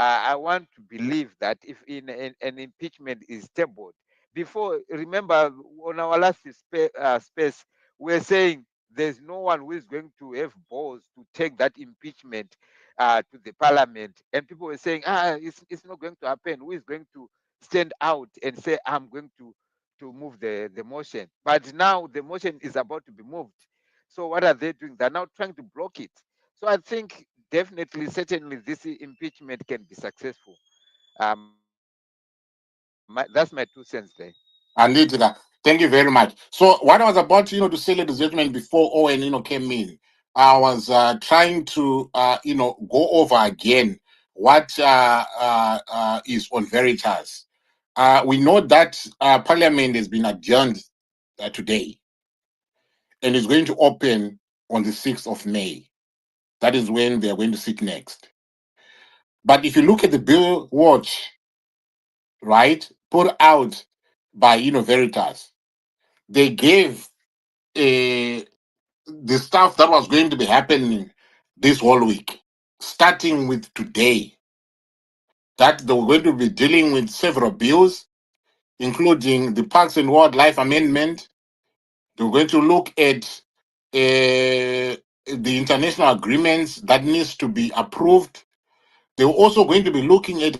I want to believe that if an impeachment is tabled, before, remember on our last space, we're saying there's no one who is going to have balls to take that impeachment to the parliament. And people were saying, it's not going to happen. Who is going to stand out and say, I'm going to move the motion? But now the motion is about to be moved. So what are they doing? They're now trying to block it. So I think definitely, certainly, this impeachment can be successful. That's my 2 cents there. And thank you very much. So what I was about, to say the judgment before Owen, came in, I was trying to, go over again what is on Veritas. We know that Parliament has been adjourned today and is going to open on the 6th of May. That is when they are going to sit next. But if you look at the bill watch, right, put out by Veritas, they gave the stuff that was going to be happening this whole week, starting with today, that they were going to be dealing with several bills, including the Parks and Wildlife Amendment. They were going to look at the international agreements that needs to be approved. They were also going to be looking at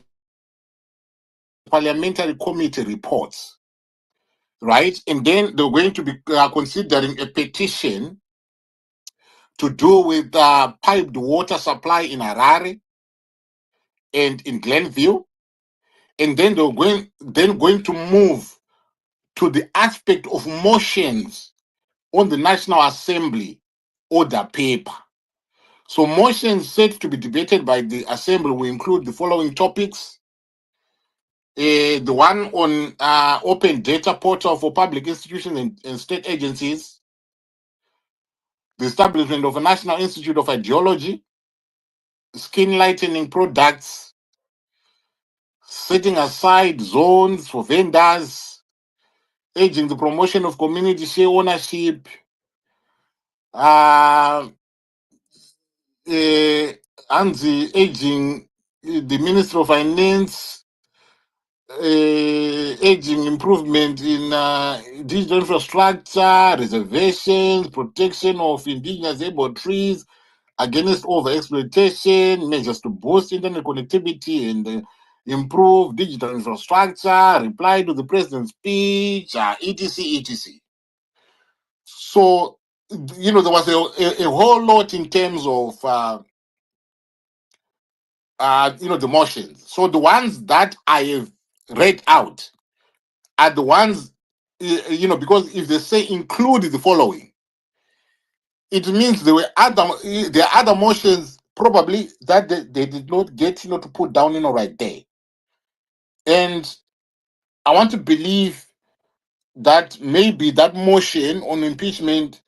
parliamentary committee reports, right? And then they were going to be considering a petition to do with piped water supply in Harare and in Glenview, and then they're going to move to the aspect of motions on the National Assembly order paper. So motions set to be debated by the Assembly will include the following topics. The one on open data portal for public institutions and state agencies, the establishment of a National Institute of Ideology, skin lightening products, setting aside zones for vendors, urging the promotion of community share ownership, uh, and the urging the Minister of Finance, urging improvement in digital infrastructure, reservations, protection of indigenous able trees against over-exploitation, measures to boost internet connectivity and improve digital infrastructure, reply to the president's speech, etc., etc. So, there was a whole lot in terms of, the motions. So the ones that I have read out are the ones, because if they say include the following, it means there are other motions probably that they did not get, to put down, right there. And I want to believe that maybe that motion on impeachment,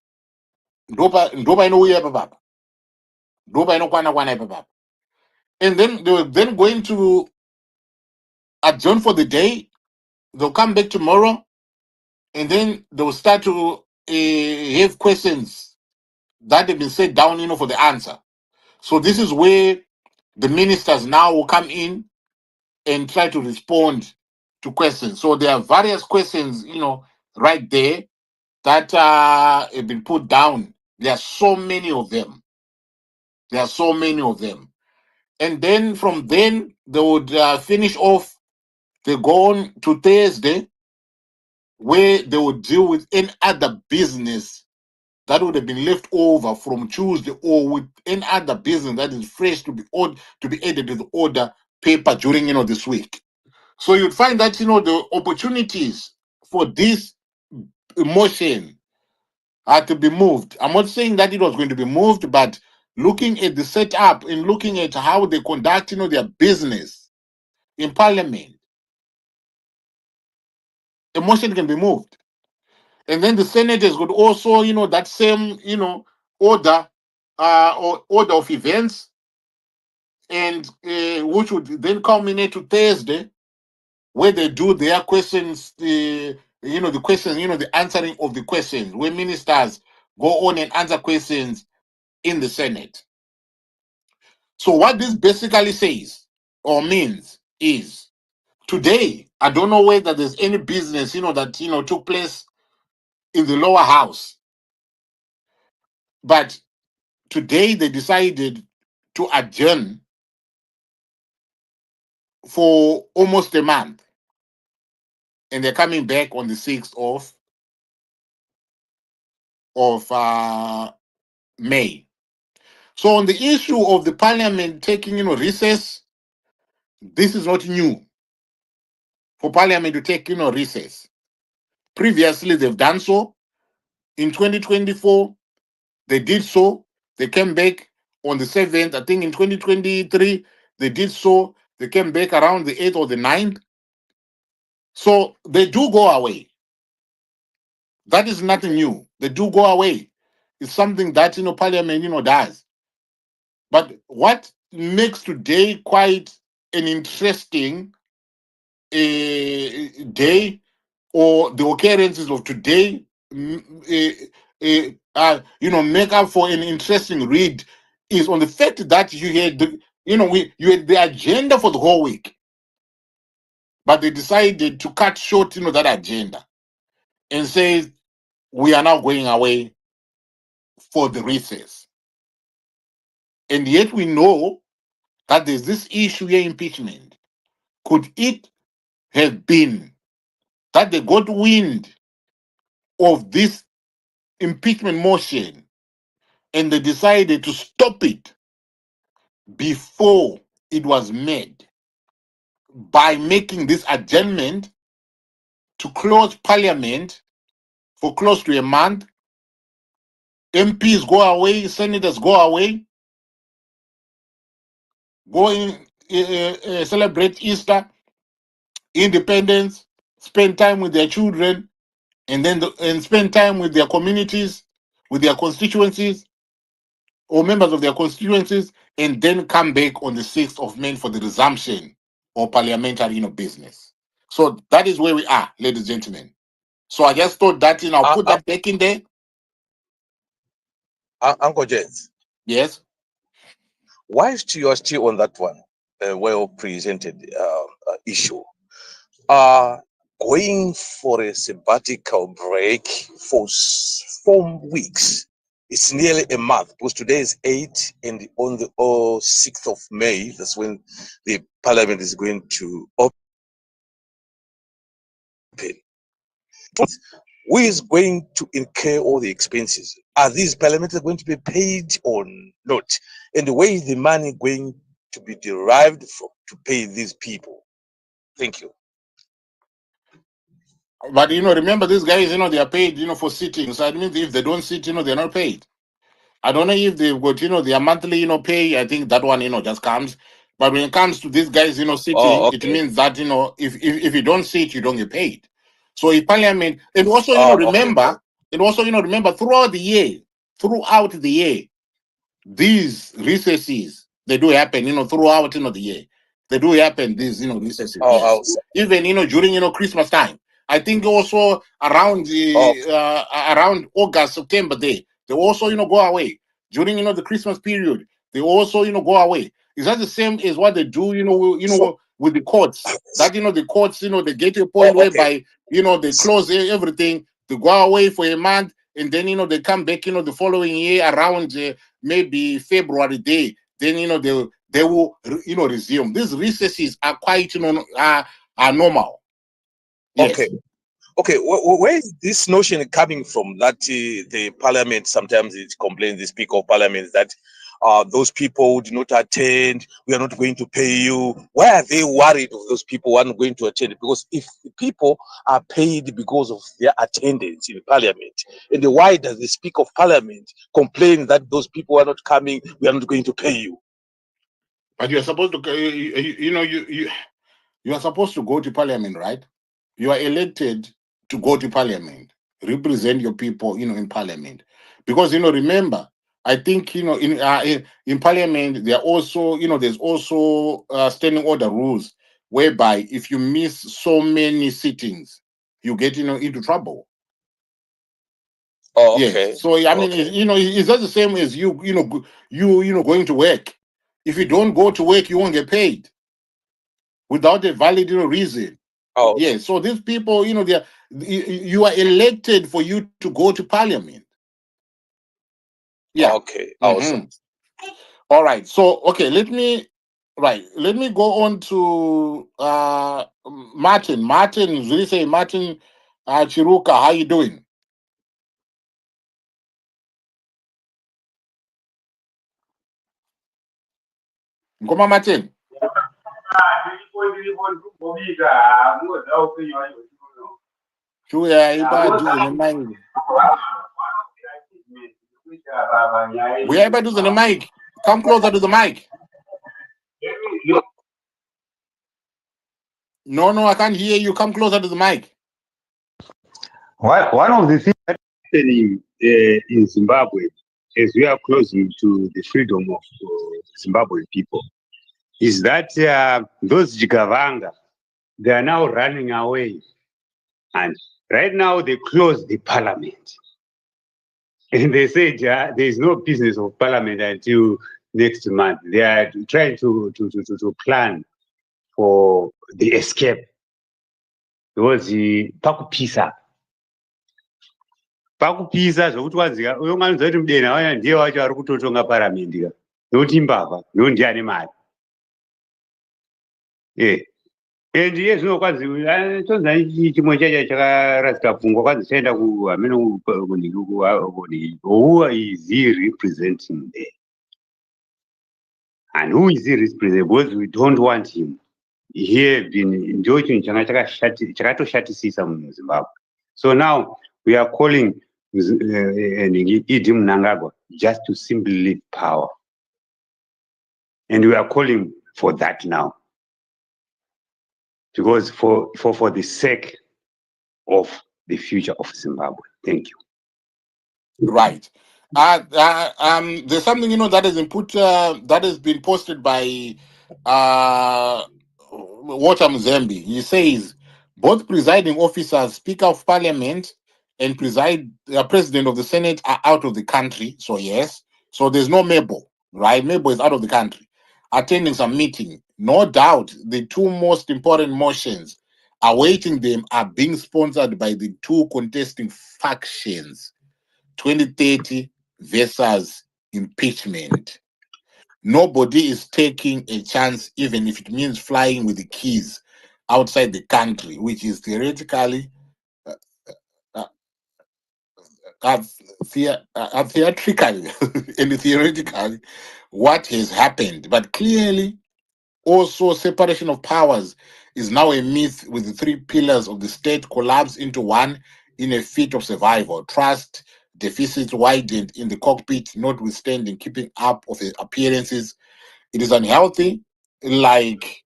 ndoba inokuya baba, ndoba inokwana kwana baba. And then they were then going to adjourn for the day. They'll come back tomorrow, and then they'll start to have questions that have been set down, for the answer. So this is where the ministers now will come in and try to respond to questions. So there are various questions, right there that have been put down. There are so many of them. There are so many of them. And then from then, they would finish off. They go on to Thursday, where they would deal with any other business that would have been left over from Tuesday, or with any other business that is fresh to be added to the order paper during this week. So you'd find that the opportunities for this motion are to be moved. I'm not saying that it was going to be moved, but looking at the setup and looking at how they conduct their business in Parliament, a motion can be moved. And then the senators could also, that same, order, or order of events, and which would then culminate to Thursday, where they do their questions, the questions, the answering of the questions, where ministers go on and answer questions in the Senate. So what this basically says or means is today. I don't know whether there's any business, that took place in the lower house, but today they decided to adjourn for almost a month, and they're coming back on the 6th of May. So on the issue of the parliament taking recess, this is not new for parliament to take recess. Previously, they've done so. In 2024, they did so. They came back on the 7th. I think in 2023, they did so. They came back around the 8th or the 9th. So they do go away. That is nothing new. They do go away. It's something that Parliament does. But what makes today quite an interesting day, or the occurrences of today, make up for an interesting read, is on the fact that you had the agenda for the whole week, but they decided to cut short that agenda and say we are now going away for the recess. And yet we know that there's this issue here, impeachment. Could it have been that they got wind of this impeachment motion and they decided to stop it before it was made by making this adjournment to close parliament for close to a month? MPs go away, senators go away, go in, celebrate Easter, independence, spend time with their children, and then and spend time with their communities, with their constituencies, or members of their constituencies, and then come back on the 6th of May for the resumption of parliamentary business. So that is where we are, ladies and gentlemen. So I just thought that I'll put that back in there. Uncle Jens, Yes. whilst you are still on that one, well presented issue, going for a sabbatical break for 4 weeks. It's nearly a month because today is 8, and on the 6th of May, that's when the parliament is going to open. Who is going to incur all the expenses? Are these parliamentary going to be paid or not? And the way is the money going to be derived from to pay these people? Thank you. But remember, these guys, they are paid, for sitting. So I mean, if they don't sit, they're not paid. I don't know if they've got, their monthly, pay. I think that one, just comes. But when it comes to these guys, sitting, Oh, it okay. means that, if you don't sit, you don't get paid. So if parliament, and also, Oh, okay. remember, throughout the year, these recesses, they do happen, throughout, the year. They do happen, these, recesses, Oh, yes. Even, during, Christmas time. I think also around oh, around August, September, they also, go away. During, the Christmas period, they also, go away. Is that the same as what they do, so, with the courts? That, the courts, they get to a point oh, okay. whereby, they close everything, they go away for a month, and then, they come back, the following year around maybe February day. Then, they will, resume. These recesses are quite, are normal. Okay. Yes. Okay, where is this notion coming from that the parliament sometimes it complains, the speaker of parliament, that those people who do not attend, we are not going to pay you? Why are they worried of those people who are not going to attend? Because if the people are paid because of their attendance in parliament, and then why does the speaker of parliament complain that those people are not coming, we are not going to pay you? But you're supposed to, you are supposed to go to parliament, right? You are elected to go to parliament, represent your people, in parliament. Because remember, I think in parliament there are also, there's also standing order rules whereby if you miss so many sittings, you get into trouble. Oh, Yes. okay. So I mean, Okay. it's not the same as you going to work. If you don't go to work, you won't get paid. without a valid reason. Oh, Yeah, so these people, you are elected for you to go to parliament. Yeah. okay, awesome. All right. So let me go on to Martin. Martin, really say Martin Chiruka, how you doing? Ngoma Martin. Sure, iba do the mic. We are able to do the mic. Come closer to the mic. No, I can't hear you. Come closer to the mic. One of the things that is happening in Zimbabwe as we are closing to the freedom of Zimbabwean people is that those Jigavanga, they are now running away. And right now they closed the parliament. And they said there is no business of parliament until next month. They are trying to plan for the escape. Because pakupisa zvokuti wanzika unonganidzwa kuti mudena waya ndiye wacho ari kutotonga paramendi ka nokuti mbavha no ndiane mari and iye zvino kwanzi tonzani chimwe chacha chakarasika pfungwa kwanzi chaenda kuhameno who is he representing there and who is he representing because we don't want him here ndo chinhu changa chakatoshatisisa muzimbabwe. So now we are calling Idi Mnangagwa just to simply leave power, and we are calling for that now because for the sake of the future of Zimbabwe. Thank you. Right. There's something that has been that has been posted by Walter Mzembe. He says both presiding officers, Speaker of Parliament and President of the Senate are out of the country. So yes, so there's no Mabel, right? Mabel is out of the country, attending some meeting. No doubt, the two most important motions awaiting them are being sponsored by the two contesting factions. 2030 versus impeachment. Nobody is taking a chance, even if it means flying with the keys outside the country, which is theoretically theatrically and theoretically what has happened. But clearly, also separation of powers is now a myth, with the three pillars of the state collapsed into one in a fit of survival. Trust deficits widened in the cockpit, notwithstanding keeping up of the appearances. It is unhealthy, like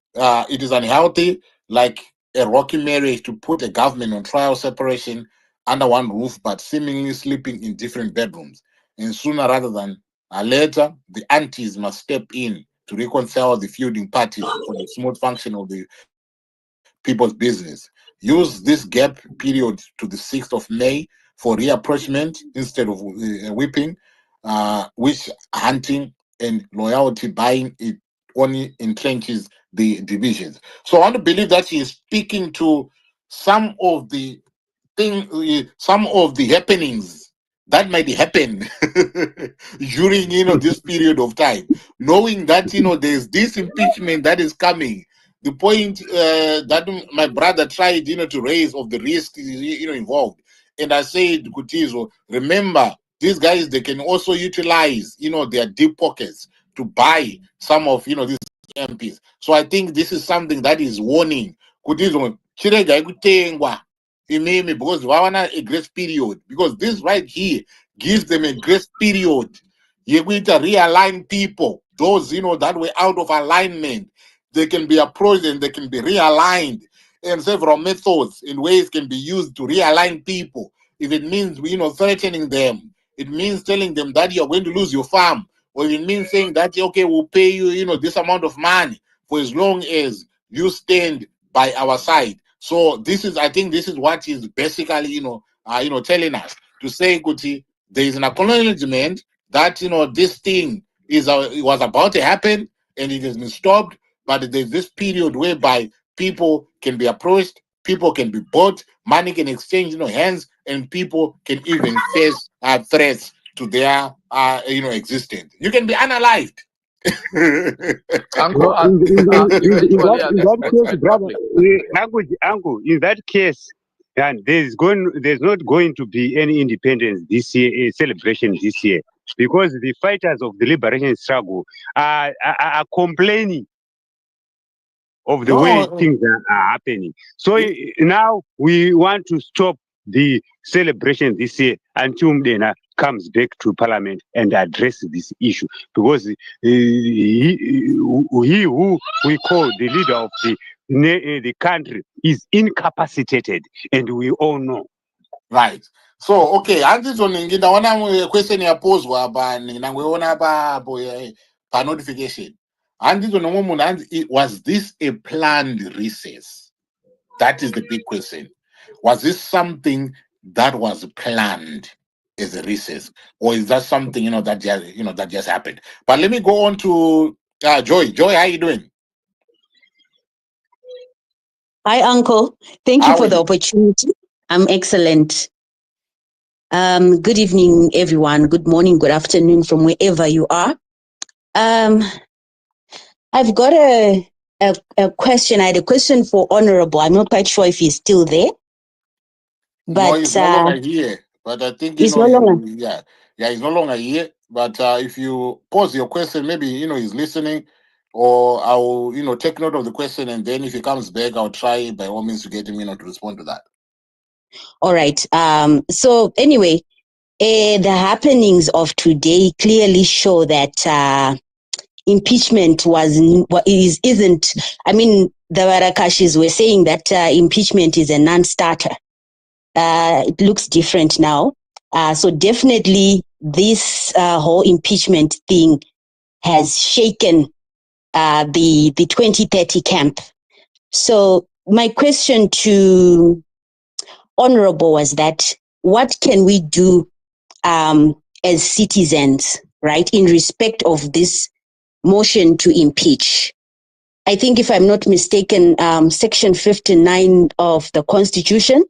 a rocky marriage, to put a government on trial separation under one roof, but seemingly sleeping in different bedrooms. And sooner rather than later, the aunties must step in to reconcile the feuding parties for the smooth function of the people's business. Use this gap period to the 6th of May for reapproachment instead of whipping, which hunting and loyalty buying it only entrenches the divisions. So I want to believe that he is speaking to some of the some of the happenings that might happen during this period of time, knowing that there's this impeachment that is coming. The point that my brother tried to raise of the risk involved, and I said, Kutizo, remember, these guys, they can also utilize their deep pockets to buy some of these MPs. So I think this is something that is warning Kutizo chirega ikutengwa imemi, because wawana a grace period, because this right here gives them a grace period. You're going to realign people, those that were out of alignment. They can be approached and they can be realigned, and several methods and ways can be used to realign people. If it means threatening them, it means telling them that you're going to lose your farm, or it means saying that okay, we'll pay you this amount of money for as long as you stand by our side. So I think this is what is basically telling us to say, Kuti, there is an acknowledgement that this thing was about to happen and it has been stopped. but there's this period whereby people can be approached, people can be bought, money can exchange, hands, and people can even face threats to their, existence. You can be unalived. Uncle, even In earlier in this that was case, made brother, public. uncle, in that case, and there's not going to be any independence this year, celebration this year, because the fighters of the liberation struggle are complaining of the way No, things are happening. So now we want to stop the celebration this year until Mdena comes back to parliament and address this issue, because he who we call the leader of the country is incapacitated, and we all know. right. So, okay, handizvo ndaona question yapozwa apa ndinangoiona pa notification. Handizvo nomwe munhu hanzi, was this a planned recess? That is the big question. Was this something that was planned as a recess, or is that something that just happened? But let me go on to Joy. Joy, how you doing? Hi, Uncle. Thank you How for are the you? opportunity. I'm excellent. Good evening, everyone. Good morning, good afternoon from wherever you are. I've got a question. I had a question for Honorable. I'm not quite sure if he's still there, No, but he's no longer here. But I think he's no longer. he's no longer here. But if you pose your question, maybe he's listening, or I'll take note of the question, and then if he comes back, I'll try by all means to get him to respond to that. All right. So anyway, the happenings of today clearly show that impeachment isn't. I mean, the Warakashis were saying that impeachment is a non-starter. It looks different now. So definitely this whole impeachment thing has shaken the 2030 camp. So my question to Honorable was that what can we do as citizens, right, in respect of this motion to impeach? I think, if I'm not mistaken, Section 59 of the Constitution,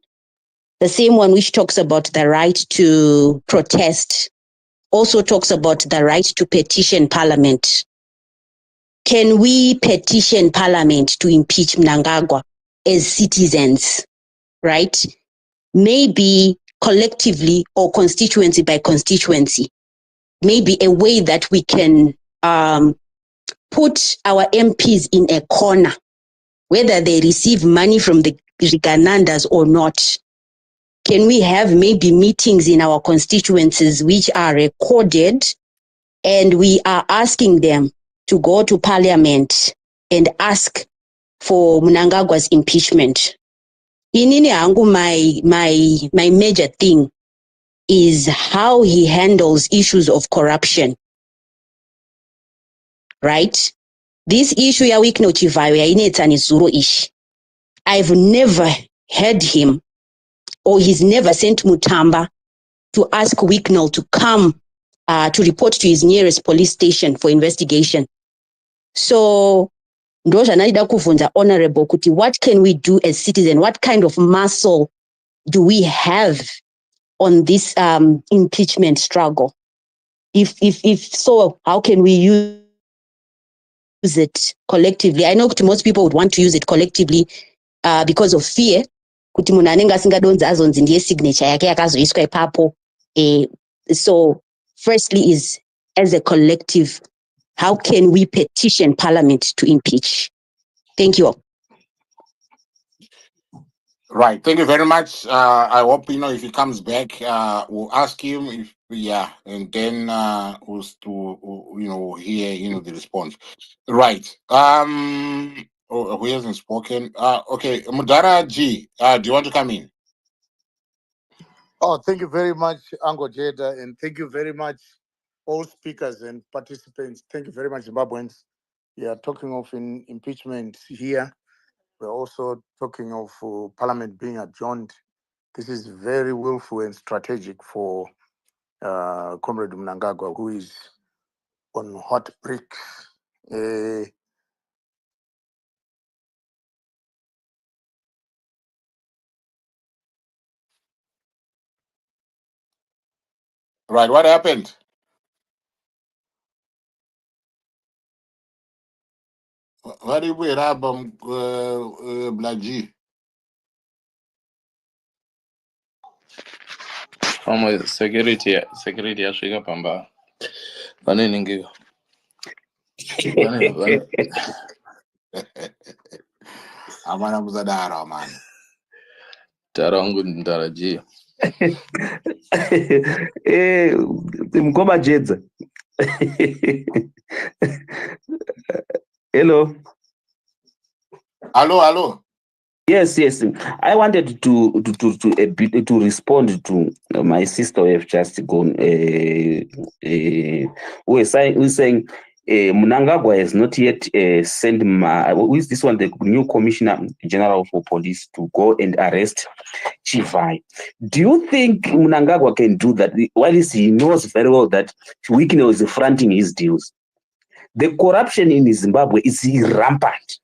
the same one which talks about the right to protest, also talks about the right to petition Parliament. Can we petition Parliament to impeach Mnangagwa as citizens, right? Maybe collectively or constituency by constituency. Maybe a way that we can put our MPs in a corner, whether they receive money from the Ganandas or not. Can we have maybe meetings in our constituencies which are recorded, and we are asking them to go to Parliament and ask for Mnangagwa's impeachment? Inini hangu, my major thing is how he handles issues of corruption, right? This issue ya wiki nochivayo yainetsa nezuro ishi. I've never heard him, or he's never sent Mutamba to ask Wicknell to come to report to his nearest police station for investigation. So ndo zvandaida kuvunza Honorable kuti what can we do as citizens? What kind of muscle do we have on this impeachment struggle? If so, how can we use it collectively? I know most people would want to use it collectively because of fear, kuti munhu anenge asingadonzi azonzi ndiye signature yake yakazoiswa ipapo. So firstly is, as a collective, how can we petition Parliament to impeach? Thank you all. Right. Thank you very much. I hope if he comes back, we'll ask him and then we'll hear the response. Right. Who hasn't spoken? Okay, Mudara G. Do you want to come in? Oh, thank you very much, Uncle Jeda, and thank you very much, all speakers and participants. Thank you very much, Zimbabweans. We are talking of impeachment here. We're also talking of Parliament being adjourned. This is very willful and strategic for Comrade Mnangagwa, who is on hot bricks. Right. What happened? What did we have Black G? Security yasvika pamba vane ningi vane Amana Muzadara, man. tarangu ndarajia Mkoma Jedza. Hello. Hello. Yes. I wanted to respond to my sister who have just gone. Who is saying Mnangagwa has not yet sent who is this one, the new Commissioner General for Police, to go and arrest Chivai. Do you think Mnangagwa can do that? While he knows very well that Wikine was fronting his deals. The corruption in Zimbabwe is rampant.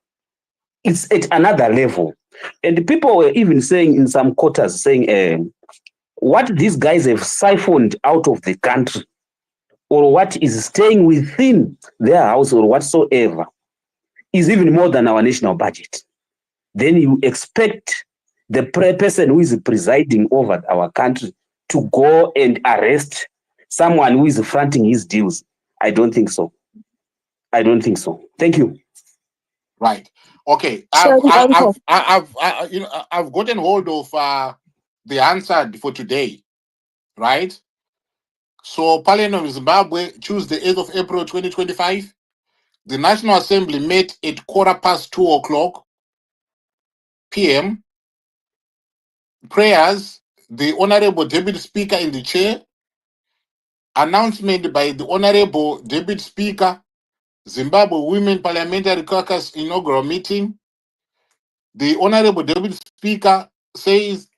It's at another level. And people were even saying in some quarters, saying what these guys have siphoned out of the country, or what is staying within their house or whatsoever, is even more than our national budget. Then you expect the person who is presiding over our country to go and arrest someone who is fronting his deals. I don't think so. Thank you. Right. Okay. Sorry, Uncle. I've gotten hold of the answer for today. Right. So, Parliament of Zimbabwe, Tuesday, 8th of April, 2025. The National Assembly met at 2:15 p.m. Prayers, the Honorable Deputy Speaker in the chair. Announcement by the Honorable Deputy Speaker, Zimbabwe Women Parliamentary Caucus inaugural meeting. The Honorable Deputy Speaker says,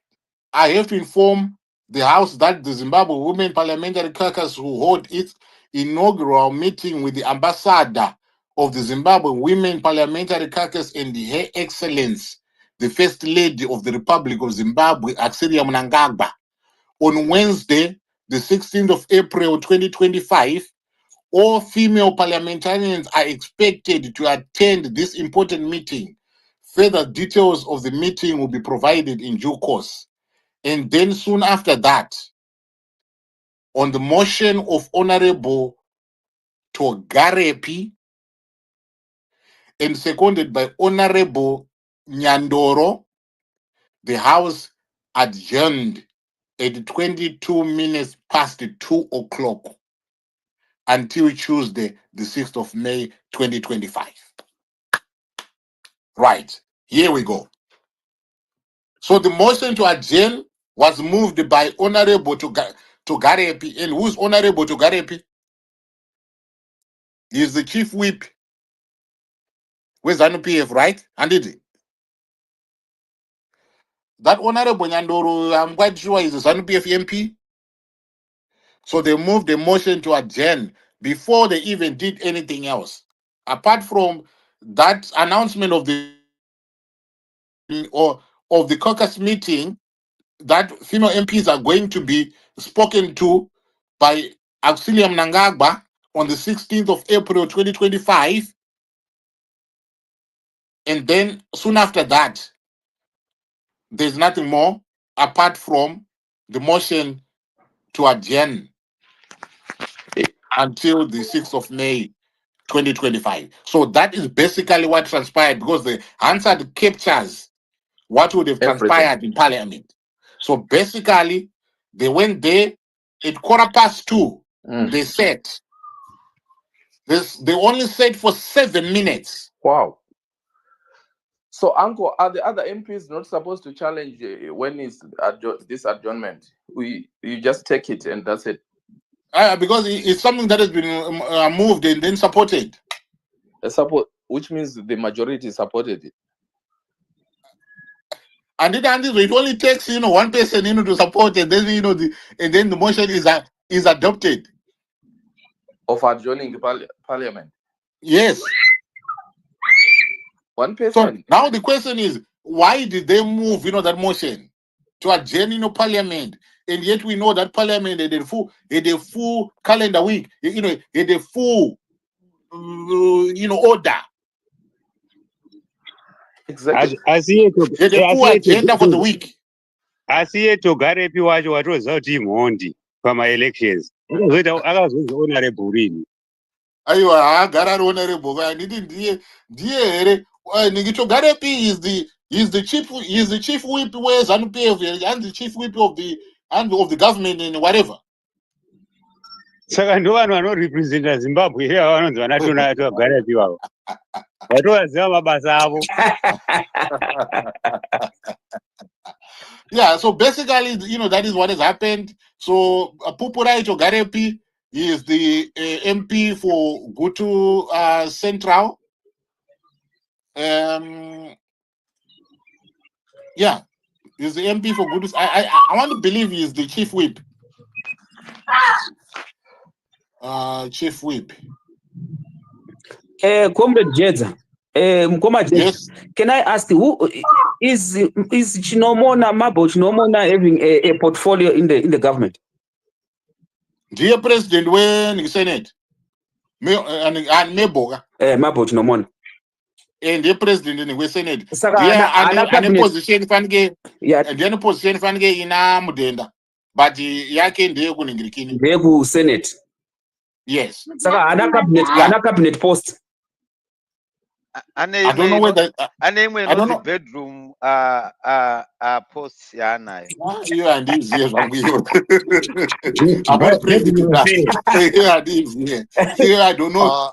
I have to inform the House that the Zimbabwe Women Parliamentary Caucus will hold its inaugural meeting with the Ambassador of the Zimbabwe Women Parliamentary Caucus and Her Excellence, the First Lady of the Republic of Zimbabwe, Axilia Mnangagwa, on Wednesday, the 16th of April 2025. All female parliamentarians are expected to attend this important meeting. Further details of the meeting will be provided in due course. And then soon after that, on the motion of Honorable Togarepi and seconded by Honorable Nyandoro, the House adjourned at 22 minutes past 2 o'clock until Tuesday, the 6th of May, 2025. Right, here we go. So the motion to adjourn was moved by Honorable Togarepi. And who's Honorable Togarepi? He is the chief whip with ZANU-PF, right? And that Honorable Nyandoro, I'm quite sure is a ZANU-PF MP. So they moved the motion to adjourn before they even did anything else. Apart from that announcement of the caucus meeting, that female MPs are going to be spoken to by Axilia Mnangagwa on the 16th of April 2025. And then soon after that, there's nothing more apart from the motion to adjourn until the 6th of May 2025. So that is basically what transpired, because the answer captures what would have everything. transpired in Parliament. So basically, they went there at 2:15. They sat. They only sat for 7 minutes. Wow. So, Uncle, are the other MPs not supposed to challenge when is this adjournment? You just take it and that's it. Because it's something that has been moved and then supported. Which means the majority supported it. And it only takes one person to support, and then and then the motion is adopted. Of adjourning the Parliament. Yes. One person. So now the question is, why did they move that motion to adjourn Parliament and yet we know that Parliament had a full calendar week. Had a full order. Exactly. Had a full agenda for the week. asiye togarepi wacho watoziva kuti imhondi pamaelections akazoziona rebhurini Aiwa agara ari honorable anditi ndiye here Ningitogarepi is the chief whip where ZANU-PF and the chief whip of the government and whatever. saka ndo vanhu vanorepresenta zimbabwe iye vanonzi vanatona togarepi vavo vatovaziva mabasa avo. Yeah, so basically, that is what has happened. So Pupurai Togarepi is the MP for Gutu Central. Yeah, he's the MP for Gutu. I want to believe he is the chief whip. Chief whip. Comrade Geza, Mkoma Geza, Yes. can I ask who is Chinomona Mabo Chinomona having a portfolio in the government? Dear President, when he Senate, and Meboga, Mabo Chinomona. and the President in the Senate, Saka and position fange, yeah, and then position fange ina mudenda, but yake ndiye kuningirikini. Begu Senate. Yes. Saka ana cabinet post. I don't know whether I don't know bedroom post yana. You and this years I'm not privy to that. Here I don't know.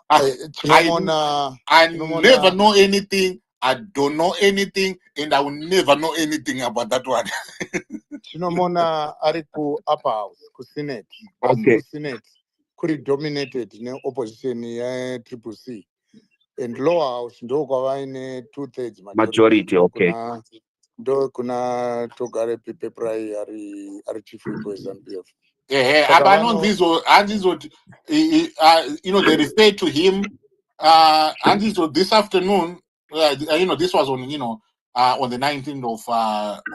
I never know anything. I don't know anything, and I will never know anything about that one. Chinomona ari ku upper house ku Senate. Okay. Senate kuri dominated ne opposition ya Triple C. And lower house ndo kwavaine 2/3 Majority, okay. Kuna Togarepi Peprai ari chief whip ZANU-PF. They refer to him and this afternoon. This was on on the 19th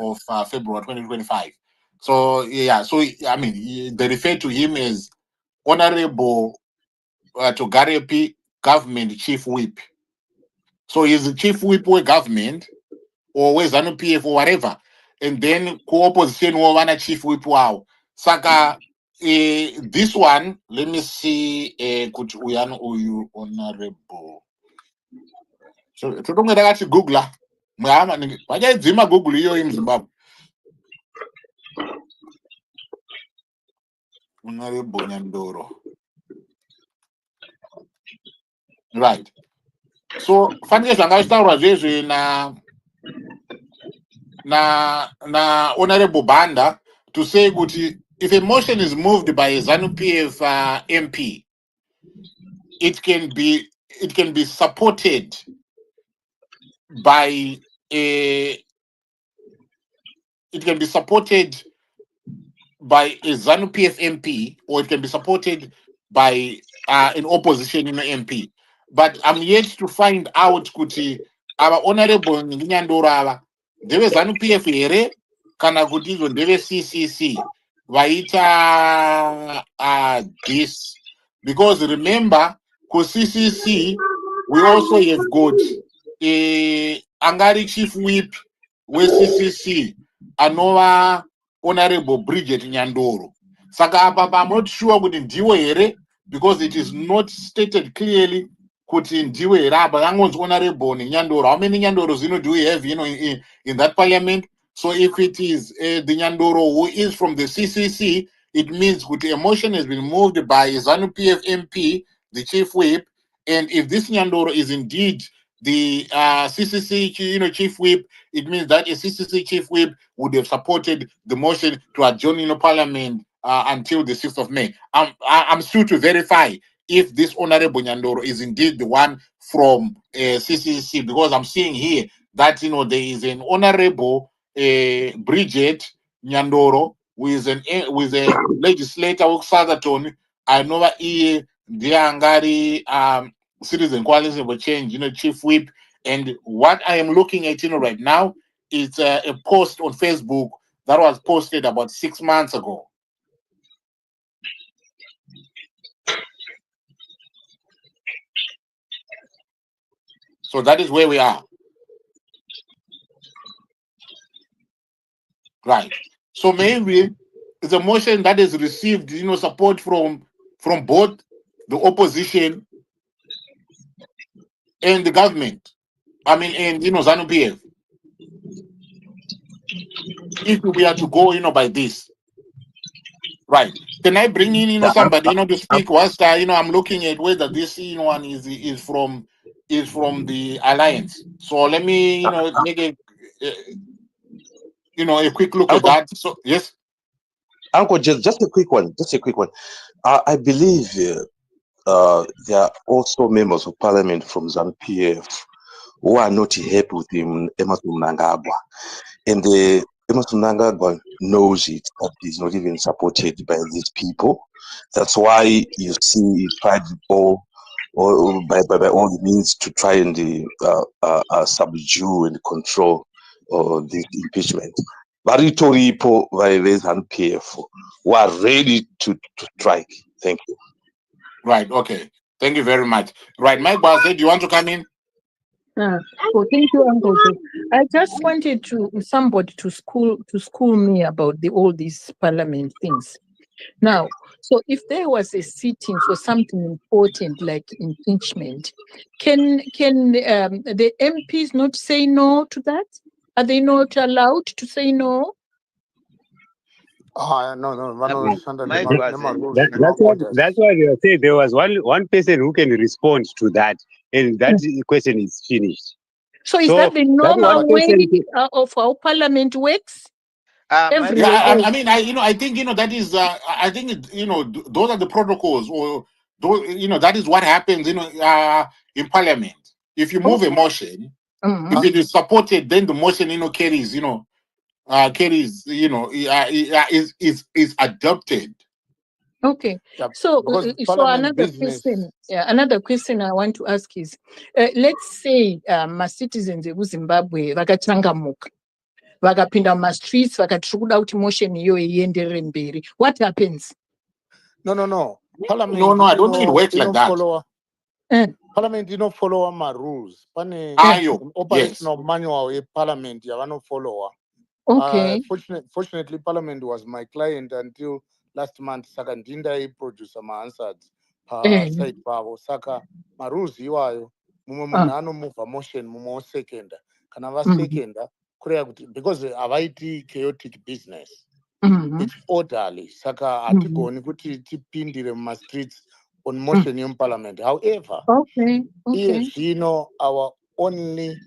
of February 2025. So yeah, I mean they refer to him as Honorable Togarepi Government Chief Whip. So he's the chief whip of government or with ZANU-PF or whatever. And then co-opposition or one chief whip wow. Saka this one, let me see could we are you honorable. So don't get actually Google. Why Zima Google you in Zimbabwe? Honorable Nyandoro. Right. So funny zvangataurwa zvezve na honorable Banda to say kuti if a motion is moved by a ZANU-PF MP, it can be supported by a ZANU-PF MP, or it can be supported by an opposition MP. But I'm yet to find out kuti our honorable Nyandoro ndeve ZANU-PF here kana kuti izo ndeve CCC vaita this, because remember ku CCC we also have got angari chief whip we CCC anova honorable Bridget Nyandoro. Saka apa I'm not sure kuti ndiwo here, because it is not stated clearly kuti ndiwo here apa yangonzi honorable Nyandoro. How many Nyandoros do we have in that parliament? So if it is the Nyandoro who is from the CCC, it means that a motion has been moved by ZANU-PF MP, the chief whip, and if this Nyandoro is indeed the CCC chief whip, it means that a CCC chief whip would have supported the motion to adjourn parliament until the 6th of May. I'm still to verify if this honorable Nyandoro is indeed the one from CCC, because I'm seeing here that there is an honorable Bridget Nyandoro with a legislator of Southerton. I know the Angari Citizen Coalition for Change, chief whip. And what I am looking at right now is a post on Facebook that was posted about 6 months ago. So that is where we are. Right. So maybe it's a motion that has received, support from both the opposition and the government. I mean, and ZANU-PF. If we are to go, by this, right? Can I bring in, somebody, to speak? Whilst I'm looking at whether this one is from the alliance. So let me, make a quick look at Uncle, that. So yes, Uncle, just a quick one. Just a quick one. I believe there are also members of parliament from ZANU-PF who are not happy with him, Emerson Mnangagwa. And Emerson Mnangagwa knows it, that he's not even supported by these people. That's why you see he tried all by all means to try and subdue and control this impeachment. Varitoripo violates and PF who are ready to strike. Thank you. right. Okay. Thank you very much. Right, Mike Bassett, do you want to come in? Oh, thank you, Uncle. I just wanted somebody to school me about all these parliament things. Now, so if there was a sitting for something important like impeachment, can the MPs not say no to that? Are they not allowed to say no? No. Mike was That's why they say there was one person who can respond to that, and that question is finished. So is that the normal way of how parliament works? Mike, Yeah, I mean, I think that is. I think those are the protocols, or those, that is what happens, in parliament. If you move a motion, if it is supported, then the motion, carries, is adopted. Okay. Yeah, So, because so parliament business. another question I want to ask is, let's say my citizens Zimbabwe vakachangamuka vakapinda mumastreets vakati tiri kuda kuti motion iyoyo ienderere mberi. What happens? No. Parliament. No, I don't think it works like that. Parliament follow my rules. Pane operational manual of parliament follow. Okay. Fortunately, Parliament was my client until last month. Saka ndinda producer my answers side pavo. Saka my rules iwayo. Mumwe munhu anomove motion mumwe second. Kana va second because avaiti chaotic business. It's orderly. Saka hatigoni kuti tipindire muma streets on motion in parliament. However, our only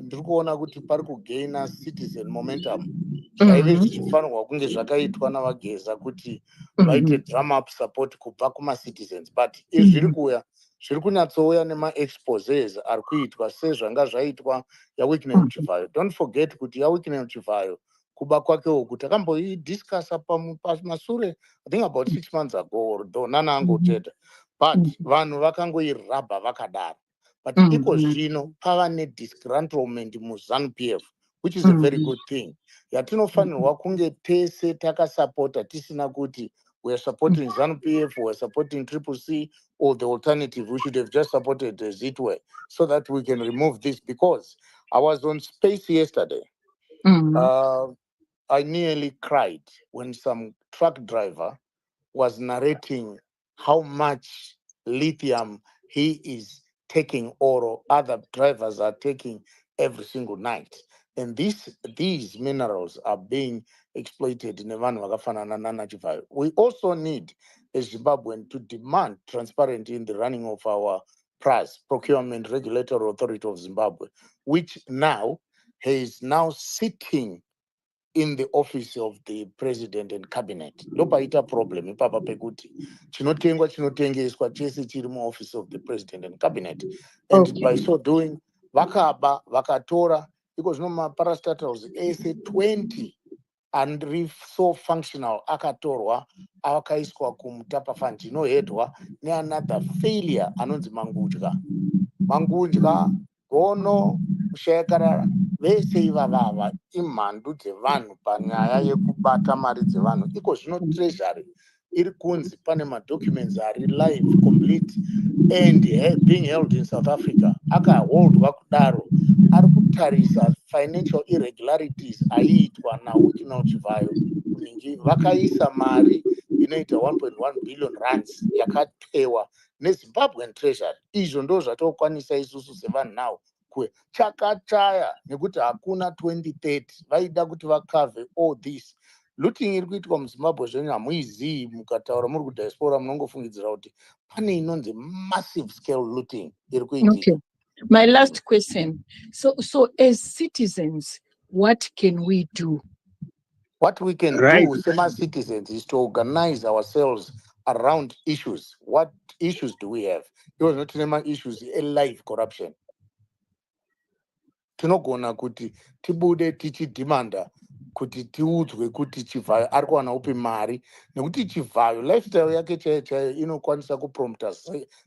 ndiri kuona kuti pari kugaina citizen momentum zvaive zvichifanirwa kunge zvakaitwa navageza kuti vaite drum up support kubva kuma-citizens, but zviri kuuya zviri kunyatsouya nema-exposes ari kuitwa sezvanga zvaitwa yaWicknell Chivayo. Don't forget kuti yaWicknell Chivayo kuba kwake uku takamboidiscassa pamasure, I think about 6 months ago, though nana angoteta, but vanhu vakangoirabha vakadaro. But iko zvino pava nedisgruntlement muZANU-PF, which is a very good thing. Yatinofanirwa kunge tese takasapota tisina kuti we are supporting ZANU-PF, we are supporting CCC, or the alternative, we should have just supported Zitwe so that we can remove this, because I was on Space yesterday. I nearly cried when some truck driver was narrating how much lithium he is taking or other drivers are taking every single night. And these minerals are being exploited in Evan Wagafanana Nana Chivayo. We also need a Zimbabwean to demand transparency in the running of our PRAZ, Procurement Regulatory Authority of Zimbabwe, which now is sitting in the office of the president and cabinet. Lopaita problem ipapa pekuti chinotengeswa chese chiri office of the president and cabinet. And by so doing, vakaba vakatora, because no parastatals ese 20 and so functional akatorwa akaiswa kumutapa fund inohedwa neanother failure anonzi Mnangagwa gono kushayakarara vese ivavava imhandu dzevanhu panyaya yekubata mari dzevanhu. Iko zvino treasury iri kunzi pane madocuments ari live complete and being held in South Africa. Akaholdwa kudaro ari kutarisa financial irregularities aiitwa naWicknell Chivayo kuningi vakaisa mari inoita 1.1 billion rands yakapewa neZimbabwean treasury. Izvo ndo zvatokwanisa isusu sevanhu now chakachaya nekuti hakuna 2030 vaida kuti vakave all this looting iri kuitwa muZimbabwe zvenyu hamuizii. Mukataura muri kudiaspora munongofungidzira kuti pane inonzi massive scale looting iri kuitika. Okay. My last question. So as citizens, what can we do? What we can do as citizens is to organize ourselves around issues. What issues do we have? It was not nema issues live corruption. Tinogona kuti tibude tichidhimanda kuti tiudzwe kuti Chivayo ari kuwana upi mari nekuti Chivayo lifestyle yake chaiyo inokwanisa kuprompta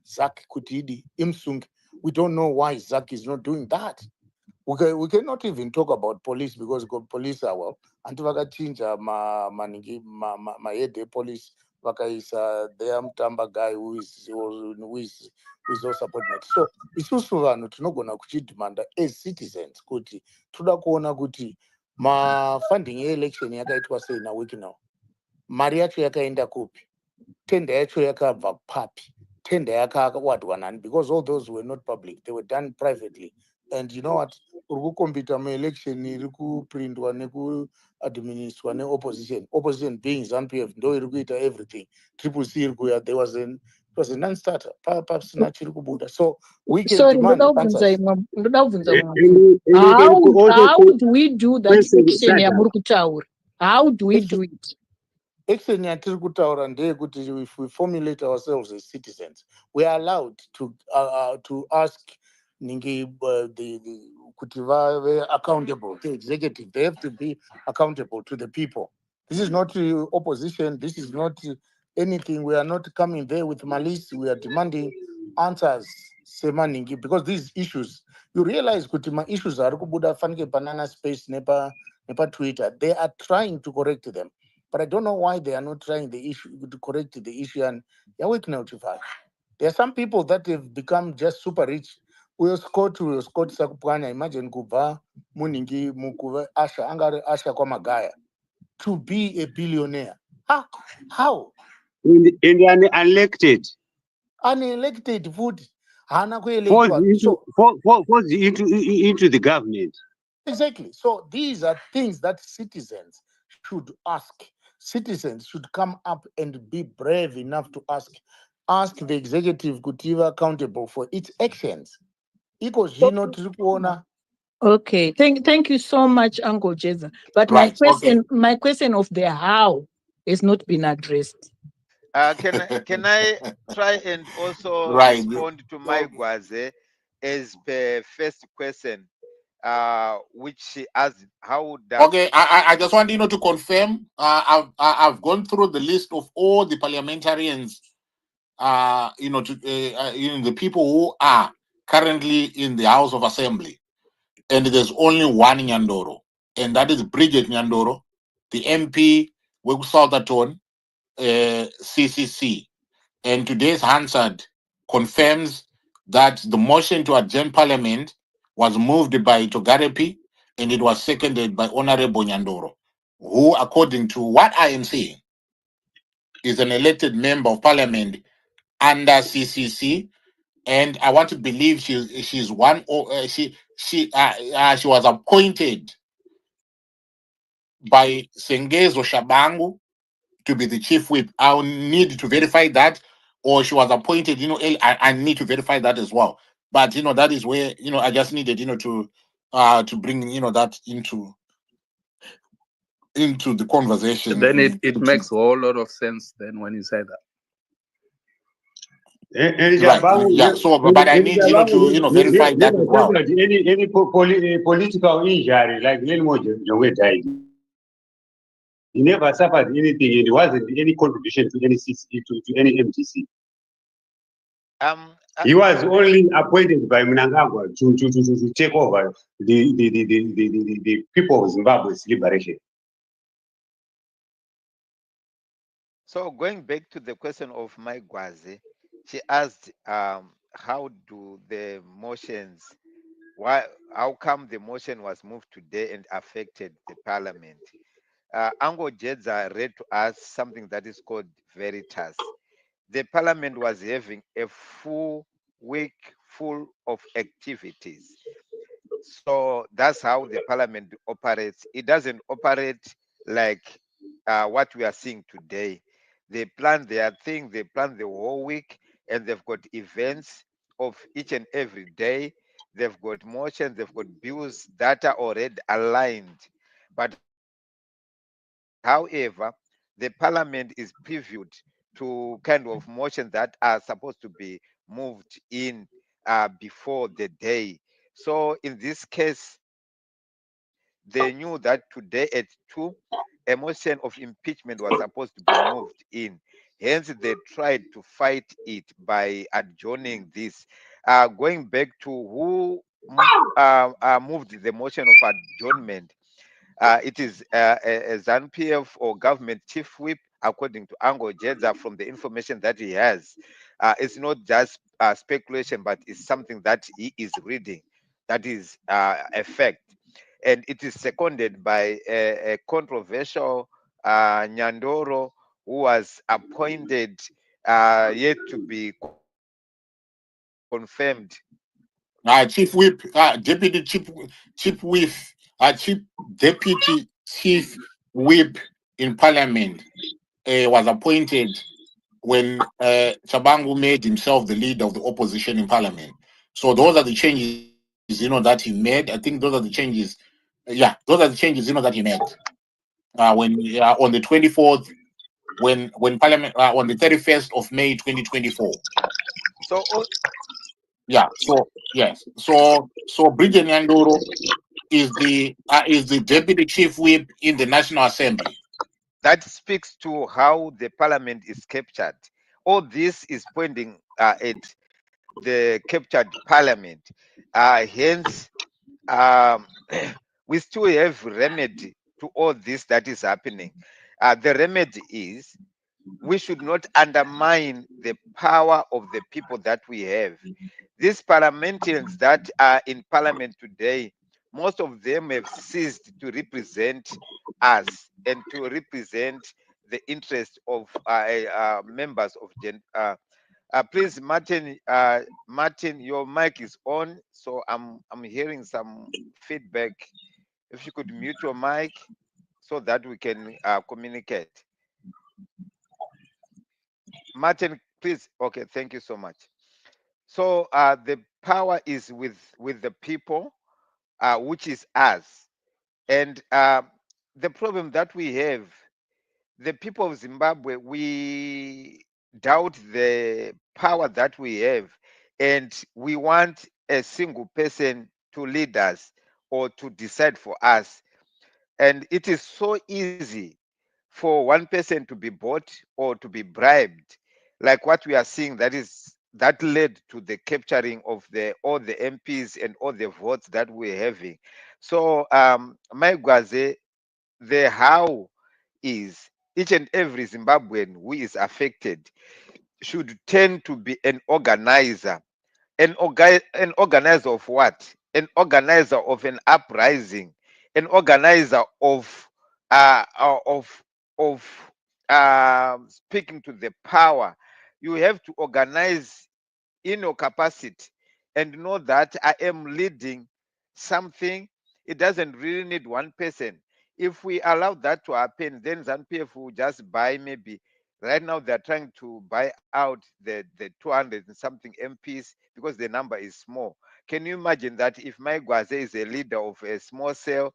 Zak kuti idi imsunge. We don't know why Zak is not doing that. We cannot even talk about police because police are well. Anti vakachinja mahede police vakaisa their mutamba guy who is all subordinate. So isusu vanhu tinogona kuchidhimanda as citizens kuti toda kuona kuti mafunding yeelection yakaitwa sei naWicknell. Mari yacho yakaenda kupi? Tender yacho yakabva papi? Tender yakawadwa nani? Because all those were not public. They were done privately. And you know what? Urikukompita mu-election iri kuprindwa neku-administrwa ne-opposition. Opposition being ZANU-PF ndo iri kuita everything. Triple C iri kuya. It was a non-starter. Papasina chiri kubuda. So we can demand answers. How do we do that action ya muri kutaura? How do we do it? Action yatiri kutaura ndeyekuti if we formulate ourselves as citizens, we are allowed to ask ningi kuti vave accountable. The executive, they have to be accountable to the people. This is not opposition. This is not anything. We are not coming there with malice. We are demanding answers. Semaningi, because these issues, you realize kuti ma issues are kubuda fanike banana space nepa Twitter. They are trying to correct them. But I don't know why they are not trying to correct the issue and Wicknell Chivayo. There are some people that have become just super rich. We'll Scott Sakupanya, imagine Kuba, Muningi, Mukuva, Asha, Angare Asha Kwamagaya, to be a billionaire. How? And unelected. Unelected food. Forced into the government. Exactly. So these are things that citizens should ask. Citizens should come up and be brave enough to ask the executive Kutiva accountable for its actions. Okay. Thank you so much, Uncle Jeza. But Right, my question of the how has not been addressed. Can I try and also respond to Maigwaze as per first question, which she asked how does... Okay, I just want to confirm. I've gone through the list of all the parliamentarians. The people who are currently in the House of Assembly, and there's only one Nyandoro, and that is Bridget Nyandoro, the MP with Southerton, CCC. And today's Hansard confirms that the motion to adjourn Parliament was moved by Togarepi and it was seconded by Honorable Nyandoro, who, according to what I am saying, is an elected member of Parliament under CCC. And I want to believe she's one. She was appointed by Sengezo Shabangu to be the chief whip. I'll need to verify that, or she was appointed. I need to verify that as well. But that is where I just needed to bring that into the conversation. Then it makes a whole lot of sense then when you say that. Right. Yeah. So, but I need to verify that as well. Any political injury like Lilmo died. He never suffered anything, and there wasn't any contribution to any MTC. He was only appointed by Mnangagwa to take over the people of Zimbabwe's liberation. So going back to the question of my Gwazi, she asked, how do the motions, why, how come the motion was moved today and affected the parliament? Ango Jedza read to us something that is called Veritas. The parliament was having a full week full of activities. So that's how the parliament operates. It doesn't operate like what we are seeing today. They plan their thing, they plan the whole week, and they've got events of each and every day. They've got motions, they've got bills that are already aligned. But however, the parliament is previewed to kind of motions that are supposed to be moved in before the day. So in this case, they knew that today at 2, a motion of impeachment was supposed to be moved in. Hence, they tried to fight it by adjourning this. Going back to who moved the motion of adjournment, it is a ZANU-PF or government chief whip, according to Ango Jedza, from the information that he has. It's not just speculation, but it's something that he is reading. That is a fact. And it is seconded by a controversial Nyandoro, who was appointed yet to be confirmed. Chief Whip, Chief Whip, Chief Deputy Chief Whip in Parliament was appointed when Chabangu made himself the leader of the opposition in Parliament. So those are the changes, that he made. I think those are the changes. Yeah, those are the changes, that he made. When on the 24th, when Parliament on the 31st of May 2024. So Yeah. So yes. So Brigadier Nyandoro is the deputy chief whip in the National Assembly. that speaks to how the parliament is captured. All this is pointing at the captured parliament. Hence, um, we still have remedy to all this that is happening. The remedy is we should not undermine the power of the people that we have. These parliamentarians that are in parliament today, most of them have ceased to represent us and to represent the interest of members of please, Martin. Martin, your mic is on, so I'm hearing some feedback. If you could mute your mic so that we can communicate. Martin, please. Okay, thank you so much. So the power is with the people, which is us, and the problem that we have, the people of Zimbabwe, we doubt the power that we have, and we want a single person to lead us or to decide for us. And it is so easy for one person to be bought or to be bribed, like what we are seeing, that led to the capturing of the all the MPs and all the votes that we're having. So my Gwaze, the how is each and every Zimbabwean who is affected should tend to be an organizer. An organizer of what? An organizer of an uprising, an organizer uh, uh, of speaking to the power. You have to organize in your capacity and know that I am leading something. It doesn't really need one person. If we allow that to happen, then ZANPF will just buy, maybe right now they're trying to buy out the 200 and something MPs because the number is small. Can you imagine that if Mike Gwaze is a leader of a small cell,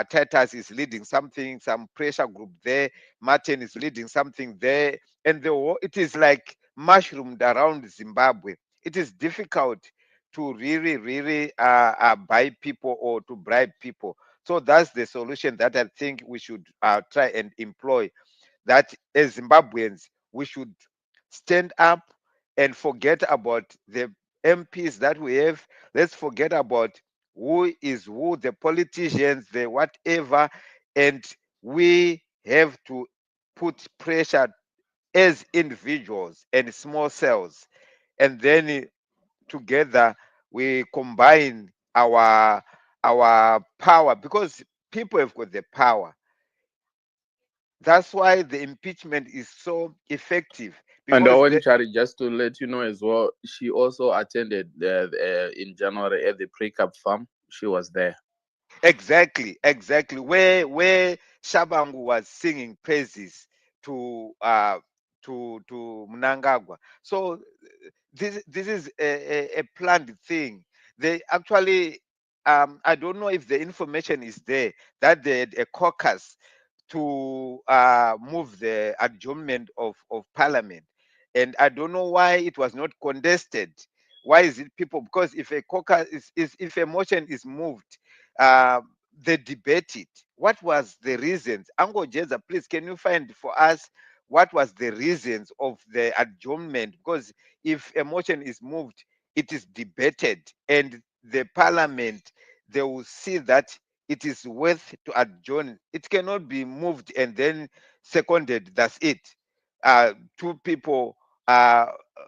Titus is leading something, some pressure group there, Martin is leading something there, and it is like mushroomed around Zimbabwe. It is difficult to really buy people or to bribe people. So that's the solution that I think we should try and employ. That as Zimbabweans, we should stand up and forget about the MPs that we have. Let's forget about who is who, the politicians, the whatever, and we have to put pressure as individuals and small cells, and then together we combine our power, because people have got the power. That's why the impeachment is so effective, And because Owen Chari, just to let you know as well, she also attended in January at the pre-cup farm. She was there. exactly where Shabangu was singing praises to Mnangagwa. So this is a planned thing. They actually, I don't know if the information is there that they had a caucus to move the adjournment of parliament, and I don't know why it was not contested. Why is it people? Because if a caucus is if a motion is moved, uh, they debate it. What was the reasons? Ango Jeza, please, can you find for us what was the reasons of the adjournment? Because if a motion is moved, it is debated, and the parliament, they will see that it is worth to adjourn. It cannot be moved and then seconded. That's it. Two people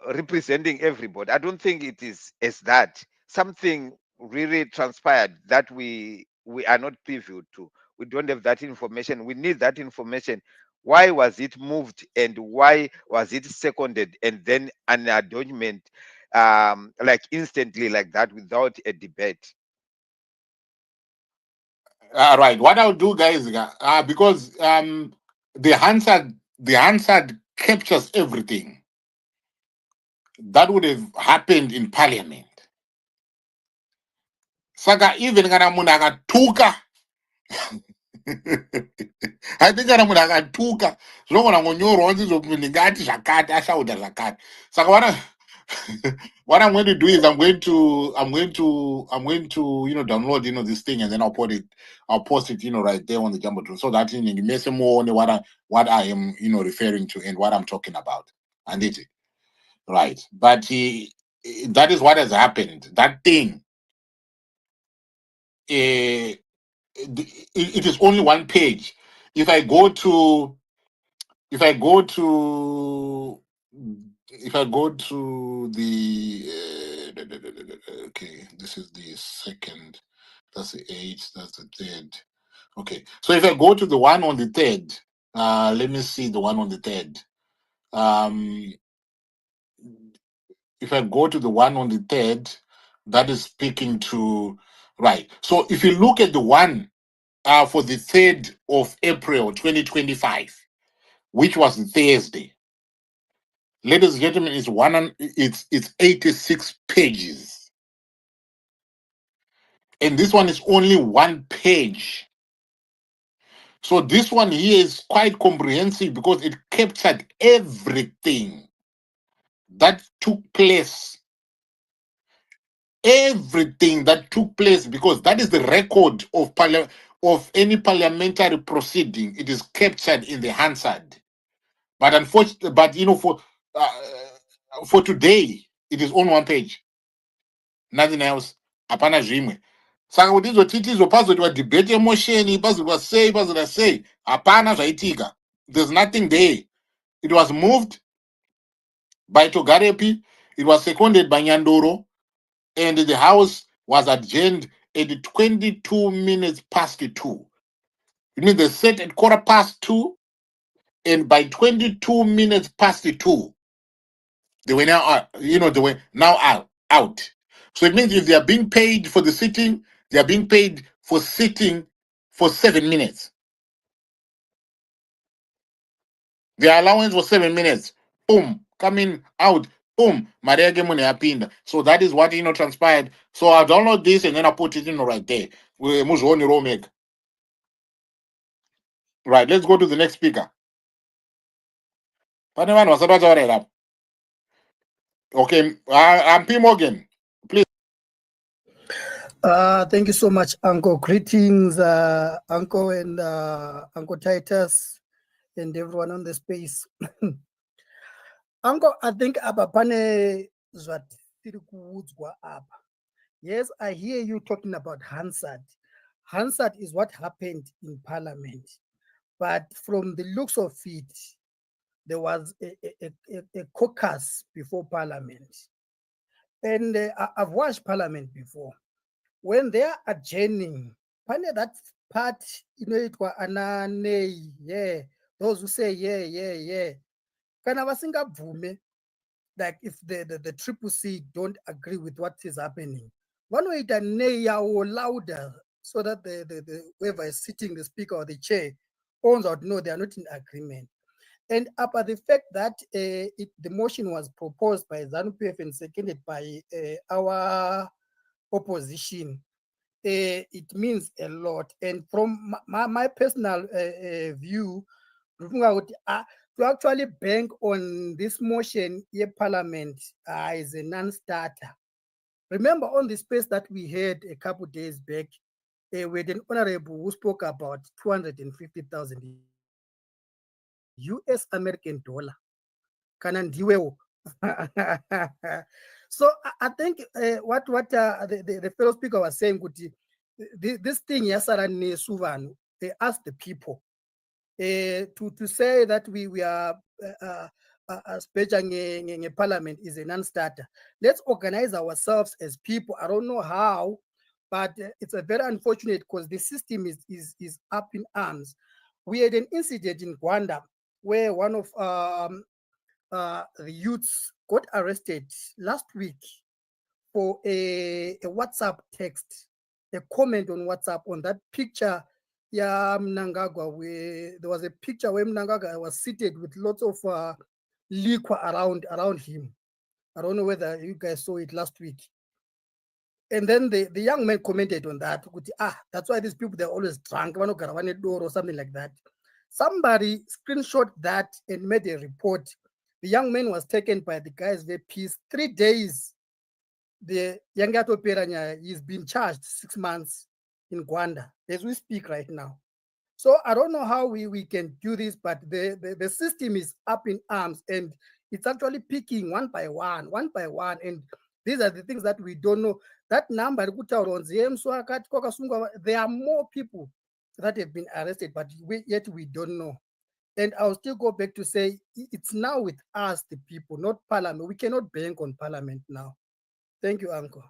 representing everybody. I don't think it is as that. Something really transpired that we are not previewed to. We don't have that information. We need that information. Why was it moved and why was it seconded and then an adjournment, like instantly like that without a debate? Right. What I'll do, guys, because the Hansard captures everything that would have happened in Parliament. Saka even kana munhu akatuka I think kana munhu akatuka zvinogona kunyorwa kuti ndingati zvakati ashauta zvakati. Saka what I'm going to do is I'm going to download this thing, and then I'll post it right there on the Jumbotron, so that you may see more what I am referring to and what I'm talking about. And it right, but that is what has happened. That thing, it is only one page. If I go to the okay, this is the second, that's the 8th, that's the 3rd. Okay, so if I go to the one on the 3rd, let me see the one on the 3rd. If I go to the one on the 3rd, that is speaking to right. So if you look at the one for the 3rd of April 2025, which was Thursday, ladies and gentlemen, it's 86 pages, and this one is only one page. So this one here is quite comprehensive because it captured everything that took place. Everything that took place, because that is the record of any parliamentary proceeding. It is captured in the Hansard. But unfortunately, for today, it is on one page. Nothing else. Hapana zvimwe. Saka kuti izotiti izopazoti debate emotion, pazoti sei. Hapana zvaitika. There's nothing there. It was moved by Togarepi. It was seconded by Nyandoro. And the House was adjourned at 22 minutes past 2. It means they set at 2:15, and by 22 minutes past 2, they were now out. So it means if they are being paid for the sitting, they are being paid for sitting for 7 minutes. Their allowance was 7 minutes. Boom, coming out. Boom, Maria Gemone apinda. So that is what transpired. So I'll download this and then I'll put it right there. Right, let's go to the next speaker. Okay, I'm P. Morgan. Please. Thank you so much, Uncle. Greetings, Uncle and Uncle Titus and everyone on the space. Uncle, I think abapane zwat tiri kuudzwa apa. Yes, I hear you talking about Hansard. Hansard is what happened in Parliament. But from the looks of it, there was a caucus before Parliament. And I've watched Parliament before. When they are adjourning, that part, it was anane, yeah. Those who say, yeah. Kana vasingabvume, like if the triple C don't agree with what is happening. One way that nay or louder so that the whoever is sitting, the speaker or the chair, owns out no, they are not in agreement. And upon the fact that the motion was proposed by ZANU-PF and seconded by our opposition, it means a lot. And from my personal view, to actually bank on this motion in Parliament is a non-starter. Remember on the space that we had a couple days back, with an honorable who spoke about 250,000 US American dollar. So I think what the fellow speaker was saying, this thing they asked the people to say that we are a parliament is a non-starter. Let's organize ourselves as people. I don't know how, but it's a very unfortunate because the system is up in arms. We had an incident in Rwanda where one of the youths got arrested last week for a WhatsApp text, a comment on WhatsApp on that picture. Yeah, Mnangagwa, where there was a picture where Mnangagwa was seated with lots of liquor around him. I don't know whether you guys saw it last week. And then the young man commented on that. That's why these people, they're always drunk, or something like that. Somebody screenshot that and made a report. The young man was taken by the guys VPs 3 days. The Yangato Piranya is being charged 6 months in Rwanda as we speak right now. So I don't know how we can do this, but the system is up in arms and it's actually picking one by one. And these are the things that we don't know. That number, there are more people that have been arrested, but yet we don't know. And I'll still go back to say it's now with us, the people, not Parliament. We cannot bank on Parliament now. Thank you, Uncle.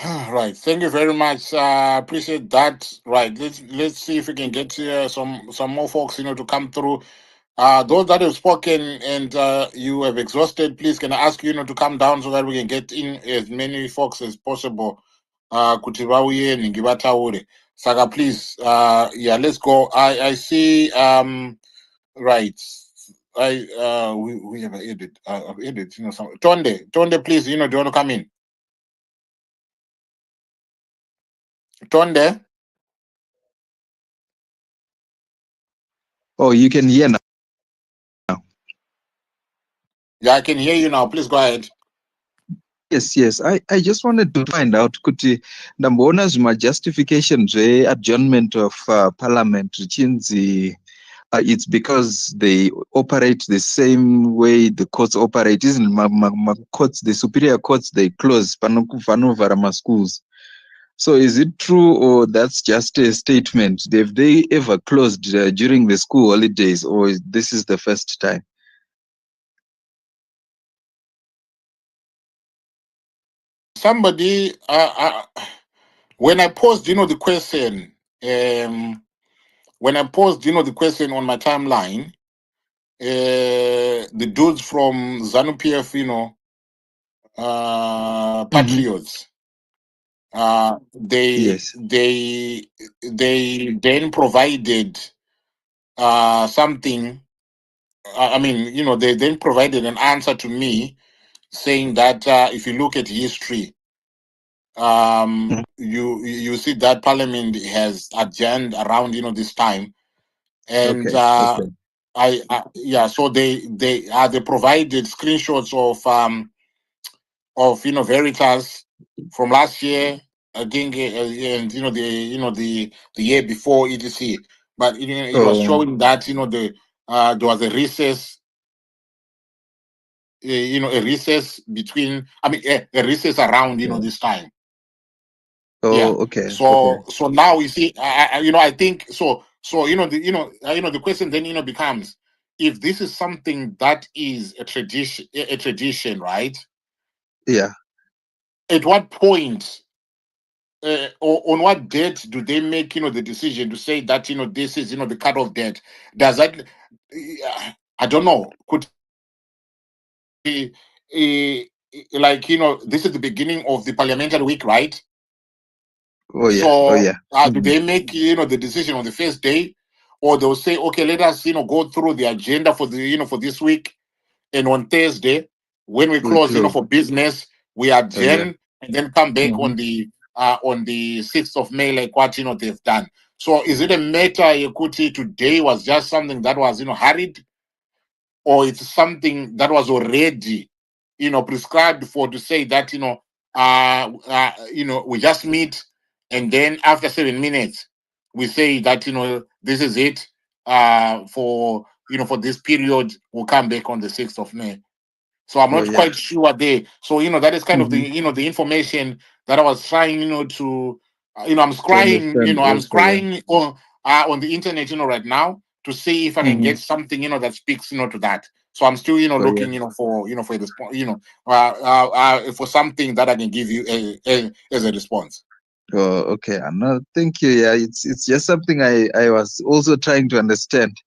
Right. Thank you very much. Appreciate that. Right. Let's see if we can get some more folks, to come through. Those that have spoken and you have exhausted, please can I ask you, to come down so that we can get in as many folks as possible. Kuti vauye ningivataure. Saka, please. Yeah, let's go. I see. Right. We have edited. I've edited. Some Tonde, please. Do you want to come in? Tonde. Oh, you can hear now. Yeah, I can hear you now. Please go ahead. Yes. I just wanted to find out, kuti ndamboona zvima justification adjournment of parliament richinzi it's because they operate the same way the courts operate. Isn't courts, the superior courts, they close panovhara schools. So is it true, or that's just a statement? Have they ever closed during the school holidays, or this is the first time? Somebody, when I posed, the question, the question on my timeline, the dudes from ZANU-PF, patriots, they then provided something. I mean, they then provided an answer to me saying that if you look at history, you see that Parliament has adjourned around this time, and Okay. so they provided screenshots of Veritas from last year, I think, and the year before, etc. But it was showing that there was a recess a recess between, a recess around, this time. Yeah. Oh, okay. So now you see, I think so. So the question then becomes, if this is something that is a tradition, right? Yeah. At what point, or on what date do they make the decision to say that this is the cutoff date? Does that, I don't know, could be like this is the beginning of the parliamentary week, right? Oh, yeah. Oh, So yeah. do they make the decision on the first day, or they'll say, okay, let us go through the agenda for the for this week, and on Thursday when we We close close. for business, we Oh, yeah. adjourn and then come back on the 6th of May, like what they've done. So is it a matter, Yekuti, today was just something that was hurried, or it's something that was already prescribed for, to say that we just meet, and then after 7 minutes we say that this is it, for this period, we'll come back on the 6th of May. So I'm Oh, not yeah. quite sure there. So that is kind of the the information that I was trying to I'm To scrying understand I'm also, yeah. scrying on the internet right now, to see if I can get something that speaks to that. So I'm still Oh, yeah. looking for a response, for something that I can give you as a response. Oh, okay. No, thank you. Yeah, it's just something I was also trying to understand.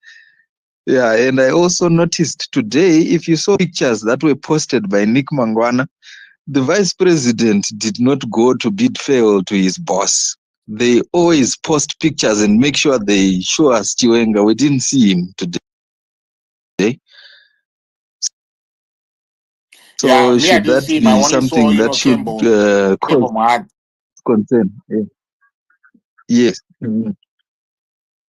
Yeah, and I also noticed today, if you saw pictures that were posted by Nick Mangwana, the vice president did not go to bid farewell to his boss. They always post pictures and make sure they show us Chiwenga. We didn't see him today. Yeah, So me, I should didn't that see him. I be only saw something that should Campbell cause Mahad. concern? Yeah. Yes. Mhm.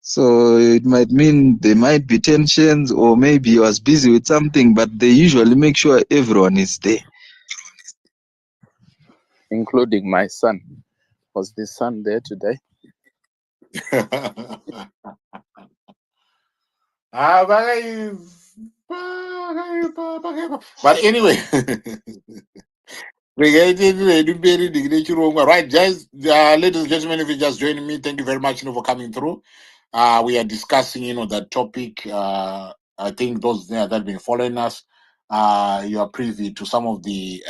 So it might mean there might be tensions, or maybe he was busy with something, but they usually make sure everyone is there. including my son. Was the son there today? But anyway, right, guys, ladies and gentlemen, if you just joining me, thank you very much for coming through. We are discussing that topic. I think those that have been following us, you are privy to some of the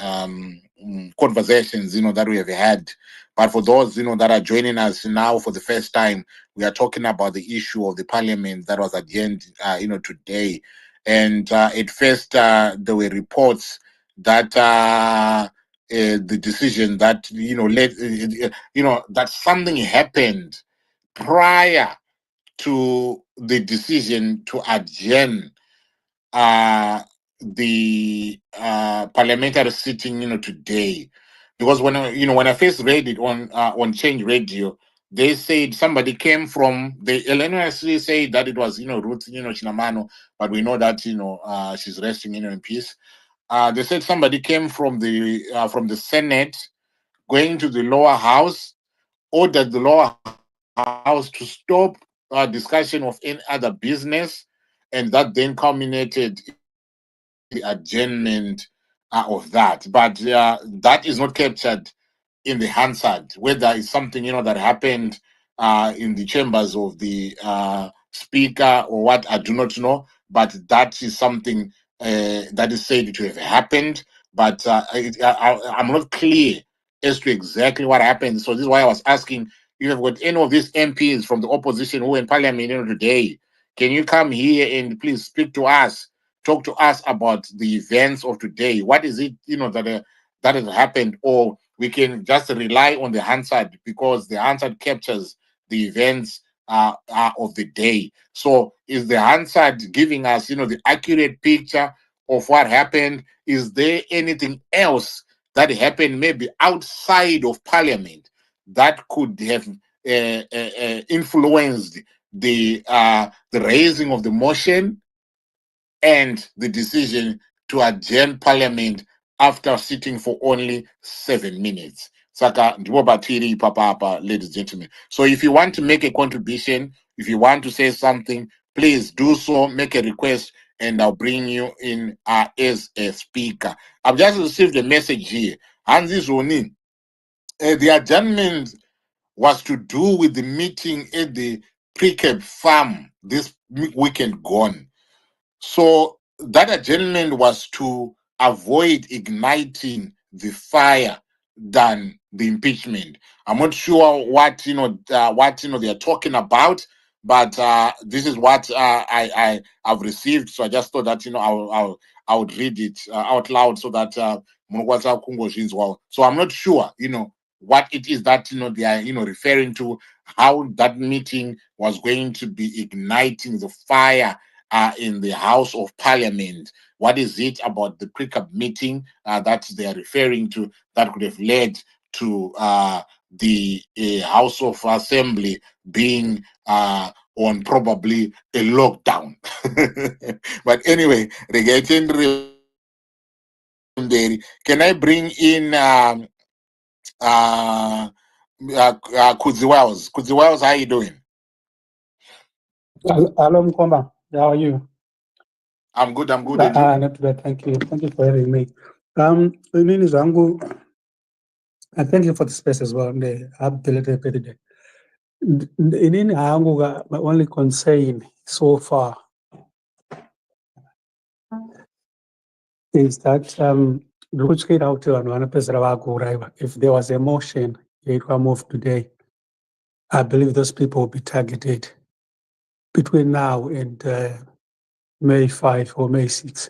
conversations that we have had. But for those that are joining us now for the first time, we are talking about the issue of the parliament that was adjourned today. And at first, there were reports that the decision that led that something happened prior to the decision to adjourn the parliamentary sitting today. Because when I first read it on Change Radio, they said somebody came from the LNSC, said that it was Ruth Chinamano, but we know that she's resting in peace. They said somebody came from the Senate, going to the lower house, ordered the lower house to stop discussion of any other business, and that then culminated the adjournment of that. But that is not captured in the Hansard, whether it's something that happened in the chambers of the speaker or what, I do not know. But that is something that is said to have happened. But I'm not clear as to exactly what happened. So this is why I was asking, if you've got any of these MPs from the opposition who are in parliament today, can you come here and please speak to us? Talk to us about the events of today. What is it, that has happened? Or we can just rely on the Hansard, because the Hansard captures the events of the day. So is the Hansard giving us, the accurate picture of what happened? Is there anything else that happened maybe outside of Parliament that could have influenced the raising of the motion and the decision to adjourn Parliament after sitting for only 7 minutes? Saka ndipo batiri papa, ladies and gentlemen. So if you want to make a contribution, if you want to say something, please do so, make a request, and I'll bring you in as a speaker. I've just received a message here. Hansi Zoni, the adjournment was to do with the meeting at the pre-cap farm this weekend gone. So that adjournment was to avoid igniting the fire than the impeachment. I'm not sure what they are talking about, but this is what I have received. So I just thought that I would read it out loud so that so I'm not sure what it is that they are referring to, how that meeting was going to be igniting the fire in the House of Parliament. What is it about the pre-cap meeting that they are referring to that could have led to the House of Assembly being on probably a lockdown? But anyway, can I bring in Kudzi Wells? Kudzi Wells, how are you doing? Hello, Mkomba. How are you? I'm good. And you? Not too bad. Thank you. Thank you for having me. Mimi zangu, and thank you for the space as well. Belated birthday. Inini hangu my only concern so far is that if there was a motion it will move today, I believe those people will be targeted between now and May 5 or May 6.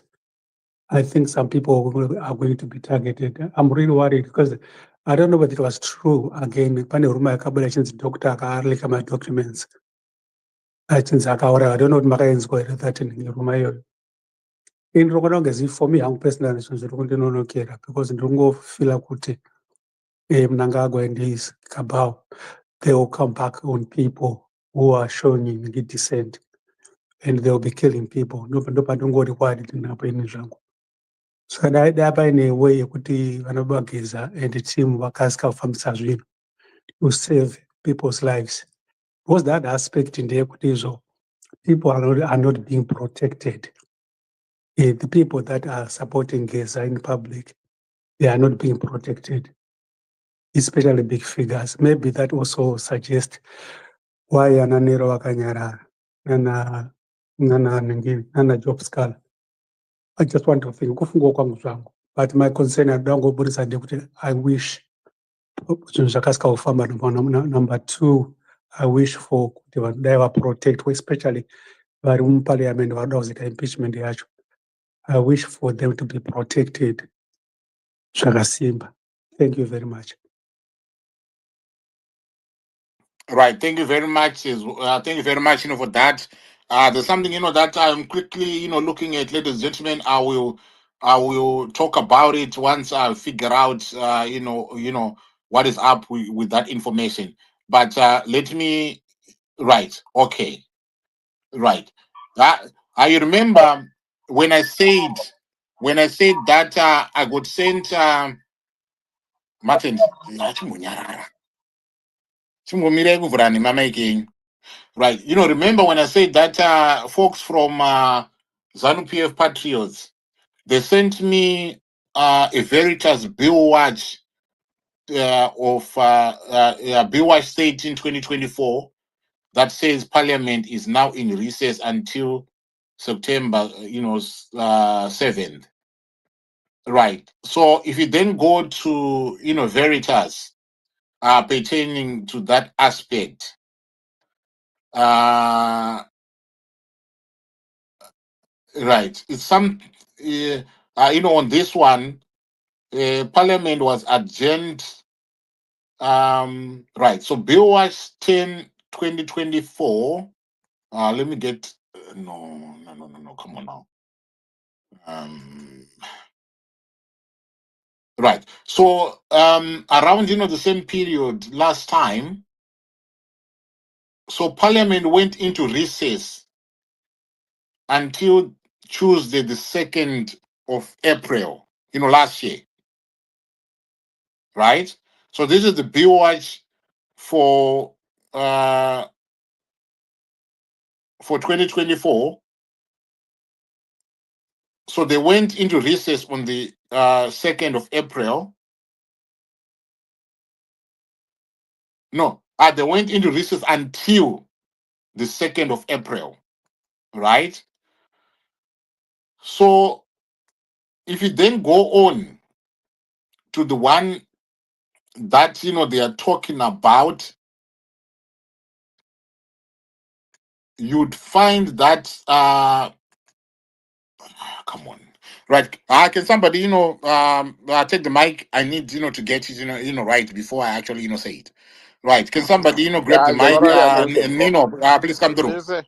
I think some people are going to be targeted. I'm really worried because I don't know whether it was true. Again, doctor my documents. I don't know what Makayan's going to that in Rumayo. In Rogonong, for me, I'm personally no care because in Rungo Filakuti, Mnangagwa and his cabal, they will come back on people who are showing in dissent and they'll be killing people. No, but don't go required in Jango. So thereby in a way kuti vanoba GEZA and the team vakaska kufambisa zvinhu to save people's lives. Because that aspect in the equity, people are not being protected. The people that are supporting GEZA in public, they are not being protected, especially big figures. Maybe that also suggests why Ananero Wakanyara, Nana Job Skull. I just want to think, but my concern, I wish number two, I wish for they were protected, especially Parliament impeachment. I wish for them to be protected. Thank you very much. Right. Thank you very much. Thank you very much, for that. There's something, that I'm quickly, looking at, ladies and gentlemen. I will talk about it once I figure out, what is up with that information. But let me, right. Okay. Right. I remember when I said that I got sent, Martin, right. Remember when I said that folks from ZANU PF Patriots, they sent me a Veritas Bill Watch of Bill Watch State in 2024 that says Parliament is now in recess until September 7th. Right. So if you then go to Veritas pertaining to that aspect, right. It's some, on this one, Parliament was adjourned. Right. So Bill was 10/2024. Let me get, no. Come on now. Right. So around, the same period last time, so Parliament went into recess until Tuesday, the 2nd of April, last year. Right? So this is the bill watch for 2024. So they went into recess on the 2nd of April. No, they went into recess until the 2nd of April, right? So if you then go on to the one that they are talking about, you'd find that come on, right? Can somebody take the mic? I need to get it right before I actually say it. Right? Can somebody grab the Yeah, mic? General, Alright, yeah, you can go. Please come through. Jesse.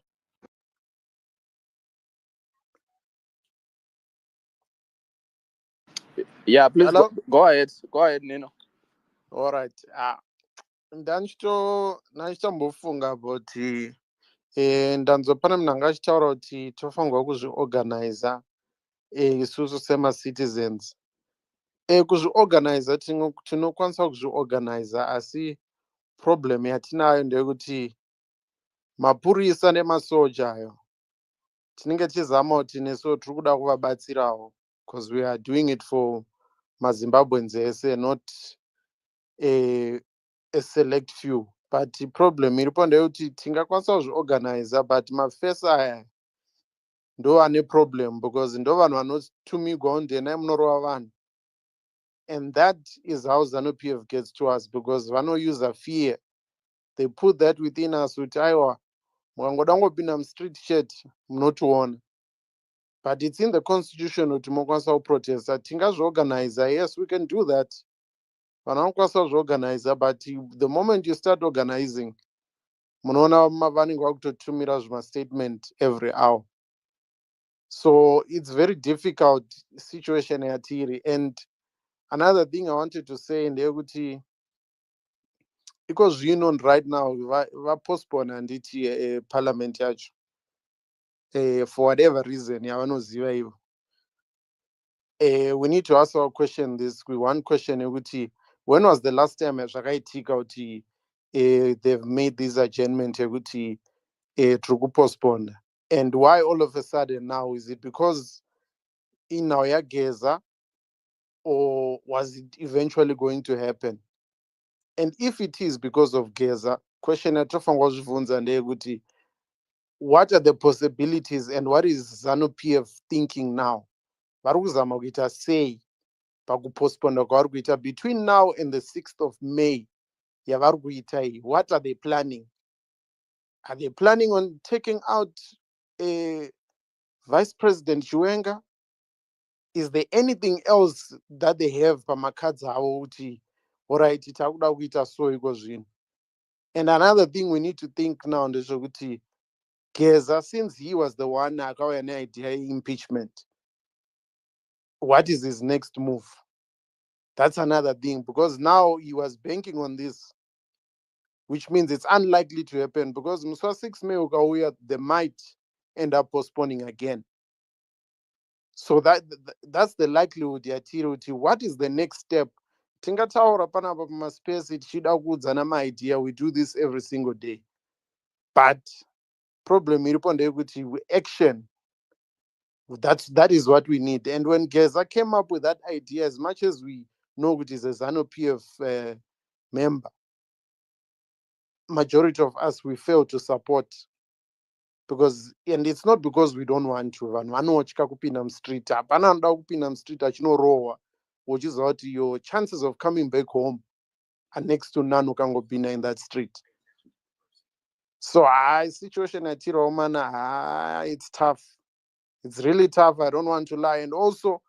Yeah, please Hello. go ahead. Go ahead, Nino. Alright. Ndanichitombofunga kuti ndanzwa pane munhu achitaura kuti tofanirwa kuzviorganiza isusu semacitizens. Kuzviorganiza tinokwanisa kuzviorganiza, asi problem yatinayo ndeyekuti mapurisa nemasoja ayo tinenge tichizama kuti nesu tiri kuda kuvabatsirawo, because we are doing it for mazimbabweans ese, not a select few. But the problem iripo ndeyekuti tingakwanisa kuzviorganiza, but mafesa aya ndo ane problem, because ndo vanhu vanotumigwa undenai munorova vanhu. And that is how ZANU-PF gets to us, because vanouse fear. They put that within us kuti aiwa mukangoda ngopinda mustreet chat munotiona. But it's in the constitution kuti mokwanisa kuprotesta. Tingazviorganiza, yes, we can do that. Vanhu vanokwanisa kuzviorganiza, but the moment you start organizing, munoona vanenge vakutotumira zvimastatement every hour. So it's very difficult situation yatiri. And another thing I wanted to say ndeyekuti, because right now vapostpone handiti parliament yacho for whatever reason yavanoziva ivo. We need to ask our question this. One question yekuti, when was the last time zvakaitika kuti they've made this adjournment yekuti tiri kupostpone? And why all of a sudden now? Is it because inyaya yageza, or was it eventually going to happen? And if it is because of Geza, question yatofanirwa kuzvibvunza ndeyekuti, what are the possibilities and what is ZANU-PF thinking now? Vari kuzama kuita sei pakupostpone kwavari kuita between now and the 6th of May yavari kuita iyi? What are they planning? Are they planning on taking out Vice President Chiwenga? Is there anything else that they have pamakadzi avo kuti alright takuda kuita so iko zvino? And another thing we need to think now ndezvekuti Geza, since he was the one akauya neidea impeachment, what is his next move? That's another thing, because now he was banking on this, which means it's unlikely to happen, because Muswa 6 May ukauya, they might end up postponing again. So that's the likelihood yatiri kuti what is the next step? Tingataura panapa pamaspace tichida kuudzana maidea, we do this every single day. But problem iripo ndeyekuti action, that is what we need. And when Geza came up with that idea, as much as we know it is a ZANU-PF member, majority of us, we fail to support, because, and it's not because we don't want to. Vanhu vanotya kupinda mustreet, hapana anoda kupinda mustreet achinorohwa uchiziva kuti your chances of coming back home are next to none ukangopinda in that street. So situation yatirawo mana, it's tough. It's really tough. I don't want to lie. And also,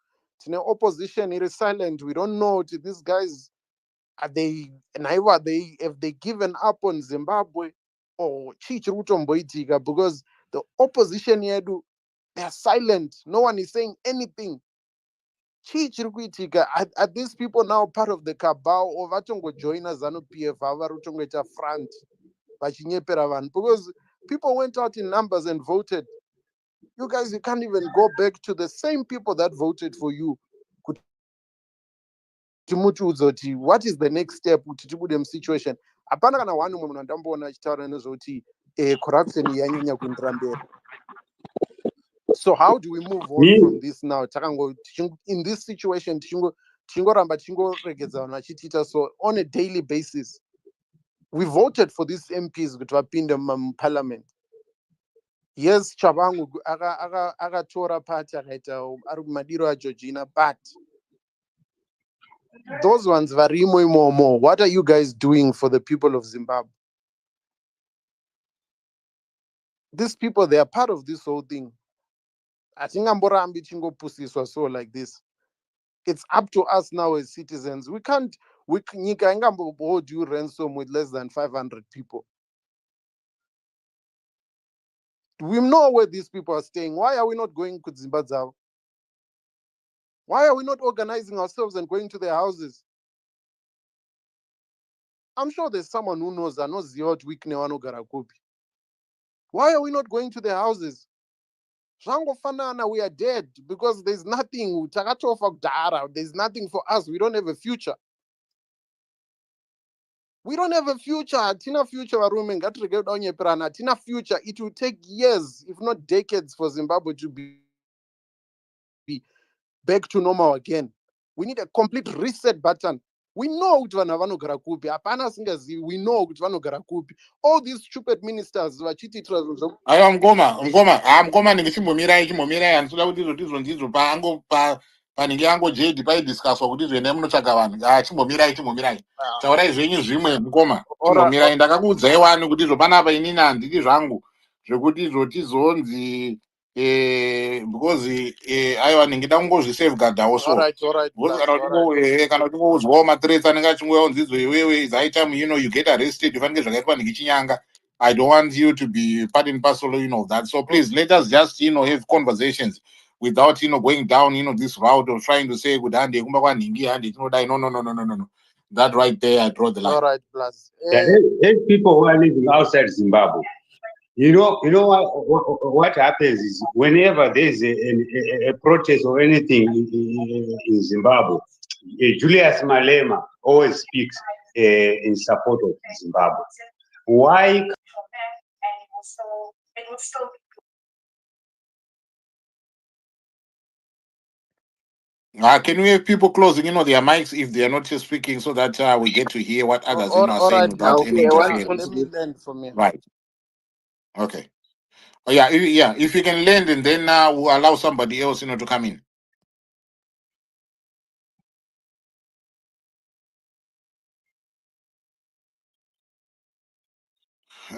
opposition is silent. We don't know these guys, have they given up on Zimbabwe, or chichirutomboitika? Because the opposition here, they are silent. No one is saying anything. Chichirukuitika. Are these people now part of the cabal, or vatongo join ZANU-PF avarutongoita front vachinyepera vanhu? Because people went out in numbers and voted. You guys, you can't even go back to the same people that voted for you. What is the next step kuti tibude mussituation? Hapana kana one munhu andamboona achitaura nezvekuti corruption yanyanya kuendera mberi. So how do we move on from this now? In this situation, so on a daily basis, we voted for these MPs which were in the parliament. Yes, Chabangu aga Tora party Madiro Georgina, but those ones vary more. What are you guys doing for the people of Zimbabwe? These people, they are part of this whole thing. I think Ambora Ambichingo Pussy was so like this. It's up to us now as citizens. We can't hold you ransom with less than 500 people. We know where these people are staying. Why are we not going to Zimbabwe? Why are we not organizing ourselves and going to their houses? I'm sure there's someone who knows. I know Ziot Wiknewano Garakupi. Why are we not going to their houses? Shango Fanana, we are dead because there's nothing. There's nothing for us. We don't have a future. We don't have a future. Tina future Tina future. It will take years, if not decades, for Zimbabwe to be back to normal again. We need a complete reset button. We know we know all these stupid ministers Mgoma ningechimbomirai handitoda kuti izvo panenge yango JD paidiscuswa kuti izvo endai munotsvaga vanhu. Chimbomirai taurai zvenyu zvimwe Mgoma, chimbomirai. Ndakakuudzai wani kuti izvo panapa inini handidi zvangu zvekuti izvo tizonzi because aiwa ndingida kungozvisafeguardawo so kana uchingouzwawo mathreats anenge achingoyaunzi izvo iwewe is high time you get arrested ufanike zvakaitwa ndechinyanga. I don't want you to be part and parcel, of that. So please let us just, have conversations without, going down, this route of trying to say, good hand, no. That right there, I draw the line. all right, plus. There's people who are living outside Zimbabwe. You know what happens is whenever there's a protest or anything in Zimbabwe, Julius Malema always speaks in support of Zimbabwe. Why? Can we have people closing their mics if they are not just speaking so that we get to hear what others are saying without any interference? Let me land for me. Right. Okay. Oh, yeah. If you can land and then we'll allow somebody else, to come in.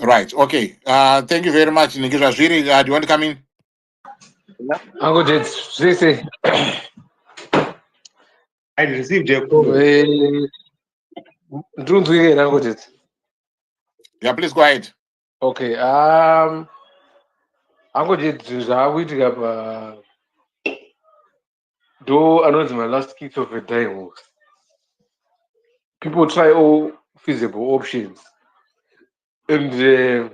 Right. Okay. Thank you very much, Nikita Zviri. Do you want to come in? Uncle Jits, I received a call. Uncle Jits. Yeah, please go ahead. Okay. Uncle Jits, I will though I know it's my last kick of a time. People try all feasible options, and the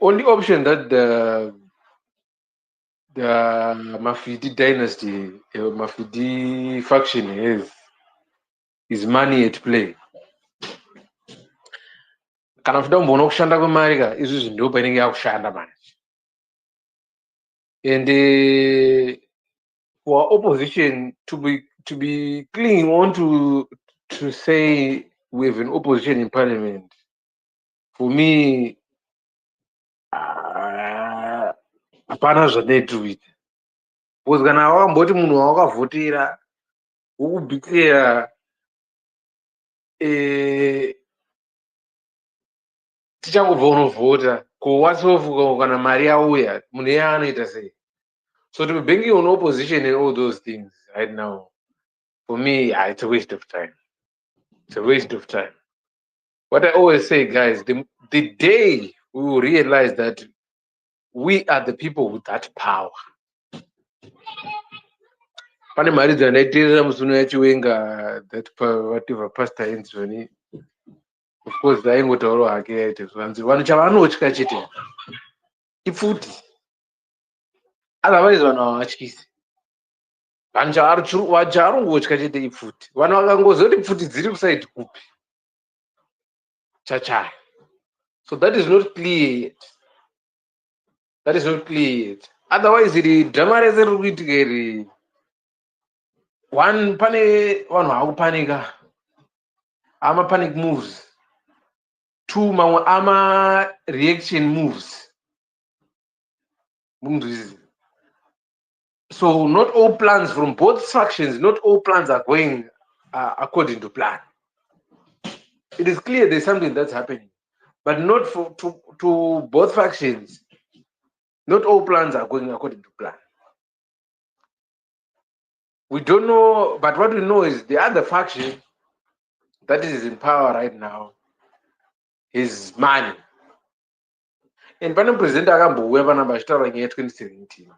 only option that the Mafidi dynasty, Mafidi faction is money at play. Kana fuda mbona kushanda kwemari ka izvi ndo painenge yakushanda manje. And for opposition to be clinging on to say we have an opposition in parliament, for me, hapana zvandinoita. Because kana wakamboti munhu wakavhotera wokubhikira tichangobva unovhota ko watsofuka kana mari yauya munhu iye anoita sei? So to be banking on opposition and all those things right now, for me, it's a waste of time. It's a waste of time. What I always say, guys, the day we will realize that we are the people with that power. Pane mari dzandaitirira musuno yachiwenga that whatever pastor Enzoni, of course daingotaurawo hake yaita zvanzi vanhu chavanotya chete ipfuti. Otherwise vanhu havatyisi. Vanhu chavarongotya chete ipfuti. Vanhu vakangozoti pfuti dziri kusaidi kupi chachaya. So that is not clear yet. That is not clear yet. otherwise iri drama rese riri kuitika iri one pane vanhu vakupanika panic moves, two mamwe reaction moves. So not all plans from both factions, not all plans are going according to plan. It is clear there's something that's happening, but not to both factions. Not all plans are going according to plan. We don't know, but what we know is the other faction that is in power right now is money. And pane president akambouya panapa achitaura nyaya 2017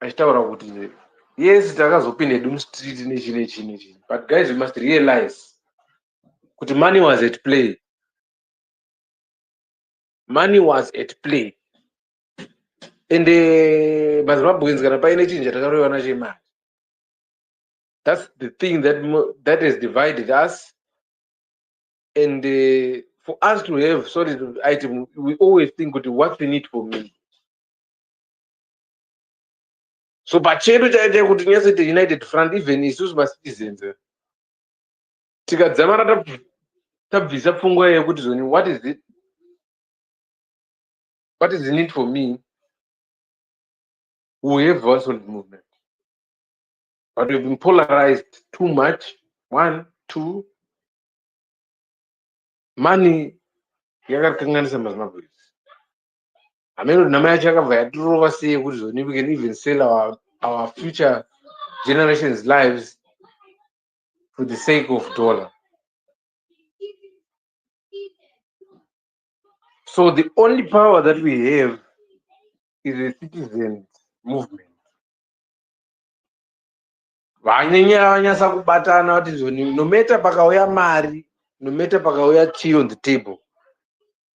achitaura kuti yes takazopinda doom street nechini, but guys, we must realize kuti money was at play. Money was at play. And mazimbabweans kana paine chinhu chatakareva nacho imari. That's the thing that has divided us. And for us to have solid item, we always think what's the need for me. So pachedu chaite kuti nyase the United Front, even isusu macitizens tikadzamara tabvisa pfungwa yekuti zoni what is it? What is the need for me? We have a solid movement. But we've been polarized too much. One, two, money yakatikanganisa mazimbabwe. I mean, we can even sell our future generations' lives for the sake of dollar. So the only power that we have is a citizen movement. Vanyasa kubatana kuti no matter pakauya mari, no matter pakauya tea on the table,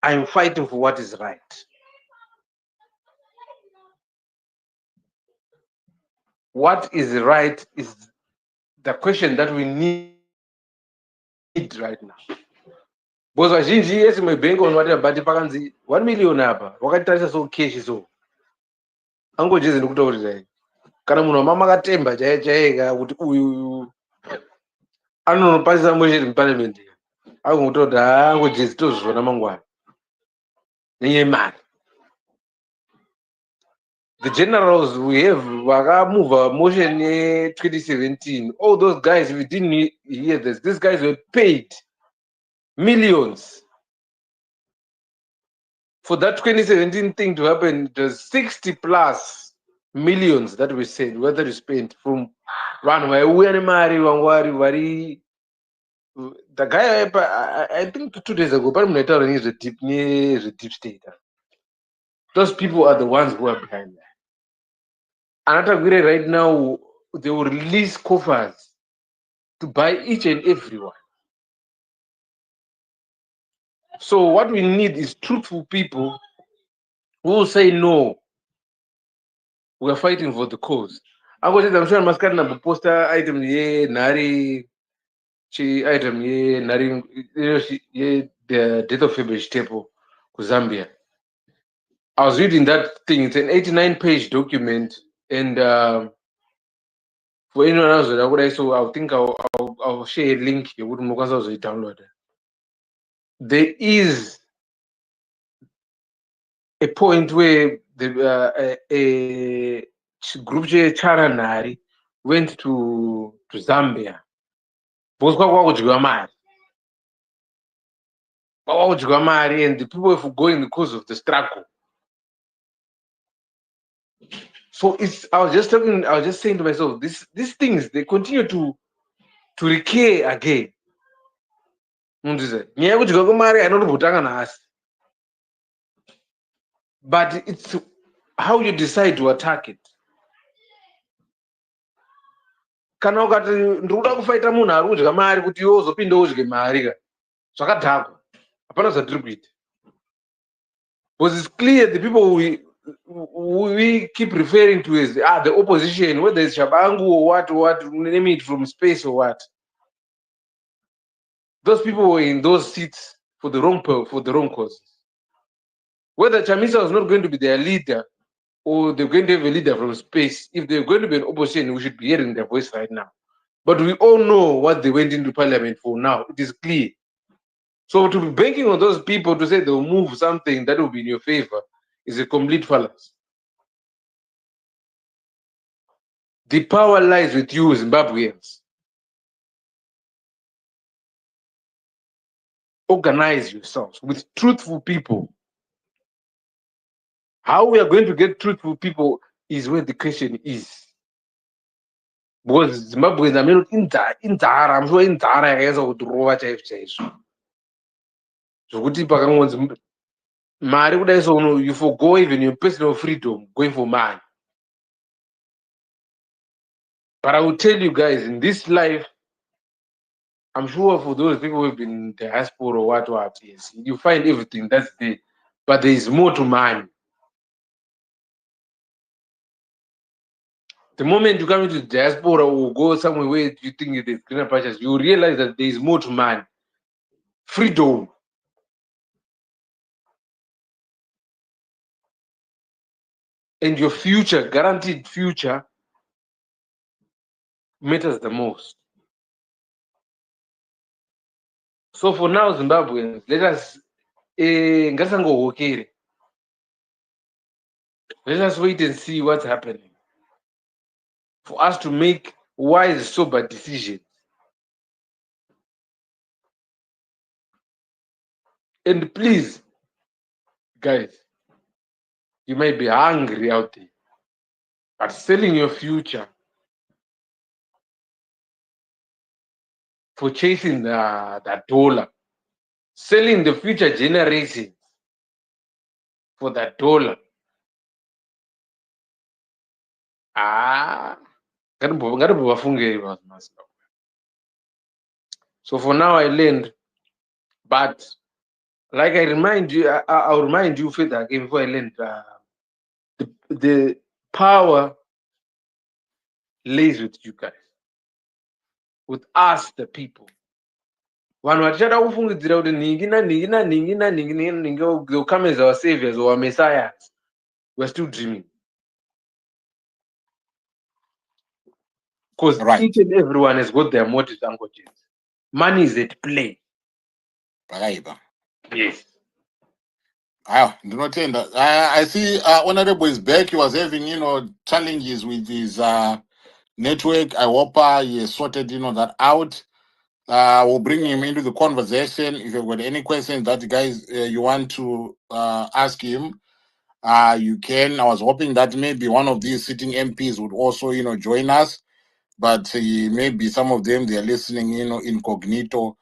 I'm fighting for what is right. What is right is the question that we need right now. Because vazhinji yes mebhengi unovatira bati pakanzi 1 million apa wakatarisa so cash so angojezi ndikutaurirai kana munhu wamamakatemba chaiye kuti uyu anonopasisa motion muparliament akungotaura kuti angojezi tozviona mangwana nenyaya yemari. The generals we have move a motion in 2017. All those guys, we didn't hear this. These guys were paid millions for that 2017 thing to happen. There's 60 plus millions that we said, whether you spent from one way, the guy, I think 2 days ago, Parliamentary is a deep state. Those people are the ones who are behind that. Another right now, they will release coffers to buy each and every one. So what we need is truthful people who will say no. We are fighting for the cause. I'm sure I must get a poster item here, Nari, item here, Nari, the death of a vegetable, Zambia. I was reading that thing. It's an 89-page document, and for anyone else that I saw, I think I'll share a link. You wouldn't download it. There is a point where a group Charanari went to Zambia. And the people were going because of the struggle. So I was just saying to myself, these things, they continue to recur again. But it's how you decide to attack it. Kana ukati ndikuda kufaita munhu ari kudya mari kuti iwe uzopinda udye mari ka zvakadhakwa hapana zvatiri kuita. Because it's clear the people we keep referring to as the opposition, whether it's Shabangu or what, name it from space or what. Those people were in those seats for the wrong cause. Whether Chamisa was not going to be their leader, or they're going to have a leader from space. If they're going to be an opposition, we should be hearing their voice right now. But we all know what they went into parliament for now. It is clear. So to be banking on those people to say they'll move something that will be in your favor is a complete fallacy. The power lies with you, Zimbabweans. Organize yourselves with truthful people. How we are going to get truthful people is where the question is. Because Zimbabweans, I mean, inzara, I'm sure inzara yakaisa kudhurova chaizvo chaizvo. Zvokuti pakangonzi mari kudai so you forgo even your personal freedom going for money. But I will tell you guys, in this life, I'm sure for those people who have been in diaspora or what, yes, you find everything that's there. But there is more to money. The moment you come into the diaspora or go somewhere where you think there's greener pastures, you realize that there is more to man. Freedom. And your future, guaranteed future, matters the most. So for now, Zimbabweans, let us let us wait and see what's happening. For us to make wise, sober decisions. And please, guys, you might be hungry out there, but selling your future for chasing that dollar, selling the future generations for that dollar. So for now, I learned, but like I remind you, I'll remind you further again before I learned, the power lays with you guys, with us, the people. Vanhu vachada kufungidzira kuti ningi naningi naningi naningi naningi they'll come as our saviors or our messiahs. We're still dreaming. Because each and everyone has got their motives, Uncle James. Money is at play. Yes. I see Honorable is back. He was having, challenges with his network. I hope he has sorted, that out. We'll bring him into the conversation. If you've got any questions that guys you want to ask him, you can. I was hoping that maybe one of these sitting MPs would also, join us. But maybe some of them, they're listening, incognito.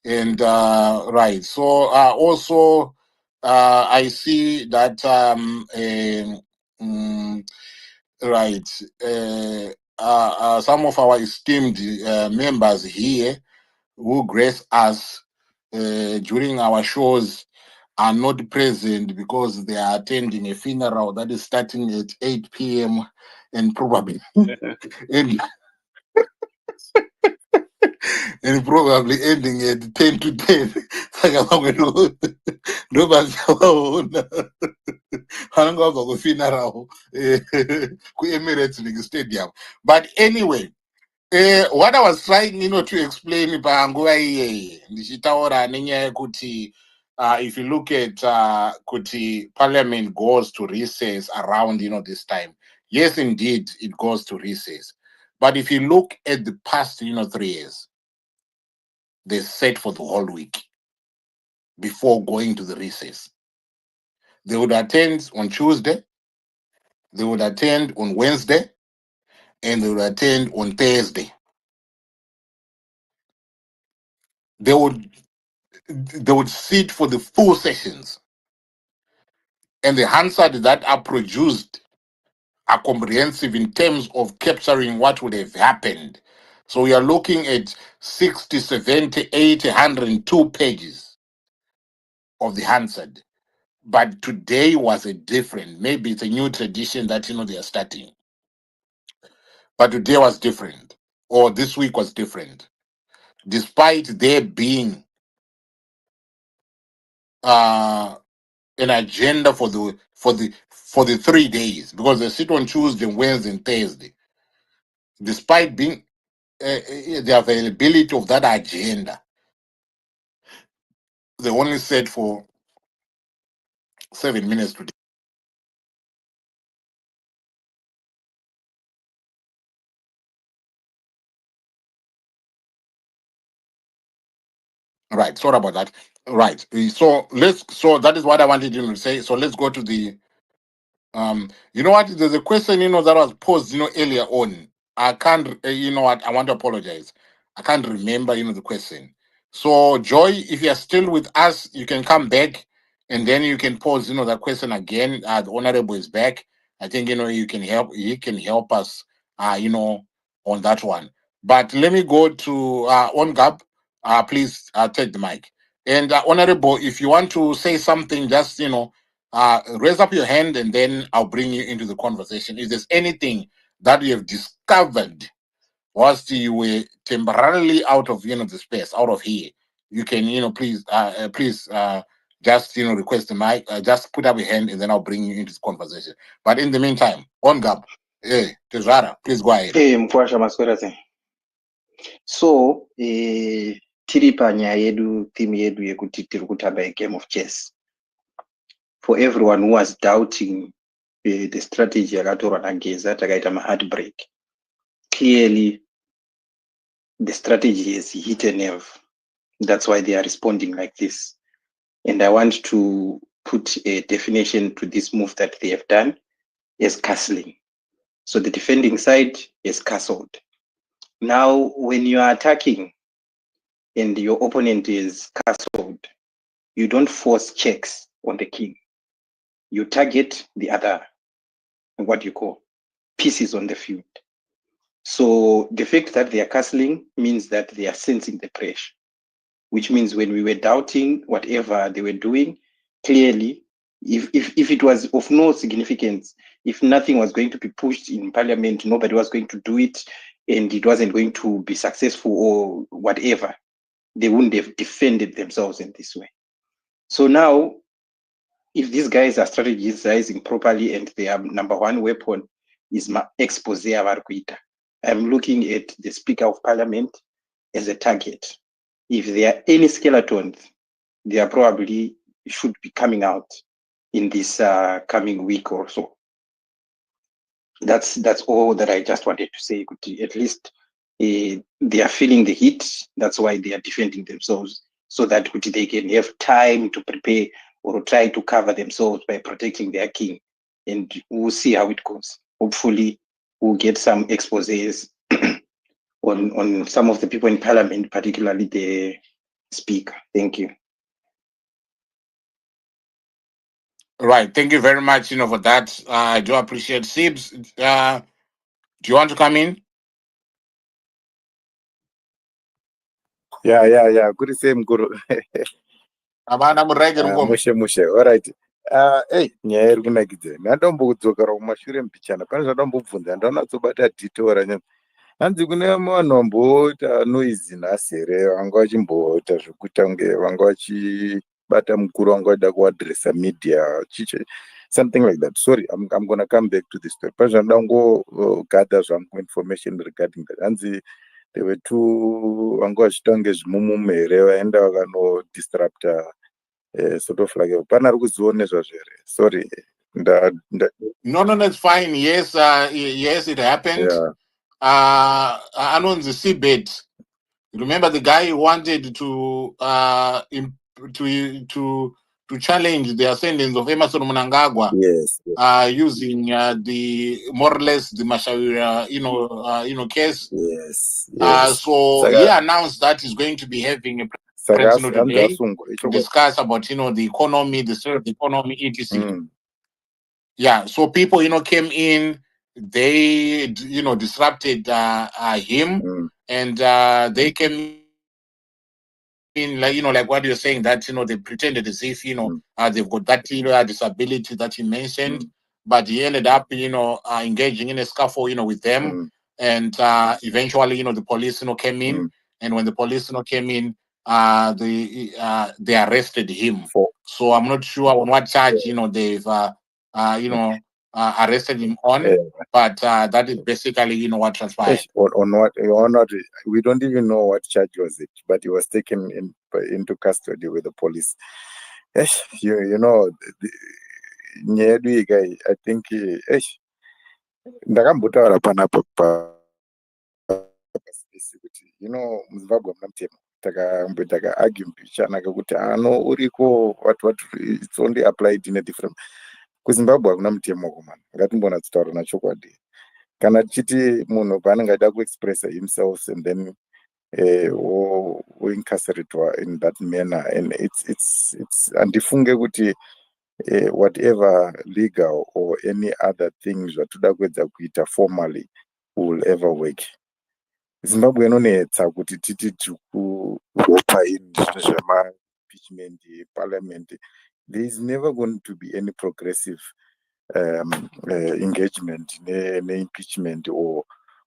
And right. So also, I see that right. Some of our esteemed members here who grace us during our shows are not present because they are attending a funeral that is starting at 8 p.m. and probably and probably ending at 10 to 10. Funeral Emirates League Stadium. But anyway, what I was trying, to explain panguva iyeyi ndichitaura nenyaya yekuti if you look at kuti parliament goes to recess around this time, yes indeed it goes to recess, but if you look at the past 3 years, they set for the whole week before going to the recess. They would attend on Tuesday, they would attend on Wednesday, and they would attend on Thursday. They would sit for the full sessions, and the Hansard that are produced are comprehensive in terms of capturing what would have happened. So we are looking at 60, 70, 80, 102 pages of the Hansard. But today was a different, maybe it's a new tradition that they are starting. But today was different, or this week was different. Despite there being an agenda for the 3 days, because they sit on Tuesday, Wednesday, and Thursday. Despite being the availability of that agenda, they only said for 7 minutes today. Right, sorry about that. Right, so that is what I wanted you to say. So let's go to the you know what? There's a question, that was posed, earlier on. I can't, you know what? I want to apologize. I can't remember, the question. So, Joy, if you are still with us, you can come back and then you can pose, that question again. The Honorable is back. I think, you can help. He can help us, on that one. But let me go to ONGAB. Please take the mic. And Honorable, if you want to say something, just, raise up your hand and then I'll bring you into the conversation. If there's anything that you have discovered whilst you were temporarily out of the space, out of here, you can please just request the mic, just put up your hand and then I'll bring you into the conversation. But in the meantime, on Gab, Tezara, please go ahead. Mkwasha maswera. So tiri panyaya yedu, theme yedu yekuti tiri kutamba a game of chess. For everyone who was doubting the strategy yakatorwa naGEZA takaita heartbreak, clearly the strategy has hit a nerve. That's why they are responding like this. And I want to put a definition to this move that they have done as castling. So the defending side is castled. Now, when you are attacking and your opponent is castled, you don't force checks on the king. You target the other, what you call, pieces on the field. So the fact that they are castling means that they are sensing the pressure, which means when we were doubting whatever they were doing, clearly, if it was of no significance, if nothing was going to be pushed in parliament, nobody was going to do it, and it wasn't going to be successful or whatever, they wouldn't have defended themselves in this way. So now, if these guys are strategizing properly and their number one weapon is expose avarikuita, I'm looking at the Speaker of Parliament as a target. If there are any skeletons, they are probably should be coming out in this coming week or so. That's all that I just wanted to say. At least they are feeling the heat. That's why they are defending themselves, so that they can have time to prepare or try to cover themselves by protecting their king. And we'll see how it goes. Hopefully, we'll get some exposés on some of the people in parliament, particularly the speaker. Thank you. Right. Thank you very much, for that. I do appreciate. Sibs, do you want to come in? Yeah. Good same guru. Mushe. All right. Hey, nyaya iri kunakidza. Ndatombokudzokera kumashure mbichana. Pane zvandambobvunza, ndaunatsobata dhitora nyana. Hanzi kune vanhu vamboita noise nhasi here, vanga vachimboita zvekuita kunge vanga vachibata mukuru vanga vachida kuadresa media chiche, something like that. Sorry, I'm going to come back to this story. Pane zvandangogather zvangu information regarding that. Hanzi there were two vanga vachiita kunge zvimumumu here, vaenda vakanodisrupta sort of like pana ari kuziva nezvazvo here. Sorry. No, it's fine. Yes, it happened. Yeah. Anon's seabed. Remember the guy who wanted to challenge the ascendance of Emerson Mnangagwa. Yes. Using the more or less the Mashawira, case. Yes. So he announced that he's going to be having a press today to discuss about the economy, the state of the economy, etc. Yeah, so people came in, they disrupted him, and they came in like what you're saying, that they pretended as if they've got that disability that he mentioned, but he ended up engaging in a scuffle with them, and eventually the police came in, and when the police came in, they arrested him So I'm not sure on what charge they've arrested him on, but that is basically what transpired. On what we don't even know what charge was it, but he was taken into custody with the police. You know, Nyedu guy, I think ndakambotaura panapa muzimbabwe hamuna mutemo takaargue mbichanaka kuti uriko what it's only applied in a different kuzimbabwe hakuna mutemo kumana ngatimbona titaura chokwadi kana tichiti munhu paanenge aida kuexpressa himself and then incarceratwa in that manner, and it's andifunge kuti whatever legal or any other things zvatoda kuedza kuita formally will ever work. Zimbabwe inonetsa kuti titi tikuropa zvinhu zvema-impeachment parliament. There is never going to be any progressive engagement ne-impeachment or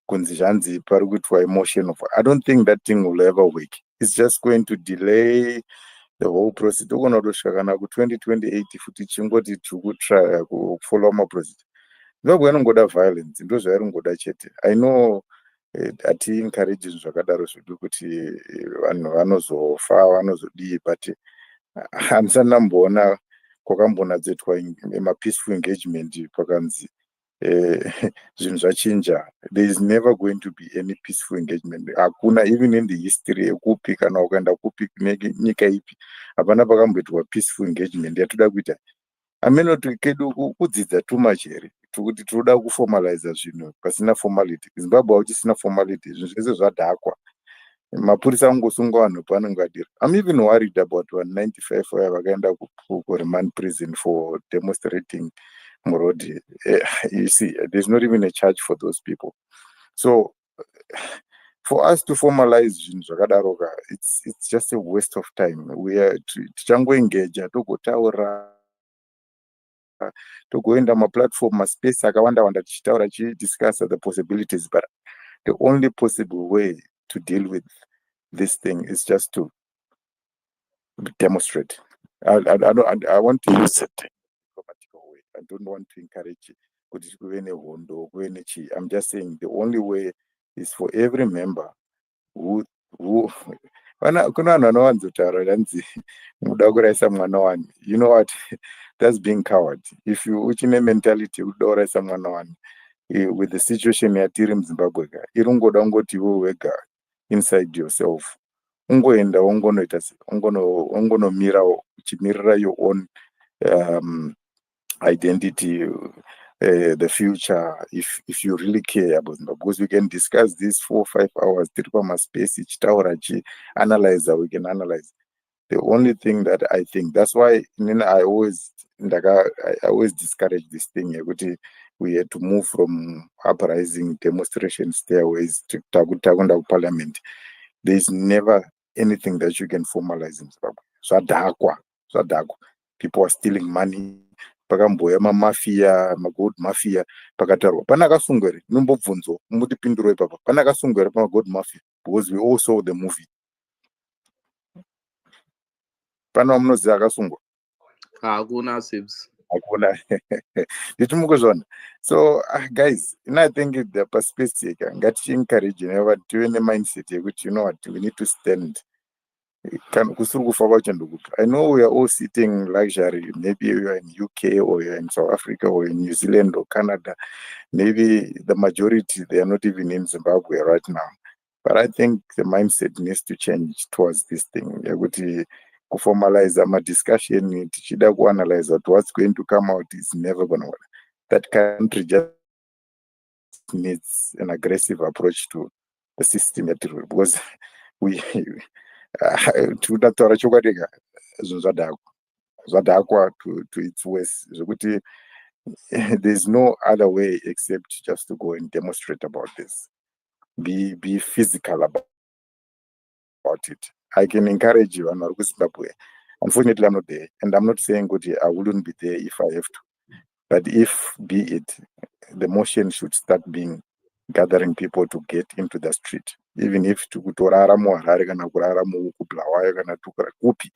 kunzi zvanzi pari kuitwa emotion of. I don't think that thing will ever work. It's just going to delay the whole process. Togona kutosvika kana ku-2028 futi chingoti tiri kutrya kufollowa maprocess. Zimbabwe inongoda violence, ndo zvairingoda chete. I know ati encourage zvinhu zvakadaro zvedu kuti vanhu vanozofa vanozodii, but handisati ndamboona kwakambonatsetwa ema-peaceful engagement pakanzi zvinhu zvachinja. There is never going to be any peaceful engagement. Hakuna, even in the history ekupi kana ukaenda kupi nyika ipi hapana pakamboitwa peaceful engagement yatoda kuita. Amenoti kedu kudzidza too much here kuti tinoda kuformalize zvinhu pasina formality. Zimbabwe hauchisina formality, zvinhu zvese zvadhakwa. Mapurisa angosunga vanhu paanenge adira. I'm even worried about 195 vaya vakaenda kuremand prison for demonstrating Murodi. You see, there's not even a charge for those people. So for us to formalize zvinhu zvakadaroka, it's just a waste of time. We are tichangoengaja togotaura togoenda maplatform maspace akawanda tichitaura tichidiscuss the possibilities, but the only possible way to deal with this thing is just to demonstrate. I want to use it diplomatical way. I don't want to encourage kuti kuve nehondo kuve nechi. I'm just saying the only way is for every member who kuna vanhu vanowanzotaura ranzi muda kuraisa mwana wani. You know what? That's being coward. If you uchine mentality kuda kuraisa mwana wani with the situation yatiri muZimbabwe ka iringoda ungoti iwe wega inside yourself ungoenda ungonoita ungonomira uchimirira your own identity, the future, if you really care about Zimbabwe, because we can discuss this 4 or 5 hours tiri pamaspace ichitaura analyze, we can analyze. The only thing that I think, that's why I always discourage this thing kuti we had to move from uprising demonstration stairways to takunda parliament. There's never anything that you can formalize in Zimbabwe. Zvadhakwa. People are stealing money. Pakamboya mafia, gold mafia, pakatarwa. Pana akasungwa here, nombobvunzo, mutipinduro ipapa. Pana akasungwa here gold mafia, because we all saw the movie. Pana wamunoziva akasungwa? Hakuna sibs. Hakuna. Ndichimukuzvona. So guys, I think the perspective ngati encourage never to any mindset yekuti you know what, we need to stand. I know we are all sitting luxury. Maybe you are in UK or you are in South Africa or in New Zealand or Canada. Maybe the majority, they are not even in Zimbabwe right now. But I think the mindset needs to change towards this thing. To formalize a discussion, to analyze what's going to come out is never going to work. That country just needs an aggressive approach to the system because we tinotaura chokwadi zvinhu zvadhakwa to its worst zvokuti there's no other way except just to go and demonstrate about this, be physical about it. I can encourage you, vanhu vari kuZimbabwe. Unfortunately, I'm not there, and I'm not saying kuti I wouldn't be there if I have to, but if be it, the motion should start being gathering people to get into the street, even if kutorara muHarare kana kurara muBulawayo kana kupi,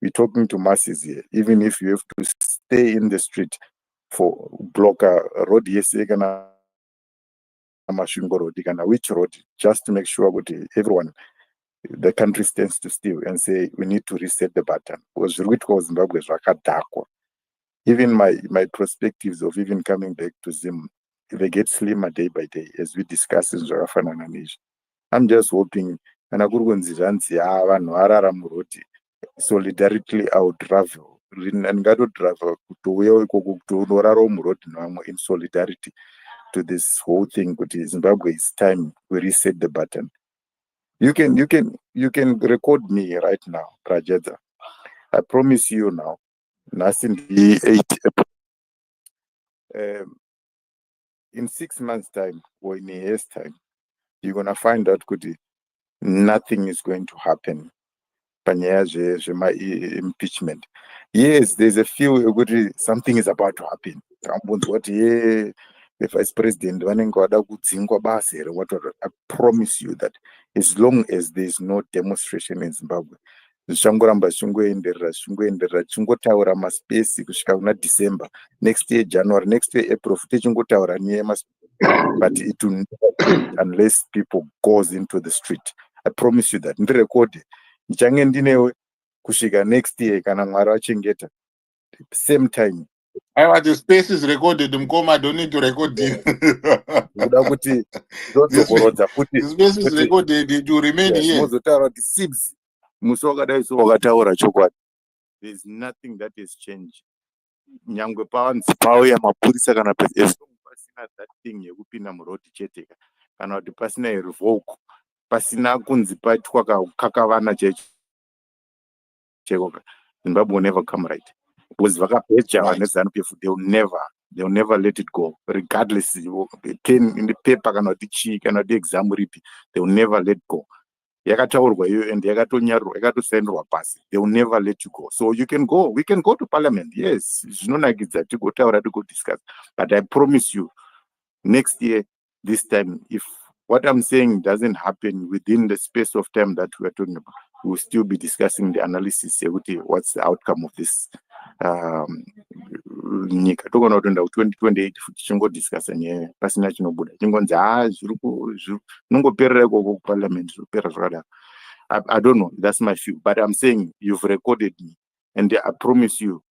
we're talking to masses here. Even if you have to stay in the street for block a road, yes, which road, just to make sure that everyone, the country stands to still and say we need to reset the button. Because Zimbabwe is even my perspectives of even coming back to Zim, they get slimmer day by day as we discuss in Zarafanana Nation. I'm just hoping solidarity I would travel and travel in solidarity to this whole thing. But Zimbabwe, it's time we reset the button. You can record me right now, Rajeda. I promise you now, nothing in 6 months' time or in a year's time, you're gonna find out nothing is going to happen. My impeachment. Yes, there's a few something is about to happen. What the vice president I promise you that as long as there's no demonstration in Zimbabwe, zvichamboramba zvichingotaura maspesi kusvika kuna December, next year January, next year April, tichingotaura nyaya, but it will never end unless people goes into the street. I promise you that. Ndirekode ndichange ndinewe kusvika next year kana Mwari achengeta, same time. The space is recorded. I don't need to record it. The space is recorded. It will remain here. There's nothing that has changed. Nyangwe pauya mapurisa kana as long pasina that thing yekupinda murodi chete kana kuti pasina revoke, pasina kunzi kakavana cheko, Zimbabwe will never come right. Because they'll never let it go, regardless. It came in the paper, cannot the exam repeat. They'll never let go. Yakataurwa you and Yagato sendwa pass. They will never let you go. So you can go. We can go to Parliament. Yes, it's not like it's that to go to go discuss. But I promise you, next year, this time, if what I'm saying doesn't happen within the space of time that we're talking about, we'll still be discussing the analysis. What's the outcome of this? Nyika tokonautenda 2028 futi chingodiscussa nyaya pasina chinobuda chingonzi nongoperera ikoko kuparliament zvopera zvakadaro. I don't know, that's my view, but I'm saying you've recorded me and I promise you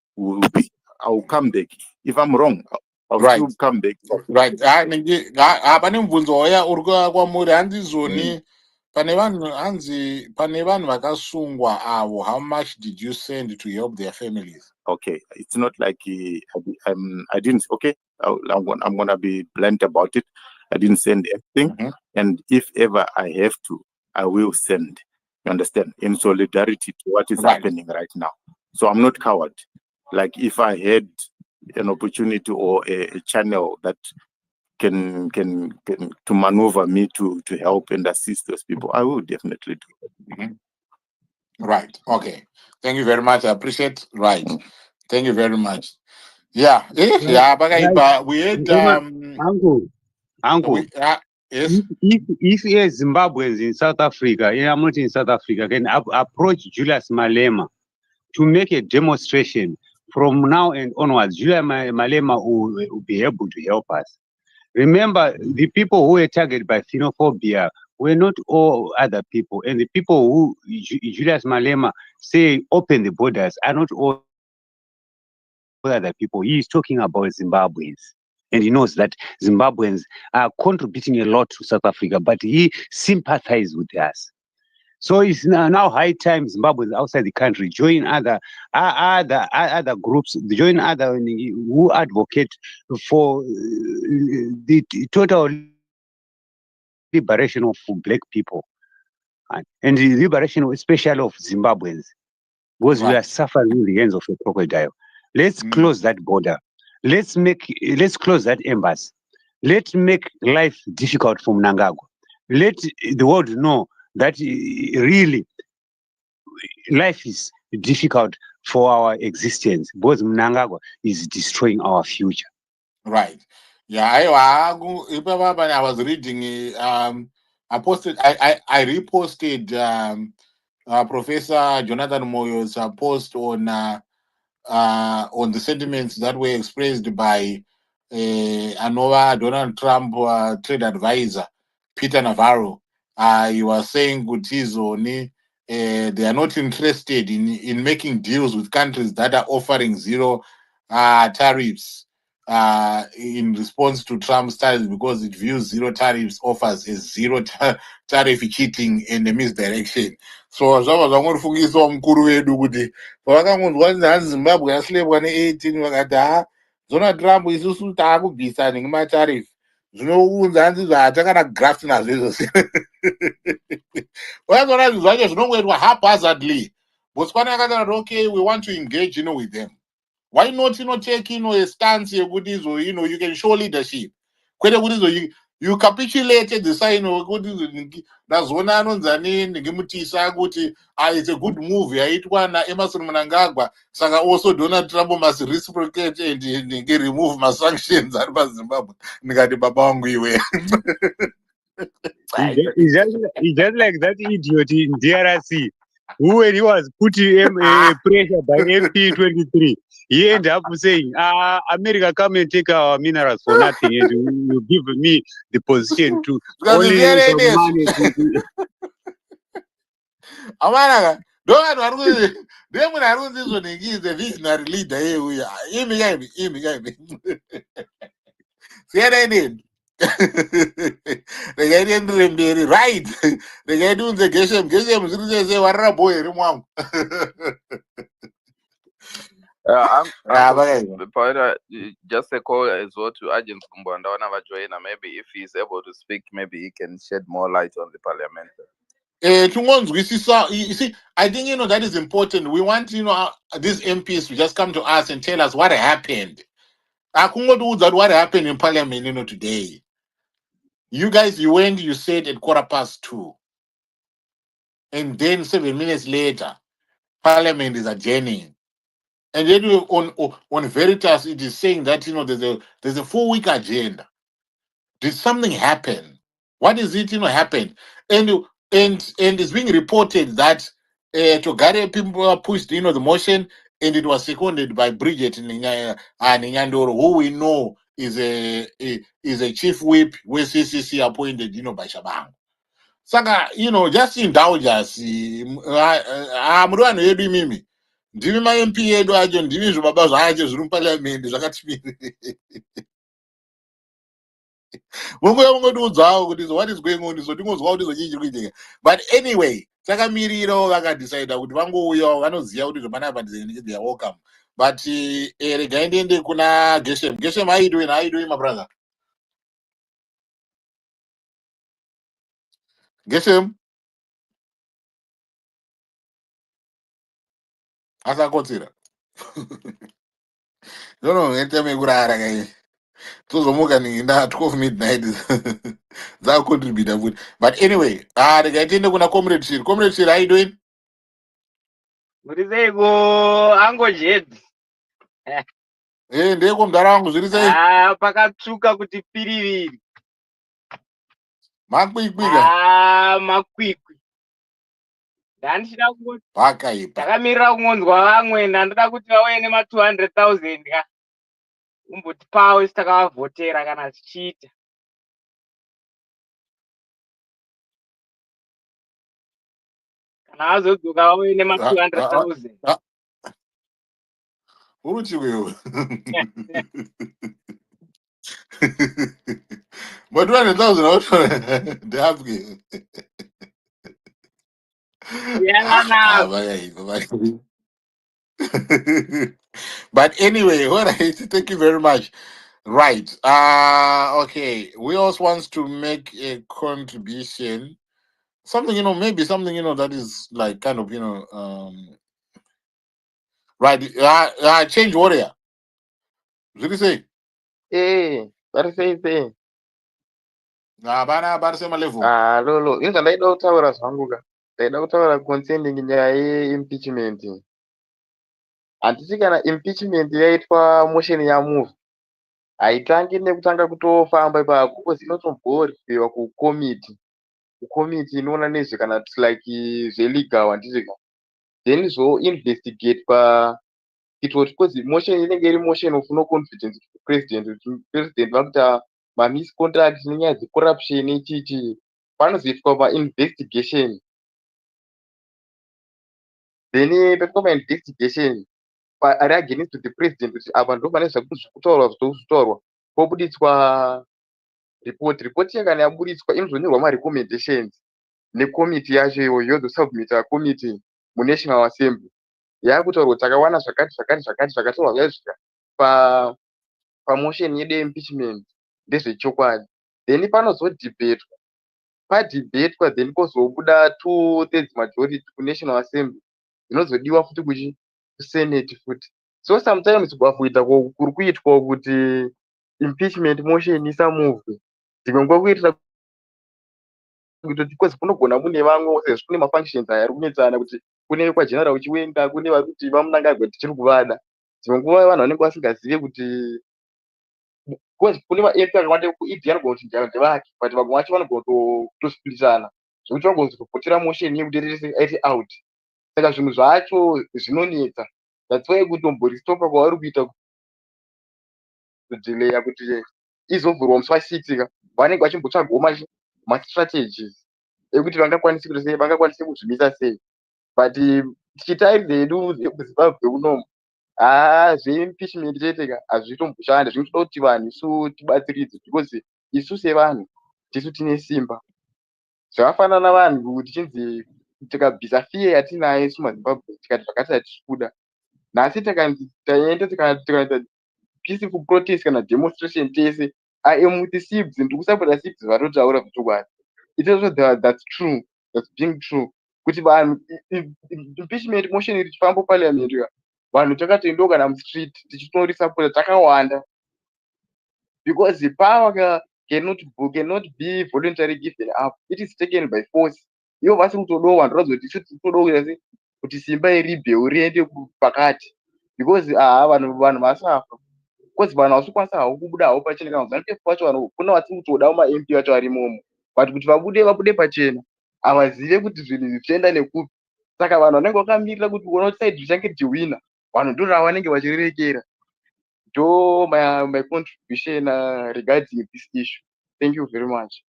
I'll come back. If I'm wrong, I'll still come back. Right. Pane mubvunzo waya uri kwamuri handizvoni pane vanhu vakasungwa avo. How much did you send to help their families? Okay, it's not like I didn't. Okay, I'm gonna be blunt about it. I didn't send anything, and if ever I have to, I will send. You understand? In solidarity to what is happening right now. So I'm not coward. Like if I had an opportunity or a channel that can to maneuver me to help and assist those people, I will definitely do it. Right. Okay. Thank you very much. I appreciate. Right. Thank you very much. Yeah. But we had Uncle. Yes. If a Zimbabweans in South Africa, I'm not in South Africa, can approach Julius Malema to make a demonstration from now and onwards, Julius Malema will be able to help us. Remember, the people who were targeted by xenophobia were not all other people, and the people who Julius Malema say open the borders are not all other people. He is talking about Zimbabweans, and he knows that Zimbabweans are contributing a lot to South Africa, but he sympathizes with us. So it's now high time Zimbabweans outside the country join other groups, join other who advocate for the total liberation of black people and the liberation, especially of Zimbabweans, because we are suffering in the hands of a crocodile. Let's close that border. Let's close that embassy. Let's make life difficult for Mnangagwa. Let the world know that really life is difficult for our existence because Mnangagwa is destroying our future. Right. Yeah, I was reading I reposted Professor Jonathan Moyo's post on the sentiments that were expressed by Anova Donald Trump trade advisor Peter Navarro. He was saying they are not interested in making deals with countries that are offering zero tariffs in response to Trump's tariffs, because it views zero tariffs offers as zero tariff cheating and a misdirection. So zvava zvangorifungisawo mukuru wedu kuti pavakangonzwa kuti hanzi Zimbabwe yaslebwa ne18 vakati Donald Trump isusu taakubvisa nekumatarifu zvinounza hanzi zvatakana graft nazvo izvozvo. Wakaona zvinhu zvacho zvinongoitwa haphazardly. Botswana yakati okay, we want to engage with them. Why not take a stance yekuti you can show leadership. Kwete kuti you capitulated the sign wekuti ndazona anonzani ndingimutisa kuti it's a good move yaitwa naEmerson Mnangagwa, saka also Donald Trump must reciprocate and remove my sanctions ari paZimbabwe. Ndikati baba wangu iwe. It's just like that idiot in DRC who, when he was putting pressure by MP23, he ended up saying, America, come and take our minerals for nothing, and you give me the position to only some money. Amanaka, don't argue. They when I run this one, he is a visionary leader. See what I mean? The guy didn't remember right. The guy doing the Geshem say what boy remember. Just a call as well to Agent Kumbanda whenever joiner. Maybe if he's able to speak, maybe he can shed more light on the parliamentary. You see, I think that is important. We want these MPs to just come to us and tell us what happened. What happened in Parliament today. You guys, you went, you said at 2:15, and then 7 minutes later, Parliament is adjourning. And then on Veritas, it is saying that there's a 4-week agenda. Did something happen? What is it happened? And it's being reported that Togare people pushed the motion, and it was seconded by Bridget Nyandoro, who we know is a chief whip where CCC appointed by Shabang. Saka just indulge us. Murano yedu mimi ndimi ma-MP edu acho, ndimi zvibaba zvacho zviri muparliament zvakati mungotiudzawo kuti what is going on, tingozwa kuti chii chiri kuitika. But anyway, takamirirawo vakadecida kuti vangouyawo, vanoziva kuti zvapanapa they are welcome. But regai ndiende kuna Geshem. Geshem, how you doing my brother? Geshem asakotsera ngete kurara kai tozomuka ninginda 12 midnight dzakucontributa futi. But anyway, regai tiende kuna comrade Shiri. Comrade Shiri, how you doing? Muri sei ko ango jet? Ndeko mudara wangu, zviri sei? Pakatsvuka kuti piriviri. Makwikwiga? Makwikwi. Ndandichida kungoti vakaipa. Ndakamirira kungonzwa vamwe, ndandoda kuti vauye nema 200,000 ka. Umboti pawo sitakavhotera kana tichiita. Kana azodzoka vauye nema 200,000. Uruchiwewe. But 200,000 ndapwe. But anyway, all right, thank you very much. Right. Okay. We also want to make a contribution. Something, maybe something, that is like kind of, right. Change warrior. What do you say? Vari sei? Bana sema level. Lolo, inga ndaida kutaura zvangu ka. Ndaida kutaura concerning nyaya yeimpeachment. Handiti kana impeachment yaitwa motion yamove, haitangi nekutanga kutofamba ipapo, because inotomboriwa kukomiti committee inoona nezve kana like zvelegal handizvika, then investigate kuitwa kuti because motion inenge iri motion of no confidence to president, kuti president vakuita misconduct nenyaya corruption ichichi, panozoitwa investigation, then paitwa investigation ari against the president kuti apa ndo pane zvakutaurwa zvitozotaurwa, pobuditswa report yakana yaburitswa inozonyorwa marecommendations necommittee yacho iyoyo yozosubmita committee munational assembly yaakutaurwa kuti takawana zvakataurwa zvaisvika pamotion yedu impeachment ndezvechokwadi, then panozodhibatwa, padhibatwa then kozobuda 2/3 majority kunational assembly dzinozodiwa futi kusenate futi. So sometimes kuita kuri kuitwa kuti impeachment motion isamuvwe dzimwe nguva kuitira because kunogona mune vamwe sezvo kune mafunctions aya ari kunetsana kuti kune kwageneral chiwenga, kune vari kuti vamunangagwa tichiri kuvada, dzimwe nguva vanhu vanenge vasingazive kuti because kune maep akawanda ekuid anogona kuti ndevake but vamwe vacho vanogona kutosplitana zvokuti vangona kutopotera motion yekuti aiti out. Saka zvinhu zvacho zvinonetsa, that's why kutomboristopa kwavari kuita kudelaya kuti izovhurwa musi wa6 vanenge vachimbotsvagawo mastrategies ekuti vangakwanise kuzvimisa sei, but tichitaridza yedu kuzimbabwe unomu zveimpeachment chete hazvitomboshanda, zvinotoda kuti vanhu isu tibatsiridze because isu sevanhu tisu tine simba, zvakafanana navanhu tichinzi tikabvisa fiye yatinayo isu mazimbabwe tikati zvakati hatisi kuda, nhasi taenda tikaita peaceful protest kana demonstration tese I am with the SIBs ndikusapota SIBs vatotaura kutokwadi, that's true, that's being true, kuti vanhu impeachment motion iri chifambo parliament vanhu takatoendawo kana mustreet tichitorisapota takawanda, because power cannot be voluntarily given up, it is taken by force. Ivo vasi kutodawo vanhu ratidza kuti isu titodawo kuti simba iribheu riende pakati, because vanhu vasafa, because vanhu vasokwanisa hawo kubuda hawo pachena kana zanupef vacho vanhu kuna vasi kutodawo mamp vacho ari imomo, but kuti vabude pachena havazive kuti zvinhu zvichienda nekupi. Saka vanhu vanenge vakamirira kuti kuona kuti side richange richihwina, vanhu ndo rava vanenge vachirerekera. Do my contribution regarding this issue. Thank you very much.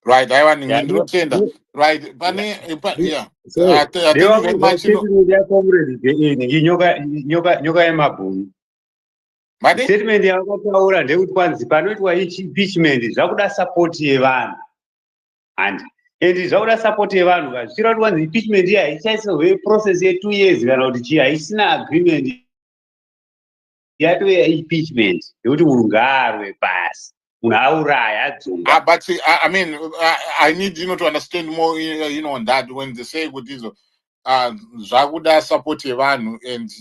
Right, I want to tender. Right, pane yeah. Thank you very much. Nyoka yemabhunu. Statement yakataura ndekuti kwanzi panoitwa impeachment zvakuda support yevanhu. And zvakuda support yevanhu zvichira kuti kwanzi impeachment iya haichaisirwe process ye2 years kana kuti chii, haisina agreement yatove impeachment yekuti munhu ngaarwe pasi, munhu auraya adzonga. But I mean, I need to understand more on that when they say with this zvakuda support yevanhu, and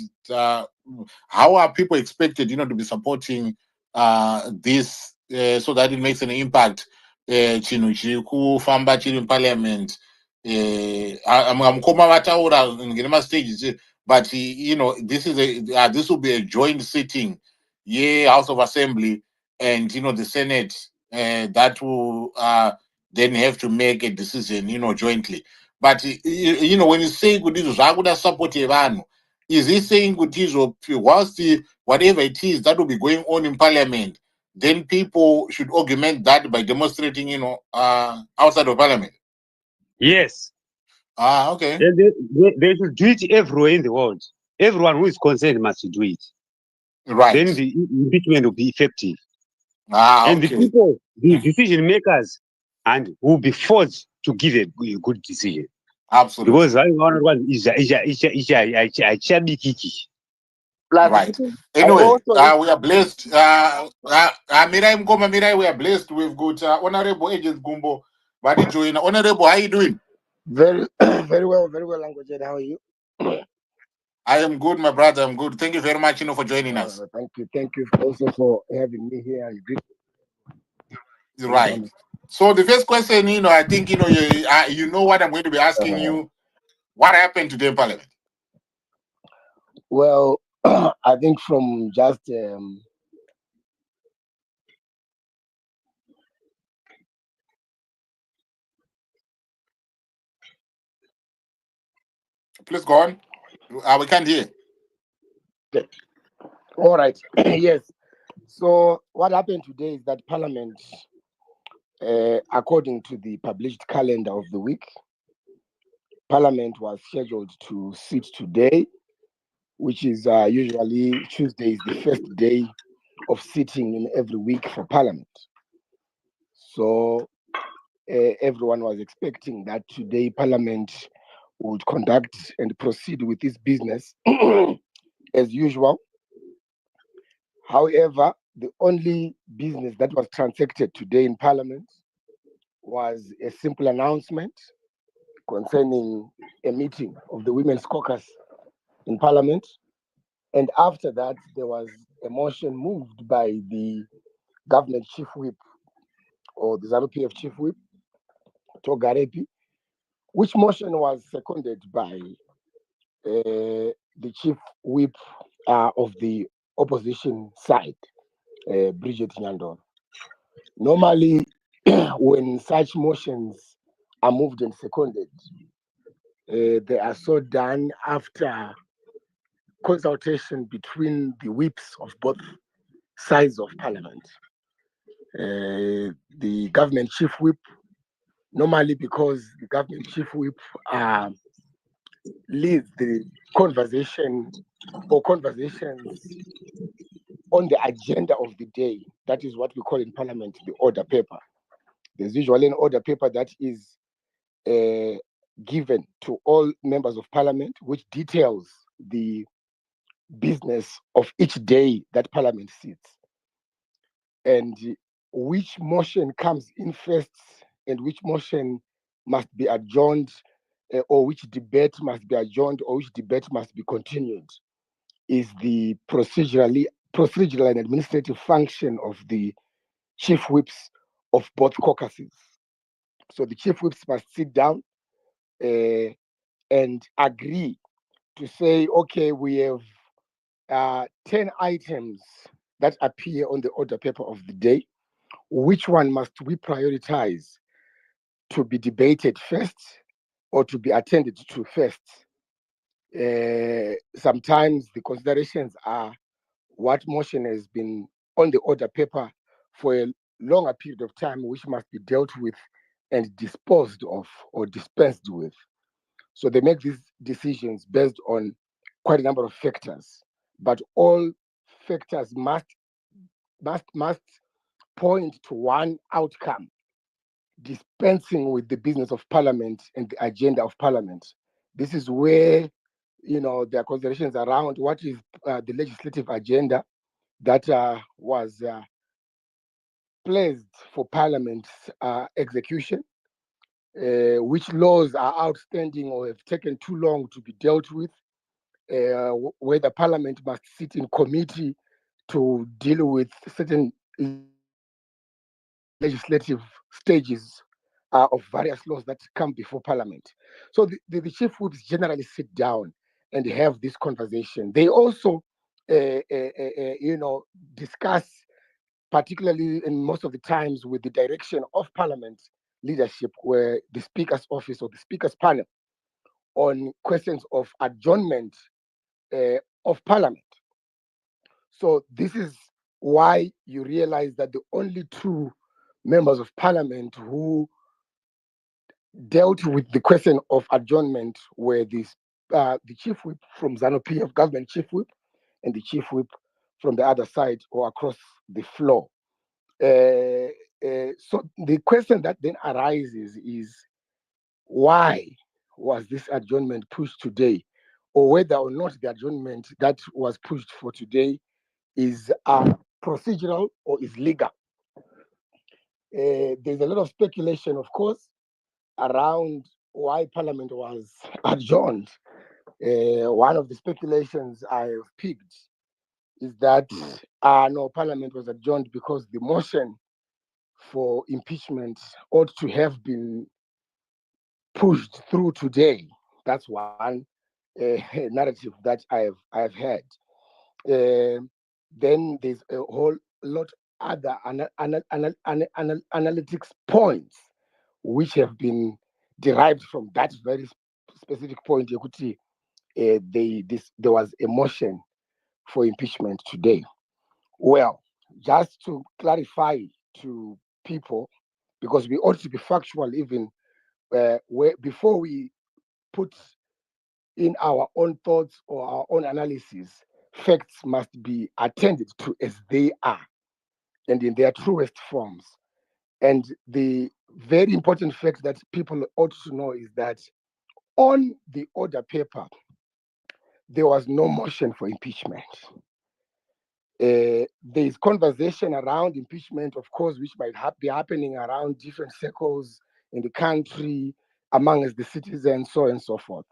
how are people expected to be supporting this so that it makes an impact chinhu chiri kufamba chiri muparliament. Mukoma vataura ngema stages, but this will be a joint sitting House of Assembly and the Senate that will then have to make a decision jointly. But when you say kuti zvakuda support yevanhu, is he saying kuti whilst whatever it is that will be going on in parliament, then people should augment that by demonstrating outside of parliament? Yes. Okay. They should do it everywhere in the world. Everyone who is concerned must do it. Right. Then the impeachment will be effective. And the people, the decision makers, and will be forced to give a good decision. Absolutely. Because one is right. Anyway, we are blessed. Mirai, we are blessed. We've got Honorable Agent Gumbo. Honorable, how are you doing? Very, very well, Language. How are you? I am good, my brother. I'm good. Thank you very much, for joining us. Thank you also for having me here. Right. So the first question, I think you know what I'm going to be asking you. What happened today in Parliament? Well, I think from just Please go on. We can't hear. Okay. All right. Yes. So what happened today is that Parliament, according to the published calendar of the week, Parliament was scheduled to sit today, which is usually Tuesday is the first day of sitting in every week for Parliament. So everyone was expecting that today Parliament would conduct and proceed with this business as usual. However, the only business that was transacted today in Parliament was a simple announcement concerning a meeting of the Women's Caucus in Parliament. And after that, there was a motion moved by the government chief whip or the ZANU-PF chief whip, Togarepi, which motion was seconded by the chief whip of the opposition side, Bridget Nyandor. Normally, when such motions are moved and seconded, they are so done after consultation between the whips of both sides of Parliament. The government chief whip, normally because the government chief whip leads the conversation or conversations on the agenda of the day. That is what we call in Parliament the order paper. There's usually an order paper that is given to all members of Parliament, which details the business of each day that Parliament sits, and which motion comes in first and which motion must be adjourned, or which debate must be adjourned or which debate must be continued, is the procedural and administrative function of the chief whips of both caucuses. So the chief whips must sit down and agree to say, okay, we have 10 items that appear on the order paper of the day. Which one must we prioritize to be debated first or to be attended to first? Sometimes the considerations are what motion has been on the order paper for a longer period of time, which must be dealt with and disposed of or dispensed with. So they make these decisions based on quite a number of factors, but all factors must point to one outcome: dispensing with the business of Parliament and the agenda of Parliament. This is where, there are considerations around what is the legislative agenda that was placed for Parliament's execution, which laws are outstanding or have taken too long to be dealt with, whether Parliament must sit in committee to deal with certain legislative stages of various laws that come before Parliament. So the chief whips generally sit down and have this conversation. They also, discuss, particularly in most of the times, with the direction of Parliament leadership, where the Speaker's office or the Speaker's panel, on questions of adjournment of Parliament. So this is why you realize that the only two members of Parliament who dealt with the question of adjournment were the chief whip from ZANU-PF, government chief whip, and the chief whip from the other side or across the floor. So the question that then arises is, why was this adjournment pushed today, or whether or not the adjournment that was pushed for today is procedural or is legal? There's a lot of speculation, of course, around why Parliament was adjourned. One of the speculations I have picked is that no, Parliament was adjourned because the motion for impeachment ought to have been pushed through today. That's one narrative that I have had. Then there's a whole lot other analytics points which have been derived from that very specific point. Yekuti, there was a motion for impeachment today. Well, just to clarify to people, because we ought to be factual even before we put in our own thoughts or our own analysis, facts must be attended to as they are and in their truest forms. And the very important fact that people ought to know is that on the order paper, there was no motion for impeachment. There is conversation around impeachment, of course, which might be happening around different circles in the country, amongst the citizens, so on and so forth.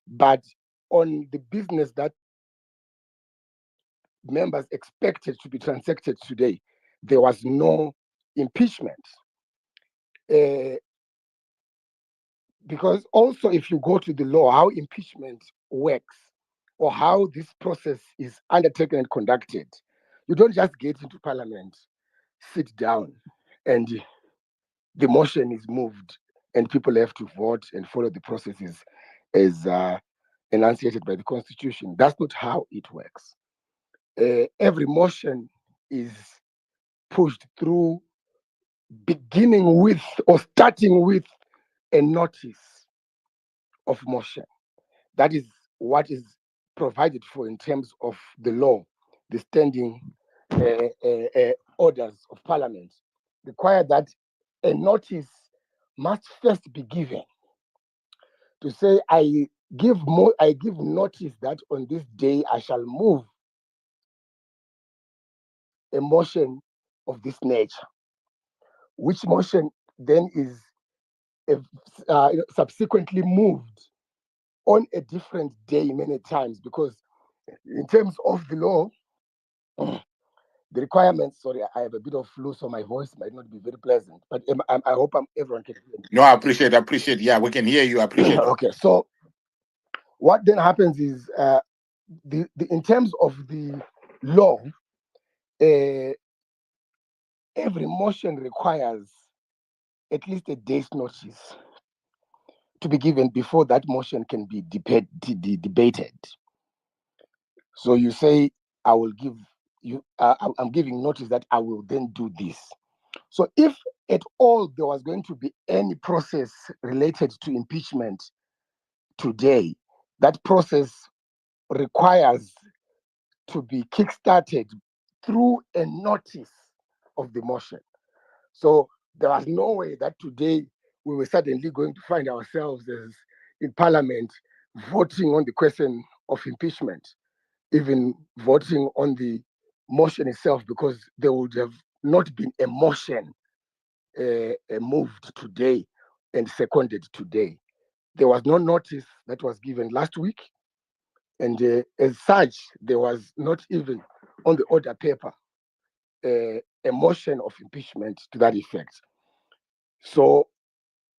But on the business that members expected to be transacted today, there was no impeachment. Because also, if you go to the law, how impeachment works or how this process is undertaken and conducted, you don't just get into parliament, sit down, and the motion is moved and people have to vote and follow the processes as enunciated by the Constitution. That's not how it works. Every motion is pushed through, beginning with or starting with a notice of motion. That is what is provided for in terms of the law. The standing orders of Parliament require that a notice must first be given to say, I give notice that on this day I shall move a motion of this nature, which motion then is subsequently moved on a different day many times, because in terms of the law, the requirements, sorry, I have a bit of flu, so my voice might not be very pleasant, but I hope everyone can hear me. No, I appreciate. Yeah, we can hear you. I appreciate it. Okay, so what then happens is, in terms of the law, every motion requires at least a day's notice to be given before that motion can be debated. So you say, I will give you, I'm giving notice that I will then do this. So if at all there was going to be any process related to impeachment today, that process requires to be kickstarted through a notice of the motion. So there was no way that today we were suddenly going to find ourselves as in Parliament voting on the question of impeachment, even voting on the motion itself, because there would have not been a motion moved today and seconded today. There was no notice that was given last week, and as such, there was not even on the order paper a motion of impeachment to that effect. So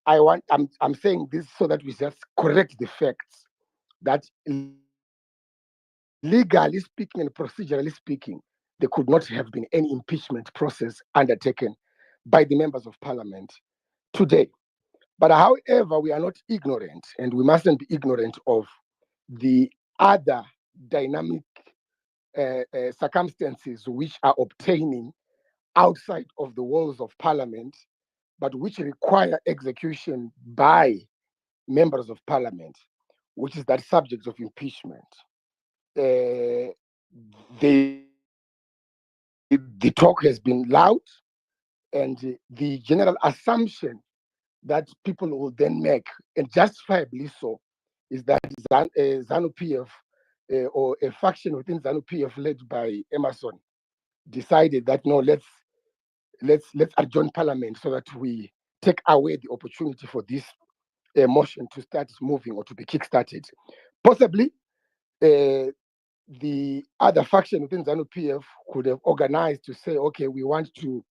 I'm saying this so that we just correct the facts that legally speaking and procedurally speaking, there could not have been any impeachment process undertaken by the members of Parliament today. But however, we are not ignorant, and we mustn't be ignorant of the other dynamic circumstances which are obtaining outside of the walls of Parliament, but which require execution by members of Parliament, which is that subject of impeachment. The talk has been loud, and the general assumption that people will then make, and justifiably so, is that ZANU-PF or a faction within ZANU-PF led by Emerson decided that no, let's adjourn Parliament so that we take away the opportunity for this motion to start moving or to be kickstarted. Possibly, the other faction within ZANU-PF could have organized to say, okay, we want to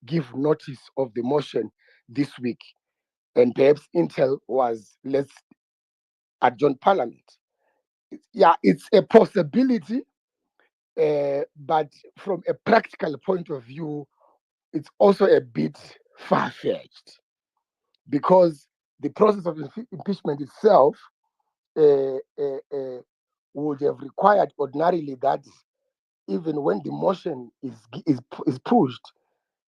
give notice of the motion this week. And perhaps intel was, let's adjourn Parliament. Yeah, it's a possibility, but from a practical point of view, it's also a bit far-fetched, because the process of impeachment itself would have required ordinarily that even when the motion is pushed,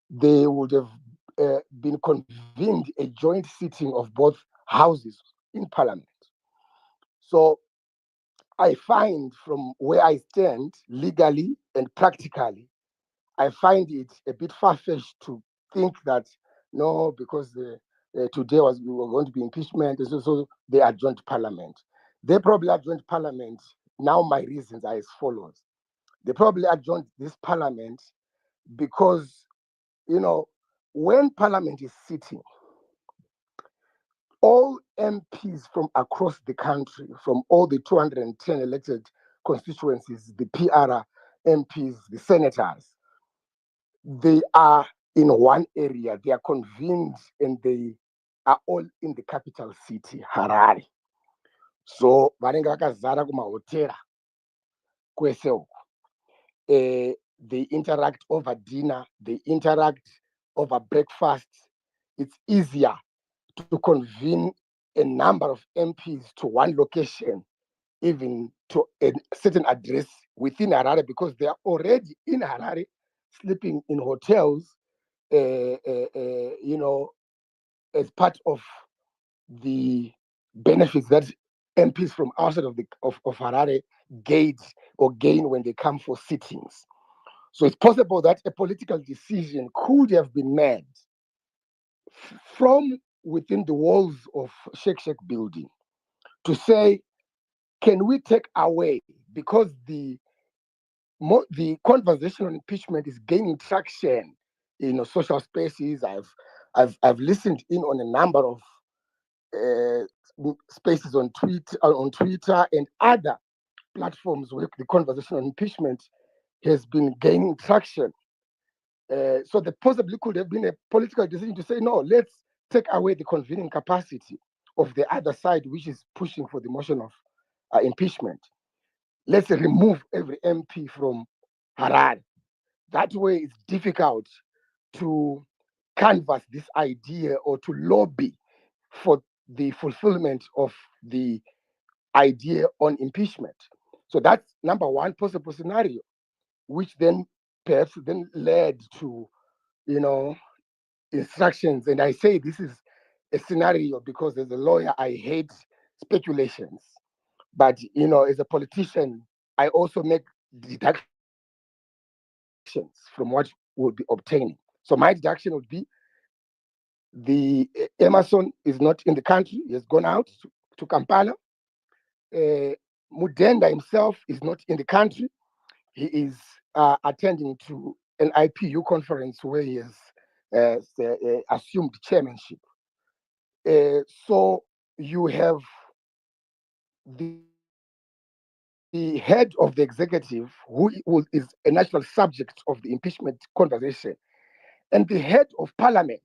they would have been convened a joint sitting of both houses in Parliament. So I find from where I stand legally and practically, I find it a bit far-fetched to think that no, because today we were going to be impeachment, so they adjourned Parliament. They probably adjourned Parliament. Now my reasons are as follows. They probably adjourned this Parliament because, when Parliament is sitting, all MPs from across the country, from all the 210 elected constituencies, the PR MPs, the senators, they are in one area. They are convened and they are all in the capital city, Harare. So vanenge vakazara kumahotera kwese uku. They interact over dinner, they interact over breakfast. It's easier to convene a number of MPs to one location, even to a certain address within Harare, because they are already in Harare, sleeping in hotels, as part of the benefits that MPs from outside of Harare gain when they come for sittings. So it's possible that a political decision could have been made from within the walls of Sheikh building to say, can we take away, because the conversation on impeachment is gaining traction in social spaces. I've listened in on a number of spaces on Twitter and other platforms where the conversation on impeachment has been gaining traction. So there possibly could have been a political decision to say, no, let's take away the convening capacity of the other side, which is pushing for the motion of impeachment. Let's remove every MP from Harare. That way it's difficult to canvass this idea or to lobby for the fulfillment of the idea on impeachment. So that's number one possible scenario, which then perhaps then led to, instructions. And I say this is a scenario because as a lawyer, I hate speculations. But, as a politician, I also make deductions from what we'll be obtaining. So my deduction would be the Emerson is not in the country. He has gone out to Kampala. Mudenda himself is not in the country. He is attending to an IPU conference where he has assumed chairmanship. So you have the head of the executive, who is a natural subject of the impeachment conversation, and the head of parliament,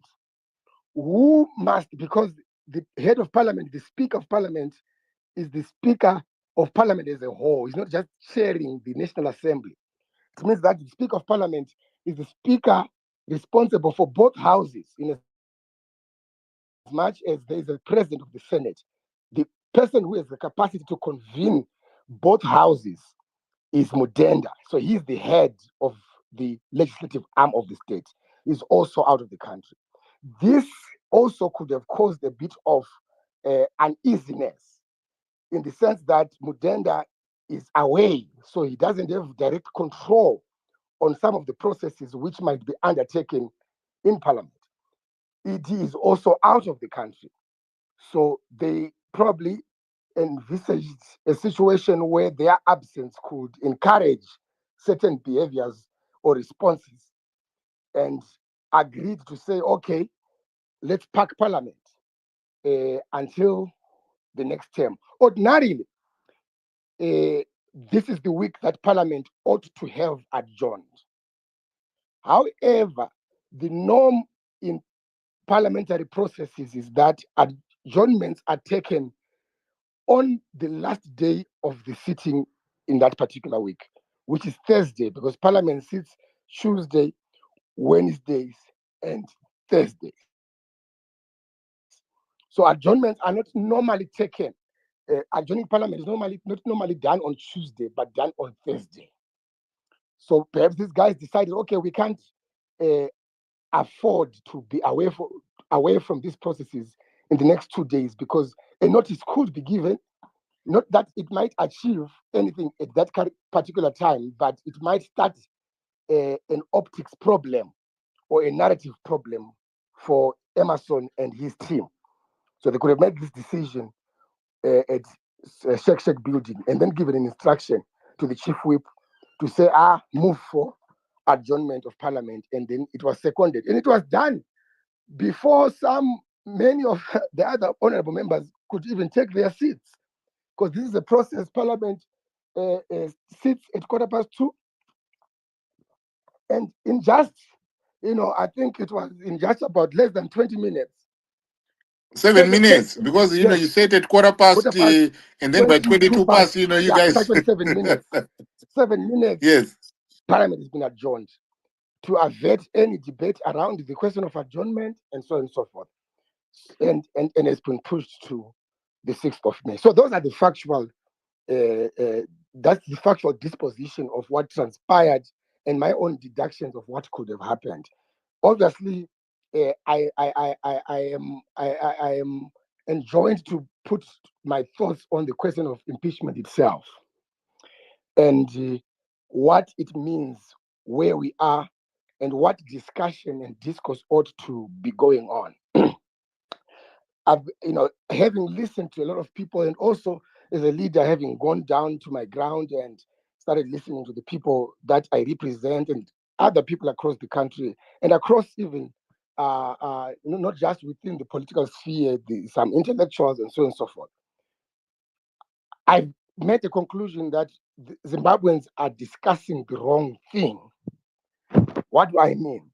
who must, because the head of parliament, the speaker of parliament, is the speaker of parliament as a whole. He's not just chairing the National Assembly. It means that the speaker of parliament is the speaker responsible for both houses, in as much as there is a president of the Senate. The person who has the capacity to convene both houses is Mudenda. So he's the head of the legislative arm of the state. He's also out of the country. This also could have caused a bit of uneasiness, in the sense that Mudenda is away, so he doesn't have direct control on some of the processes which might be undertaken in parliament. ED is also out of the country. So they probably envisaged a situation where their absence could encourage certain behaviors or responses, and agreed to say, okay, let's pack parliament until the next term. Ordinarily, this is the week that parliament ought to have adjourned. However, the norm in parliamentary processes is that adjournments are taken on the last day of the sitting in that particular week, which is Thursday, because parliament sits Tuesday, Wednesdays, and Thursdays. So adjournments are not normally taken adjourning Parliament is not normally done on Tuesday, but done on Thursday. So perhaps these guys decided, okay, we can't afford to be away from these processes in the next 2 days, because a notice could be given, not that it might achieve anything at that particular time, but it might start an optics problem or a narrative problem for Emerson and his team. So they could have made this decision at Shek building and then given an instruction to the chief whip to say, move for adjournment of Parliament. And then it was seconded. And it was done before many of the other honorable members could even take their seats. Because this is a process. Parliament sits at 2:15. And in just, I think it was in just about less than 20 minutes. 7 minutes, because yes, you said at quarter past, and then by 22 past, you guys. 27 minutes. 7 minutes. Yes. Parliament has been adjourned to avert any debate around the question of adjournment and so on and so forth. And it's been pushed to the 6th of May. So those are the factual, that's the factual disposition of what transpired and my own deductions of what could have happened. Obviously, I am enjoined to put my thoughts on the question of impeachment itself and what it means, where we are, and what discussion and discourse ought to be going on. Having listened to a lot of people, and also as a leader, having gone down to my ground and started listening to the people that I represent and other people across the country and across even, not just within the political sphere, some intellectuals and so on and so forth. I've made a conclusion that the Zimbabweans are discussing the wrong thing. What do I mean?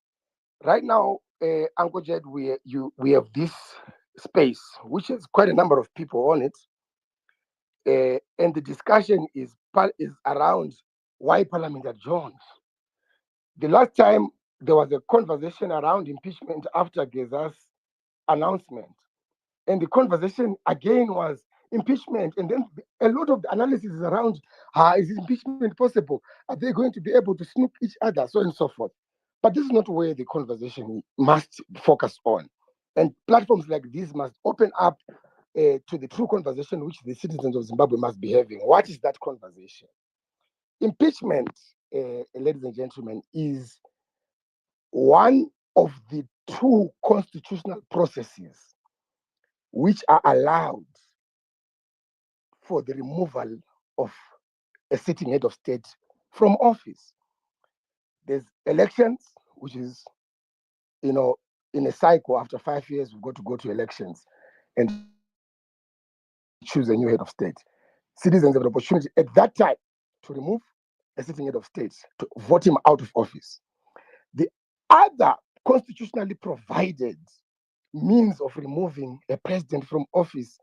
Right now, Uncle Jed, we have this space, which has quite a number of people on it, and the discussion is around why Parliament adjourned. The last time there was a conversation around impeachment after GEZA's announcement, and the conversation again was impeachment, and then a lot of the analysis is around, is impeachment possible? Are they going to be able to snoop each other, so on and so forth? But this is not where the conversation must focus on. And platforms like this must open up to the true conversation which the citizens of Zimbabwe must be having. What is that conversation? Impeachment, ladies and gentlemen, is one of the two constitutional processes which are allowed for the removal of a sitting head of state from office. There's elections, which is, in a cycle, after 5 years, we've got to go to elections and choose a new head of state. Citizens have an opportunity at that time to remove a sitting head of state, to vote him out of office. The other constitutionally provided means of removing a president from office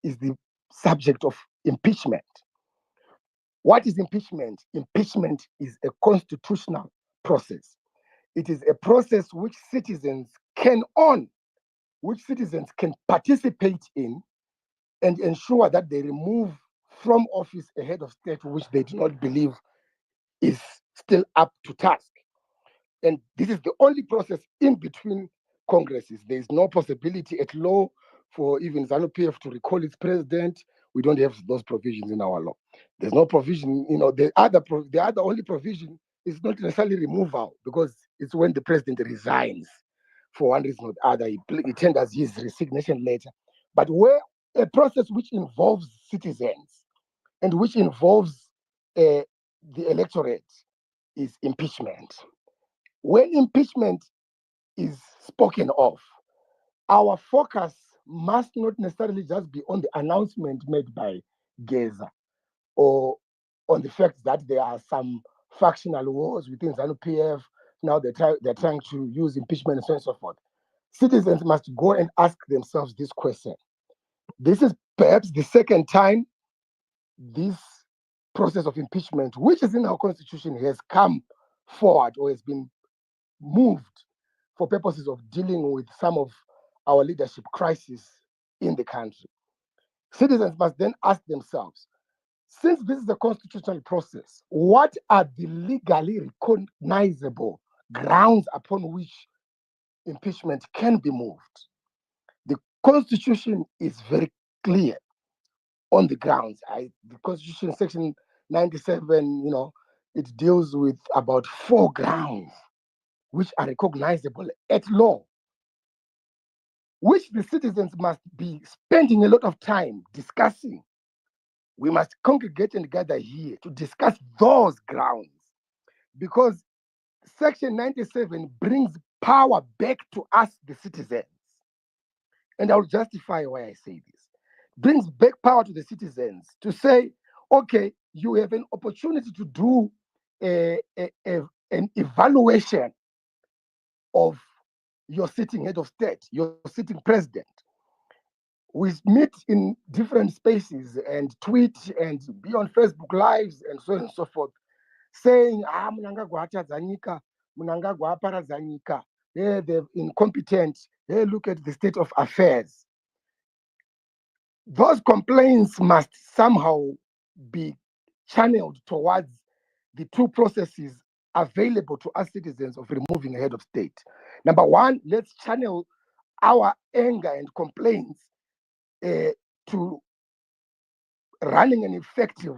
is the subject of impeachment. What is impeachment? Impeachment is a constitutional process. It is a process which citizens can own, which citizens can participate in, and ensure that they remove from office a head of state which they do not believe is still up to task. And this is the only process in between congresses. There is no possibility at law for even ZANU-PF to recall its president. We don't have those provisions in our law. There's no provision, the other only provision is not necessarily removal, because it's when the president resigns for one reason or the other, he tenders his resignation letter. But where a process which involves citizens and which involves the electorate is impeachment. When impeachment is spoken of, our focus must not necessarily just be on the announcement made by GEZA or on the fact that there are some factional wars within ZANU-PF. Now they're trying to use impeachment and so on and so forth. Citizens must go and ask themselves this question. This is perhaps the second time this process of impeachment, which is in our constitution, has come forward or has been moved for purposes of dealing with some of our leadership crises in the country. Citizens must then ask themselves, since this is a constitutional process, what are the legally recognizable grounds upon which impeachment can be moved? The Constitution is very clear on the grounds. The Constitution, Section 97, it deals with about 4 grounds which are recognizable at law, which the citizens must be spending a lot of time discussing. We must congregate and gather here to discuss those grounds, because Section 97 brings power back to us, the citizens. And I'll justify why I say this. Brings back power to the citizens to say, okay, you have an opportunity to do an evaluation of your sitting head of state, your sitting president. We meet in different spaces and tweet and be on Facebook Lives and so on and so forth, saying, Mnangagwa achadzanyika, Mnangagwa aparadzanyika, they're incompetent, look at the state of affairs. Those complaints must somehow be channeled towards the 2 processes available to us citizens of removing a head of state. Number 1, let's channel our anger and complaints to running an effective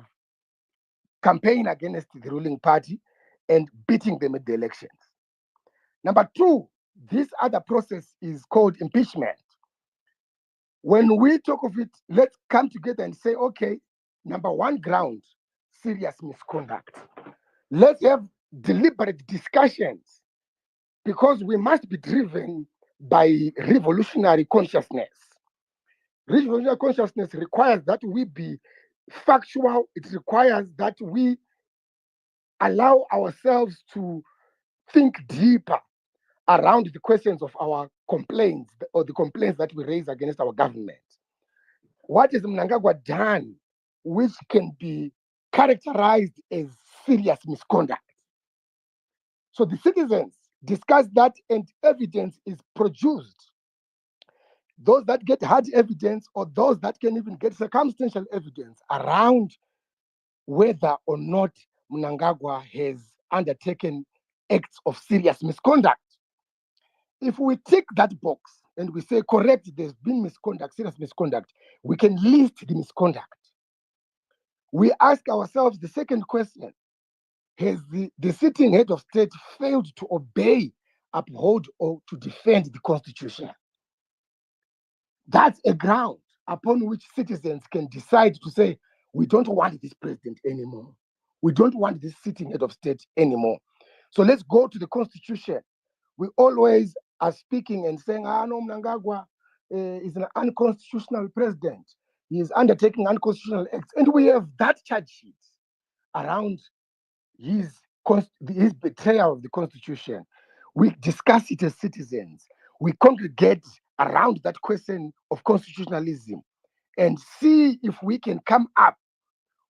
campaign against the ruling party and beating them at the elections. Number 2, this other process is called impeachment. When we talk of it, let's come together and say, okay, number 1 ground, serious misconduct. Let's have deliberate discussions, because we must be driven by revolutionary consciousness. Revolutionary consciousness requires that we be factual. It requires that we allow ourselves to think deeper around the questions of our complaints, or the complaints that we raise against our government. What is Mnangagwa done which can be characterized as serious misconduct? So the citizens discuss that and evidence is produced. Those that get hard evidence, or those that can even get circumstantial evidence around whether or not Mnangagwa has undertaken acts of serious misconduct. If we tick that box and we say, correct, there's been misconduct, serious misconduct, we can list the misconduct. We ask ourselves the second question: has the sitting head of state failed to obey, uphold, or to defend the Constitution? That's a ground upon which citizens can decide to say, we don't want this president anymore. We don't want this sitting head of state anymore. So let's go to the Constitution. We always are speaking and saying, no, Mnangagwa is an unconstitutional president. He is undertaking unconstitutional acts. And we have that charge sheet around his betrayal of the Constitution. We discuss it as citizens. We congregate around that question of constitutionalism and see if we can come up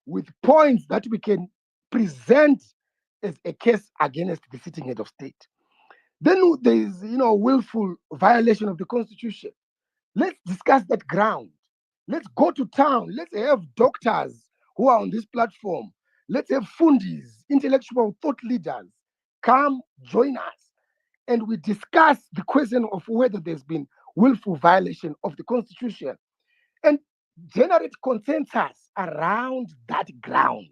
with points that we can present as a case against the sitting head of state. Then there is, willful violation of the Constitution. Let's discuss that ground. Let's go to town. Let's have doctors who are on this platform. Let's have fundis, intellectual thought leaders, come join us, and we discuss the question of whether there's been willful violation of the Constitution, and generate consensus around that ground.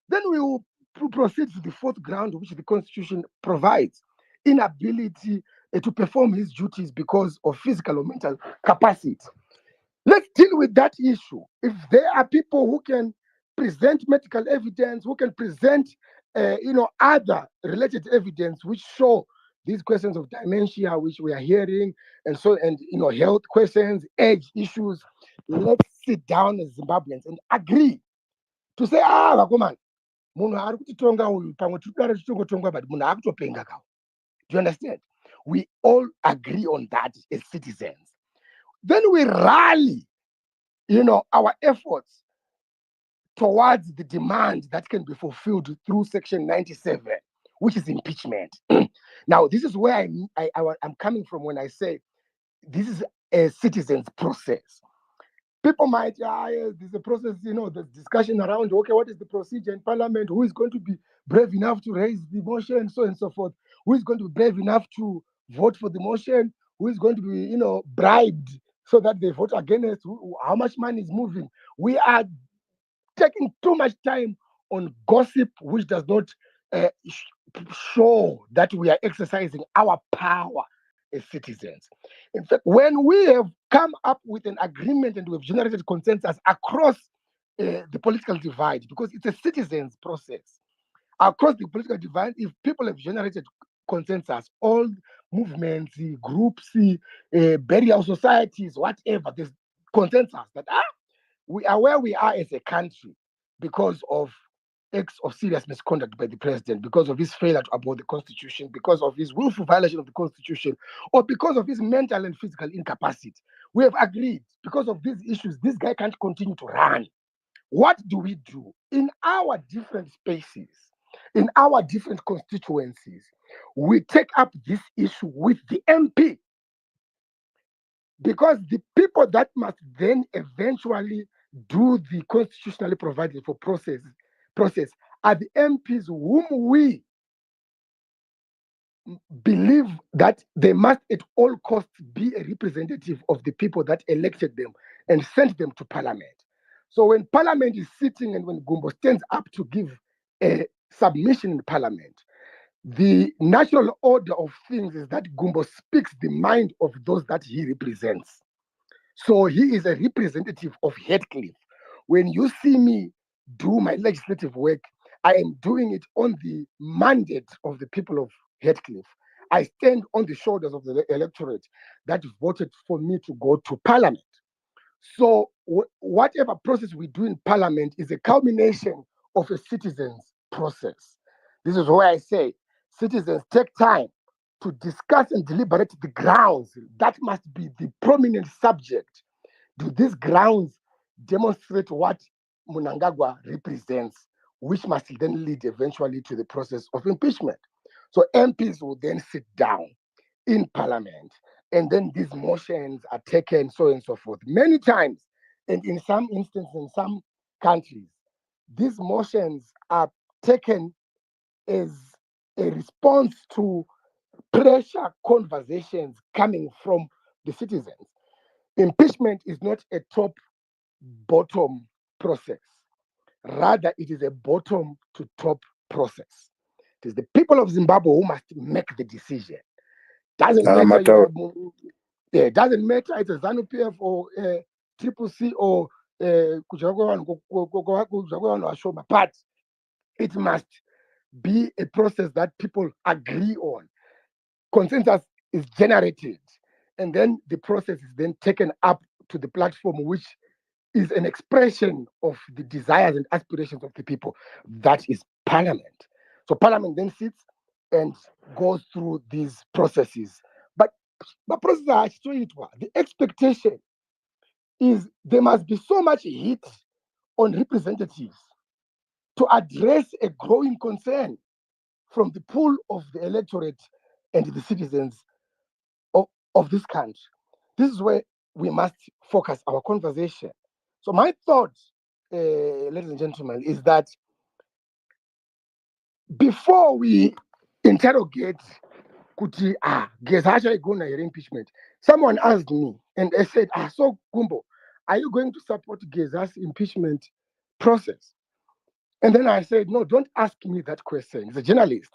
Then we will proceed to the 4th ground, which the Constitution provides: inability to perform his duties because of physical or mental capacity. Let's deal with that issue. If there are people who can present medical evidence, who can present, other related evidence which show these questions of dementia, which we are hearing, and health questions, age issues, let's sit down as Zimbabweans and agree to say, vakomana, munhu ari kutitonga uyu pamwe tirikudaro tichingotongwa, but munhu akutopenga kawo. Do you understand? We all agree on that as citizens. Then we rally, our efforts towards the demand that can be fulfilled through Section 97, which is impeachment. Now, this is where I'm coming from when I say this is a citizens' process. people might, yes, there's a process, there's discussion around, okay, what is the procedure in Parliament? Who is going to be brave enough to raise the motion, so on and so forth? Who is going to be brave enough to vote for the motion? Who is going to be, bribed so that they vote against? How much money is moving? We are taking too much time on gossip, which does not show that we are exercising our power as citizens. In fact, when we have come up with an agreement and we've generated consensus across the political divide, because it's a citizens' process, across the political divide, if people have generated consensus, all movements, groups, burial societies, whatever, there's consensus that we are where we are as a country because of acts of serious misconduct by the president, because of his failure to uphold the constitution, because of his willful violation of the constitution, or because of his mental and physical incapacity. We have agreed because of these issues, this guy can't continue to run. What do we do in our different spaces, in our different constituencies? We take up this issue with the MP, because the people that must then eventually do the constitutionally provided for process are the MPs whom we believe that they must at all costs be a representative of the people that elected them and sent them to Parliament. So when Parliament is sitting and when Gumbo stands up to give a submission in Parliament, the natural order of things is that Gumbo speaks the mind of those that he represents. So he is a representative of Heathcliff. When you see me do my legislative work, I am doing it on the mandate of the people of Heathcliff. I stand on the shoulders of the electorate that voted for me to go to Parliament. So whatever process we do in Parliament is a culmination of a citizen's process. This is why I say citizens take time to discuss and deliberate the grounds. That must be the prominent subject. Do these grounds demonstrate what Mnangagwa represents, which must then lead eventually to the process of impeachment? So MPs will then sit down in Parliament, and then these motions are taken, so on and so forth. Many times, and in some instances, in some countries, these motions are taken as a response to pressure conversations coming from the citizens. Impeachment is not a top-bottom process. Rather, it is a bottom-to-top process. It is the people of Zimbabwe who must make the decision. Doesn't matter. Doesn't matter. It's a ZANU-PF or Triple C or but it must be a process that people agree on. Consensus is generated, and then the process is then taken up to the platform, which is an expression of the desires and aspirations of the people. That is Parliament. So Parliament then sits and goes through these processes. But processes are actually the expectation is there must be so much heat on representatives to address a growing concern from the pool of the electorate and the citizens of this country. This is where we must focus our conversation. So my thought, ladies and gentlemen, is that before we interrogate Kuti, GEZA gonna hear impeachment, someone asked me and they said, so Gumbo, are you going to support GEZA's impeachment process? And then I said, no, don't ask me that question. He's a journalist.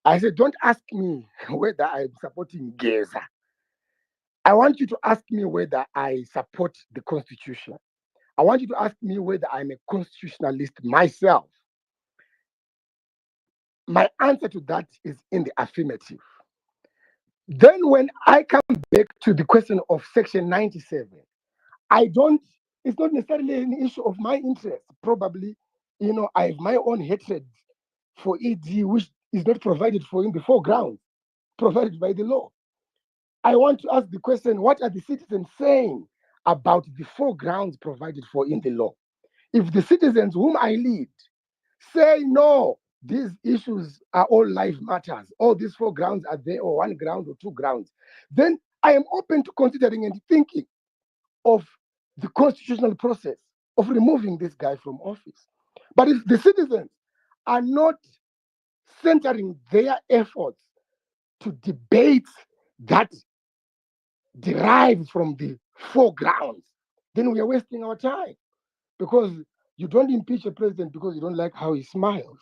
I said, don't ask me whether I'm supporting GEZA. I want you to ask me whether I support the Constitution. I want you to ask me whether I'm a constitutionalist myself. My answer to that is in the affirmative. Then when I come back to the question of Section 97, it's not necessarily an issue of my interest. Probably, I have my own hatred for ED, which is not provided for in the foreground, provided by the law. I want to ask the question, what are the citizens saying about the foregrounds provided for in the law? If the citizens whom I lead say, no, these issues are all life matters, all these four grounds are there, or one ground or two grounds, then I am open to considering and thinking of the constitutional process of removing this guy from office. But if the citizens are not centering their efforts to debate that derive from the foregrounds, then we are wasting our time, because you don't impeach a president because you don't like how he smiles,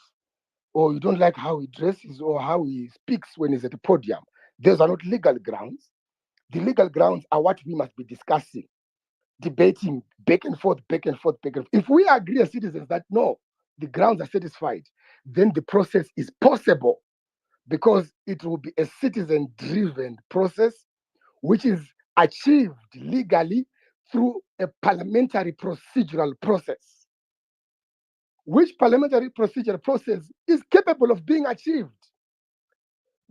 or you don't like how he dresses, or how he speaks when he's at the podium. Those are not legal grounds. The legal grounds are what we must be discussing, debating back and forth, back and forth, back and forth. If we agree as citizens that no, the grounds are satisfied, then the process is possible, because it will be a citizen driven process which is achieved legally through a parliamentary procedural process, which parliamentary procedural process is capable of being achieved,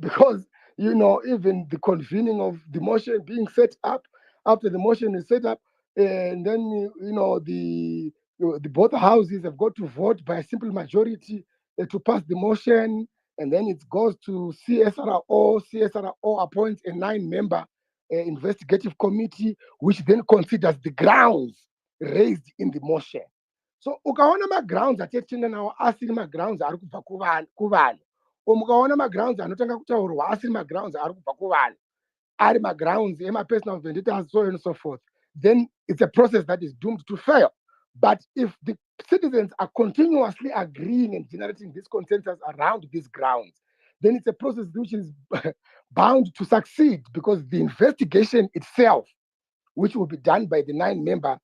because even the convening of the motion being set up, after the motion is set up, and then the both houses have got to vote by a simple majority to pass the motion, and then it goes to CSRO. CSRO appoints a 9-member investigative committee, which then considers the grounds raised in the motion. So ukaona ma-grounds atetenda nawo asiri ma-grounds ari kubva kuvanhu, mukaona ma-grounds anotanga kutaurwa asiri ma-grounds ari kubva kuvanhu, ari ma-grounds ema-personal vendettas, so on and so forth, then it's a process that is doomed to fail. But if the citizens are continuously agreeing and generating this consensus around these grounds, then it's a process which is bound to succeed, because the investigation itself, which will be done by the 9-member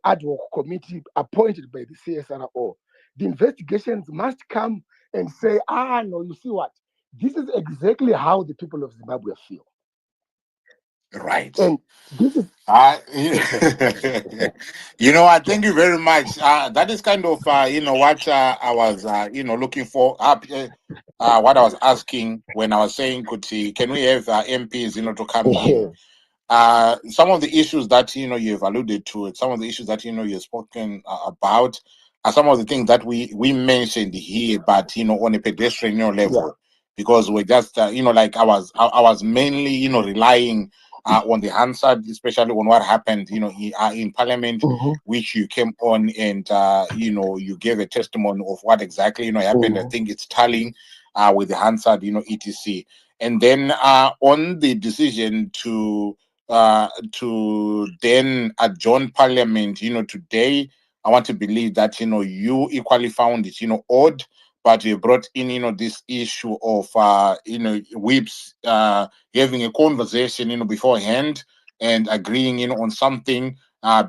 ad hoc committee appointed by the CSRO, the investigations must come and say, no, you see what? This is exactly how the people of Zimbabwe feel. Right. And this is I thank you very much. That is kind of, what I was, looking for. What I was asking when I was saying, can we have MPs, to come in? Some of the issues that, you've alluded to, some of the issues that, you've spoken about, are some of the things that we mentioned here, but, on a pedestrian, level, because we're just, like I was mainly, relying on the Hansard, especially on what happened, in Parliament, which you came on and, you gave a testimony of what exactly, happened. I think it's tallying with the Hansard, etc. And then on the decision to then adjourn Parliament, today, I want to believe that, you equally found it, odd, but you brought in, this issue of, whips having a conversation, beforehand, and agreeing, on something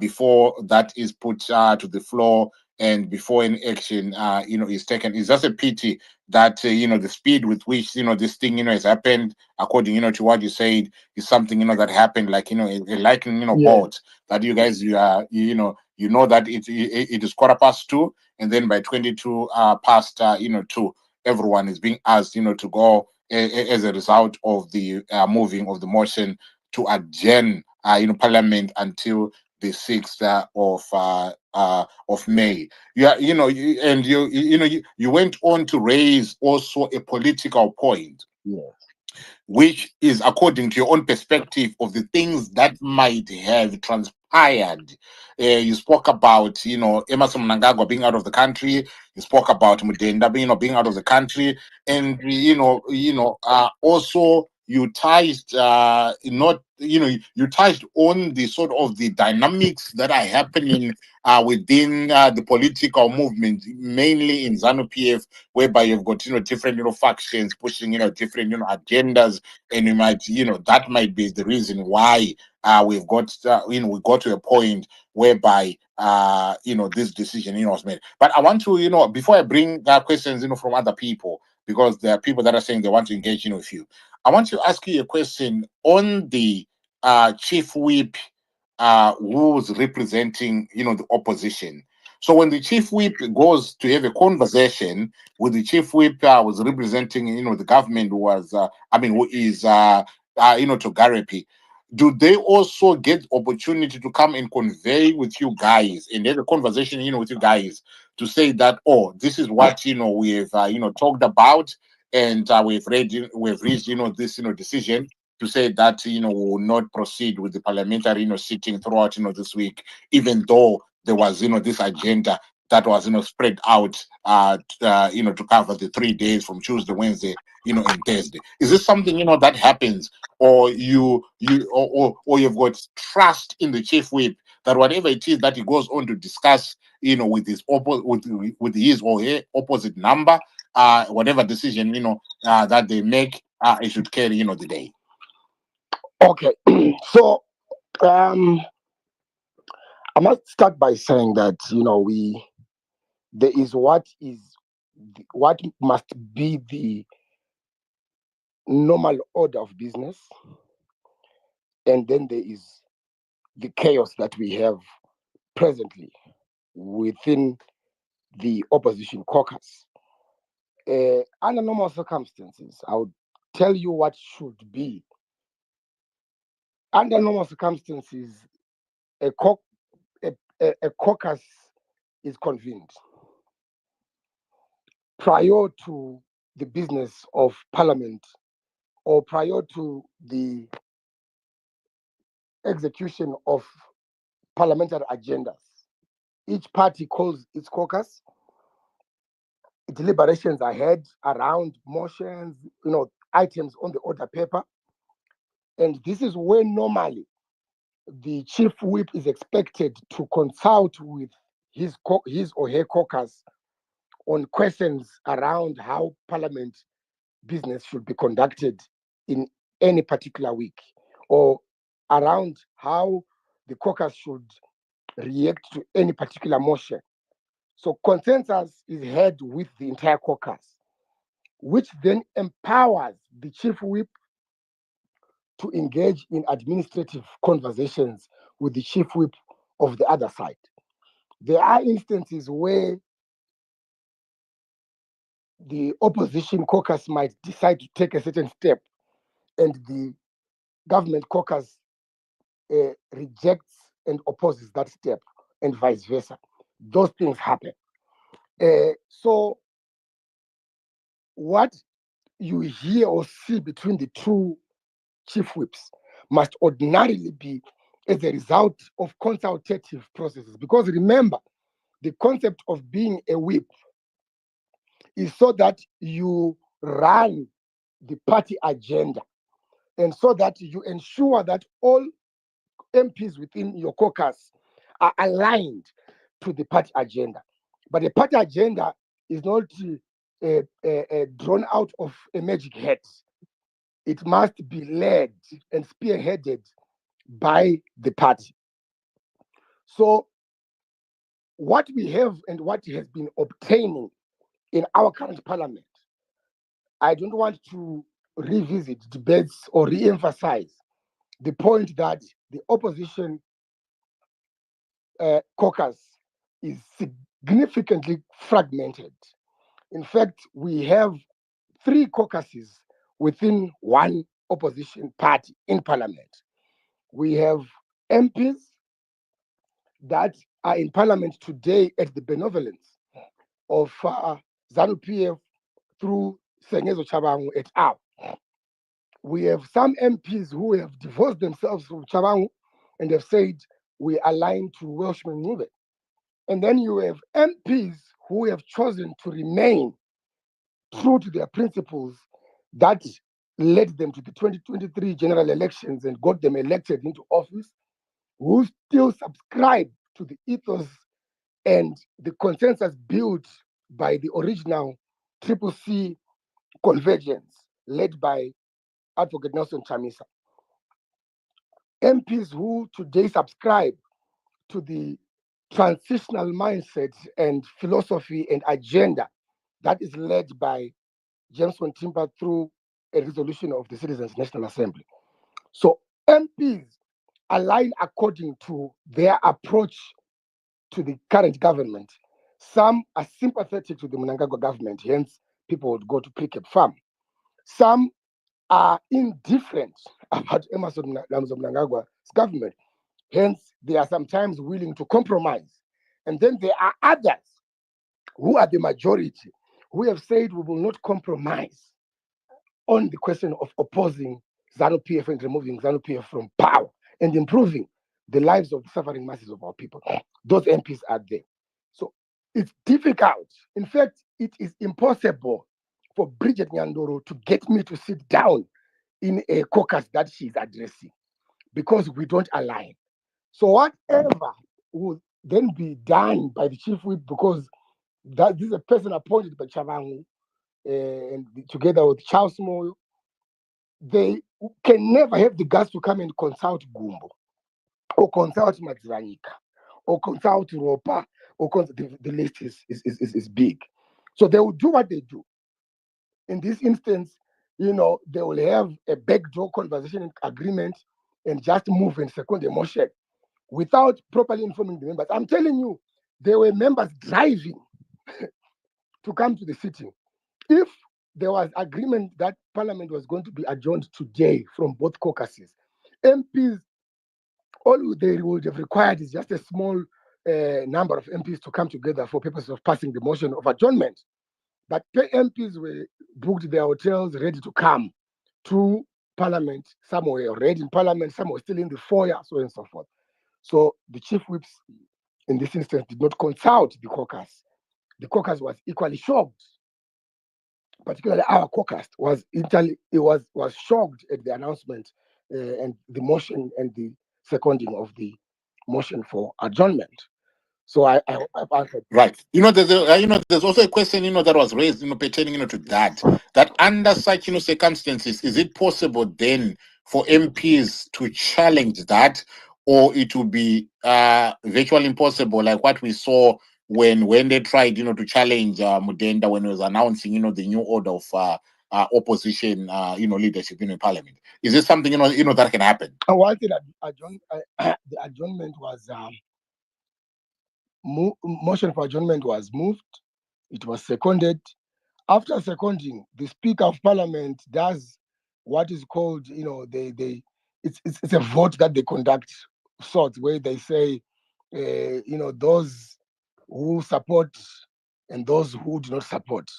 before that is put to the floor, and before an action, is taken. It's just a pity that, the speed with which, this thing, has happened, according, to what you said, is something, that happened like, a lightning, bolt, that you guys, that it is 2:15, and then by 22 past, 2, everyone is being asked, to go as a result of the moving of the motion to adjourn, Parliament until the 6th of May. You went on to raise also a political point, which is according to your own perspective of the things that might have transpired. You spoke about, Emerson Mnangagwa being out of the country. You spoke about Mudenda being out of the country, and also you touched you touched on the sort of the dynamics that are happening within the political movement, mainly in ZANU-PF, whereby you've got different factions pushing different agendas, and you might that might be the reason why we've got we got to a point whereby this decision was made. But I want to before I bring questions from other people, because there are people that are saying they want to engage with you, I want to ask you a question on the chief whip who's representing the opposition. So when the chief whip goes to have a conversation with the chief whip was representing the government, who was who is Togarepi, do they also get opportunity to come and convey with you guys and have a conversation with you guys to say that, oh, this is what we've talked about, and we've reached this decision, to say that we will not proceed with the parliamentary sitting throughout this week, even though there was this agenda that was spread out to cover the 3 days from Tuesday, Wednesday, and Thursday. Is this something that happens, or you've got trust in the chief whip that whatever it is that he goes on to discuss with his with his or her opposite number, whatever decision that they make, it should carry the day? Okay, so I must start by saying that there is what must be the normal order of business, and then there is the chaos that we have presently within the opposition caucus. Under normal circumstances, I would tell you what should be. Under normal circumstances, a caucus is convened prior to the business of parliament or prior to the execution of parliamentary agendas. Each party calls its caucus. Deliberations are held around motions, items on the order paper. And this is where normally the chief whip is expected to consult with his or her caucus on questions around how parliament business should be conducted in any particular week, or around how the caucus should react to any particular motion. So consensus is had with the entire caucus, which then empowers the chief whip to engage in administrative conversations with the chief whip of the other side. There are instances where the opposition caucus might decide to take a certain step and the government caucus rejects and opposes that step, and vice versa. Those things happen. So what you hear or see between the two chief whips must ordinarily be as a result of consultative processes. Because remember, the concept of being a whip is so that you run the party agenda, and so that you ensure that all MPs within your caucus are aligned to the party agenda. But the party agenda is not drawn out of a magic hat. It must be led and spearheaded by the party. So what we have and what has been obtaining in our current parliament, I don't want to revisit debates or re-emphasize the point that the opposition caucus is significantly fragmented. In fact, we have 3 caucuses within one opposition party in parliament. We have MPs that are in parliament today at the benevolence of ZANU-PF through Sengezo Chabangu et al. We have some MPs who have divorced themselves from Chabangu and have said we align to Welshman movement. And then you have MPs who have chosen to remain true to their principles that led them to the 2023 general elections and got them elected into office, who still subscribe to the ethos and the consensus built by the original CCC convergence led by Advocate Nelson Chamisa. MPs who today subscribe to the transitional mindset and philosophy and agenda that is led by James Timber through a resolution of the Citizens National Assembly. So MPs align according to their approach to the current government. Some are sympathetic to the Mnangagwa government, hence people would go to Cricket Farm. Some are indifferent about Emerson Mnangagwa's government, hence they are sometimes willing to compromise. And then there are others who are the majority who have said we will not compromise on the question of opposing ZANU-PF and removing ZANU-PF from power and improving the lives of the suffering masses of our people. Those MPs are there. So it's difficult. In fact, it is impossible for Bridget Nyandoro to get me to sit down in a caucus that she's addressing because we don't align. So whatever would then be done by the chief whip, because this is a person appointed by Chavangu and together with Charles Moyo, they can never have the guts to come and consult Gumbo or consult Matzvanika or consult Ropa or the list is big. So they will do what they do. In this instance, they will have a backdoor conversation agreement and just move and second the motion without properly informing the members. I'm telling you, there were members driving to come to the sitting. If there was agreement that Parliament was going to be adjourned today from both caucuses, MPs, all they would have required is just a small number of MPs to come together for purposes of passing the motion of adjournment. But MPs were booked their hotels, ready to come to Parliament. Some were already in Parliament, some were still in the foyer, so on and so forth. So the chief whips, in this instance, did not consult the caucus. The caucus was equally shocked. Particularly our caucus was shocked at the announcement and the motion and the seconding of the motion for adjournment. So I've answered. Right. There's also a question, that was raised, pertaining, to that under such, circumstances, is it possible then for MPs to challenge that, or it will be virtually impossible, like what we saw when they tried, to challenge Mudenda when he was announcing, the new order of opposition, leadership in Parliament? Is this something, that can happen? One thing that the adjournment was motion for adjournment was moved. It was seconded. After seconding, the Speaker of Parliament does what is called, it's a vote that they conduct, where they say, those who support and those who do not support.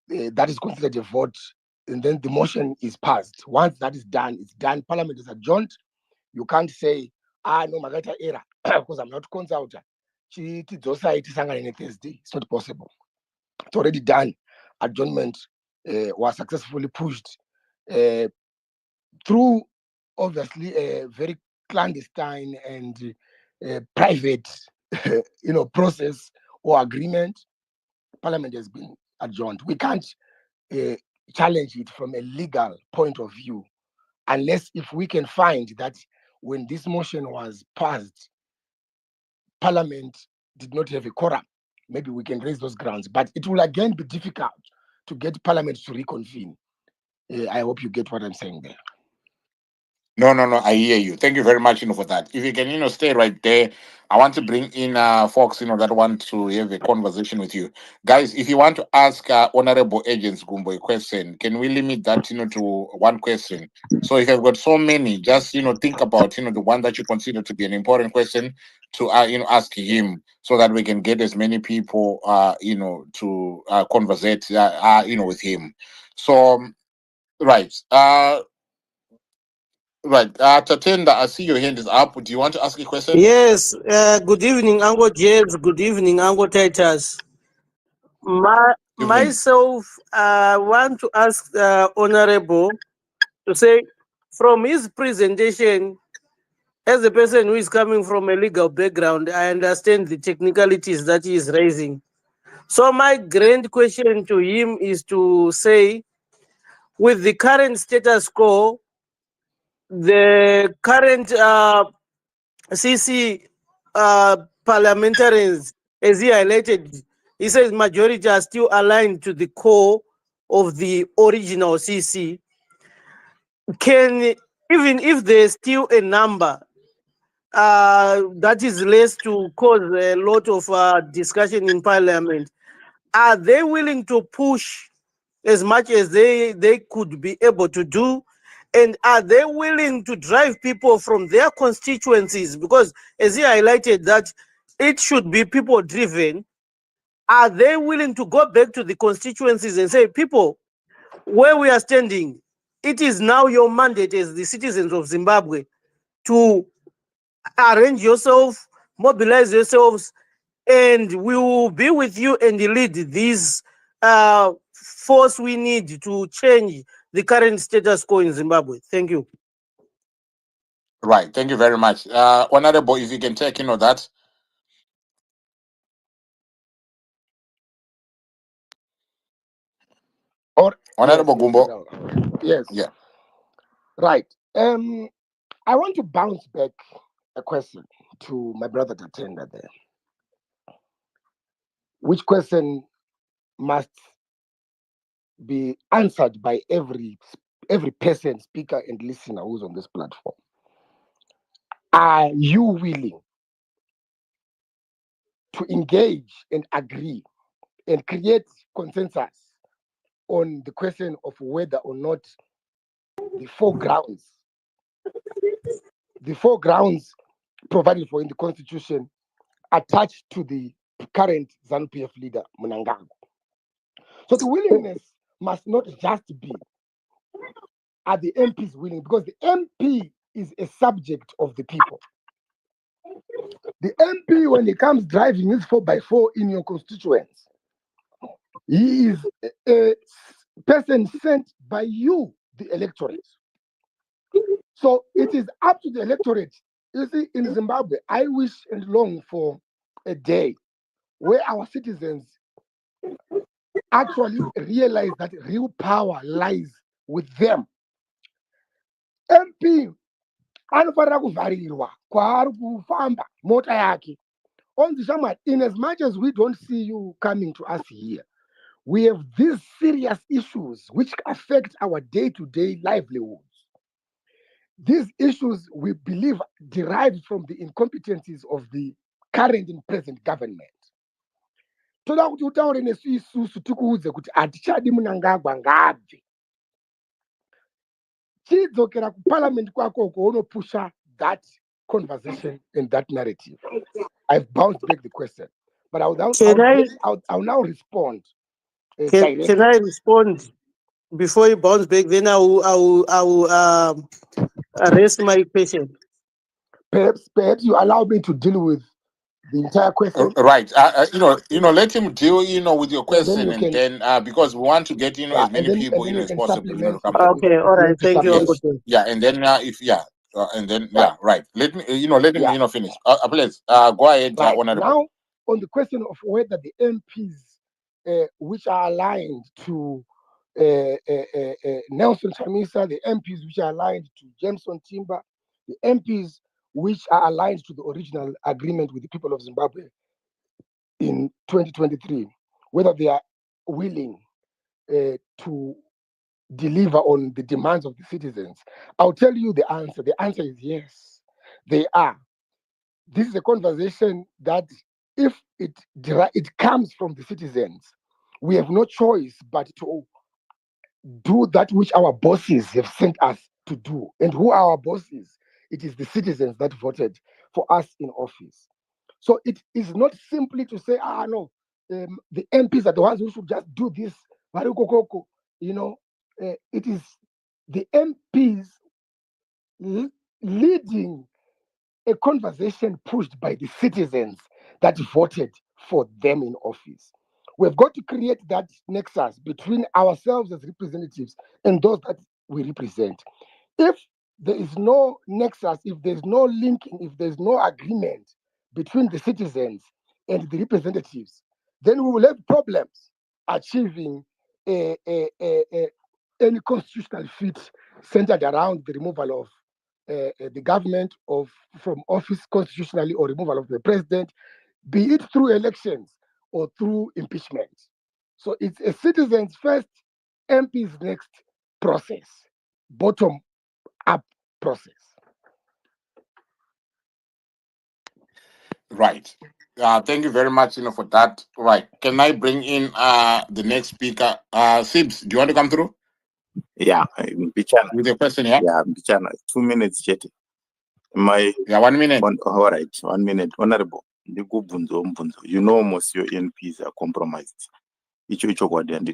That is considered a vote, and then the motion is passed. Once that is done, it's done. Parliament is adjourned. You can't say, no, Magata era, because I'm not consultant. Thursday. It's not possible. It's already done. Adjournment was successfully pushed through, obviously, a very clandestine and private, process or agreement. Parliament has been adjourned. We can't challenge it from a legal point of view, unless if we can find that when this motion was passed, Parliament did not have a quorum. Maybe we can raise those grounds, but it will again be difficult to get Parliament to reconvene. I hope you get what I'm saying there. No, I hear you. Thank you very much, for that. If you can, stay right there. I want to bring in folks, that want to have a conversation with you. Guys, if you want to ask Honorable Agents Gumbo a question, can we limit that, to one question? So if you've got so many, just, think about, the one that you consider to be an important question to, ask him, so that we can get as many people, to conversate, with him. So, right. Right. Tatenda, I see your hand is up. Do you want to ask a question? Yes, good evening, Ango James. Good evening, Ango Titus. Myself, I want to ask the Honorable to say, from his presentation, as a person who is coming from a legal background, I understand the technicalities that he is raising. So my grand question to him is to say, with the current status quo, the current CC parliamentarians, as he highlighted, he says majority are still aligned to the core of the original CC. Can, even if there's still a number that is less to cause a lot of discussion in Parliament, are they willing to push as much as they could be able to do? And are they willing to drive people from their constituencies? Because as he highlighted that it should be people driven. Are they willing to go back to the constituencies and say, people, where we are standing, it is now your mandate as the citizens of Zimbabwe to arrange yourself, mobilize yourselves, and we will be with you and lead this force we need to change the current status quo in Zimbabwe. Thank you. Right. Thank you very much. Honorable, if you can take that. Or Honorable yes, Gumbo. yes. Yeah. Right. I want to bounce back a question to my brother Tatenda there. Which question must be answered by every person, speaker, and listener who's on this platform? Are you willing to engage and agree and create consensus on the question of whether or not the four grounds provided for in the Constitution attached to the current ZANU-PF leader, Mnangagwa? So the willingness must not just be, are the MPs willing? Because the MP is a subject of the people. The MP, when he comes driving his 4x4 in your constituents, he is a person sent by you, the electorate. So it is up to the electorate. You see, in Zimbabwe, I wish and long for a day where our citizens actually realize that real power lies with them. MP anofanira kuvharirwa kwaari kufamba mota yake. In as much as we don't see you coming to us here, we have these serious issues which affect our day-to-day livelihoods. These issues, we believe, derive from the incompetencies of the current and present government. Toda kuti utaure nesu isusu tikuudze kuti hatichadi Mnangagwa ngaabve. Chidzokera kuparliament kwako unopusha that conversation and that narrative. I've bounced back the question, but I'll now respond. Can I respond before you bounce back? Then I will raise my question. Perhaps you allow me to deal with the entire question. Right. Let him deal, with your question, and then because we want to get as many people as possible, to come through. Okay. All right. Thank you. Yes. Yeah, and then right. Let him finish. Please go ahead. Right. Now, on the question of whether the MPs which are aligned to Nelson Chamisa, the MPs which are aligned to Jameson Timber, the MPs which are aligned to the original agreement with the people of Zimbabwe in 2023, whether they are willing to deliver on the demands of the citizens. I'll tell you the answer. The answer is yes, they are. This is a conversation that if it comes from the citizens, we have no choice but to do that which our bosses have sent us to do. And who are our bosses? It is the citizens that voted for us in office. So it is not simply to say, no, the MPs are the ones who should just do this. It is the MPs leading a conversation pushed by the citizens that voted for them in office. We've got to create that nexus between ourselves as representatives and those that we represent. If there is no nexus, if there's no linking, if there's no agreement between the citizens and the representatives, then we will have problems achieving any constitutional feat centered around the removal of the government from office constitutionally, or removal of the president, be it through elections or through impeachment. So it's a citizens first, MPs next process, bottom up process. Right. Thank you very much, for that. Right. Can I bring in the next speaker? Sibs, do you want to come through? Yeah, Mpichana. With your question, yeah? Yeah, Mpichana. 2 minutes, Chetty. Yeah, 1 minute. All right, 1 minute. Honorable. You know most your NPs are compromised. Do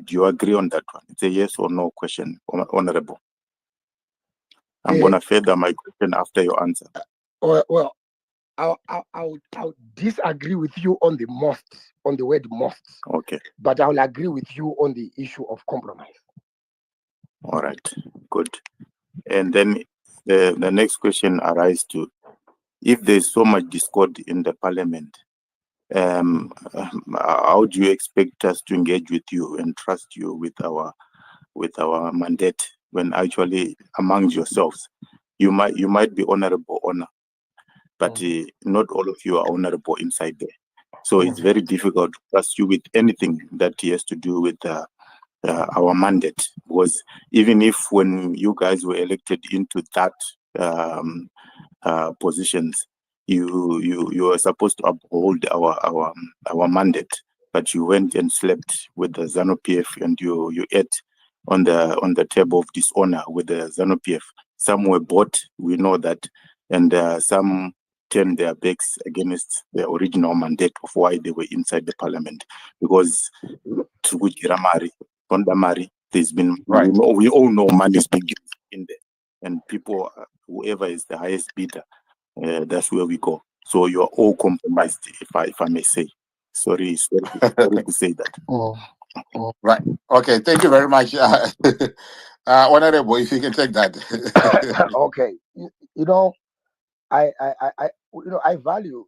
you agree on that one? It's a yes or no question, Honorable. I'm gonna further my question after your answer. Well, I'll disagree with you on the word most. Okay. But I'll agree with you on the issue of compromise. All right. Good. And then the next question arises to, if there's so much discord in the parliament, how do you expect us to engage with you and trust you with our mandate when actually amongst yourselves you might be honorable honor, but not all of you are honorable inside there. So it's very difficult to trust you with anything that has to do with our mandate, because even if when you guys were elected into that positions, you are supposed to uphold our mandate, but you went and slept with the ZANU-PF and you ate on the table of dishonor with the ZANU-PF. Some were bought, we know that, and some turned their backs against the original mandate of why they were inside the parliament, because there's been, right. we all know money is being given in there, and people, whoever is the highest bidder, that's where we go. So you are all compromised, if I may say. Sorry to say that. Right. Okay. Thank you very much, Honorable. If you can take that. Okay. I value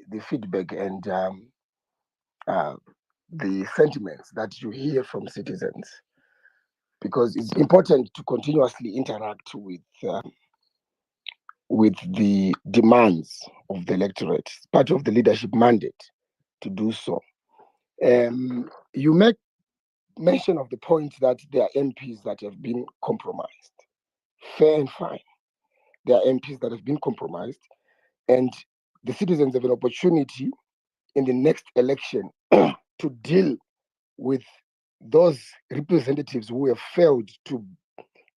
the feedback and the sentiments that you hear from citizens, because it's important to continuously interact with the demands of the electorate. It's part of the leadership mandate to do so. You make mention of the point that there are MPs that have been compromised. Fair and fine. There are MPs that have been compromised, and the citizens have an opportunity in the next election to deal with those representatives who have failed to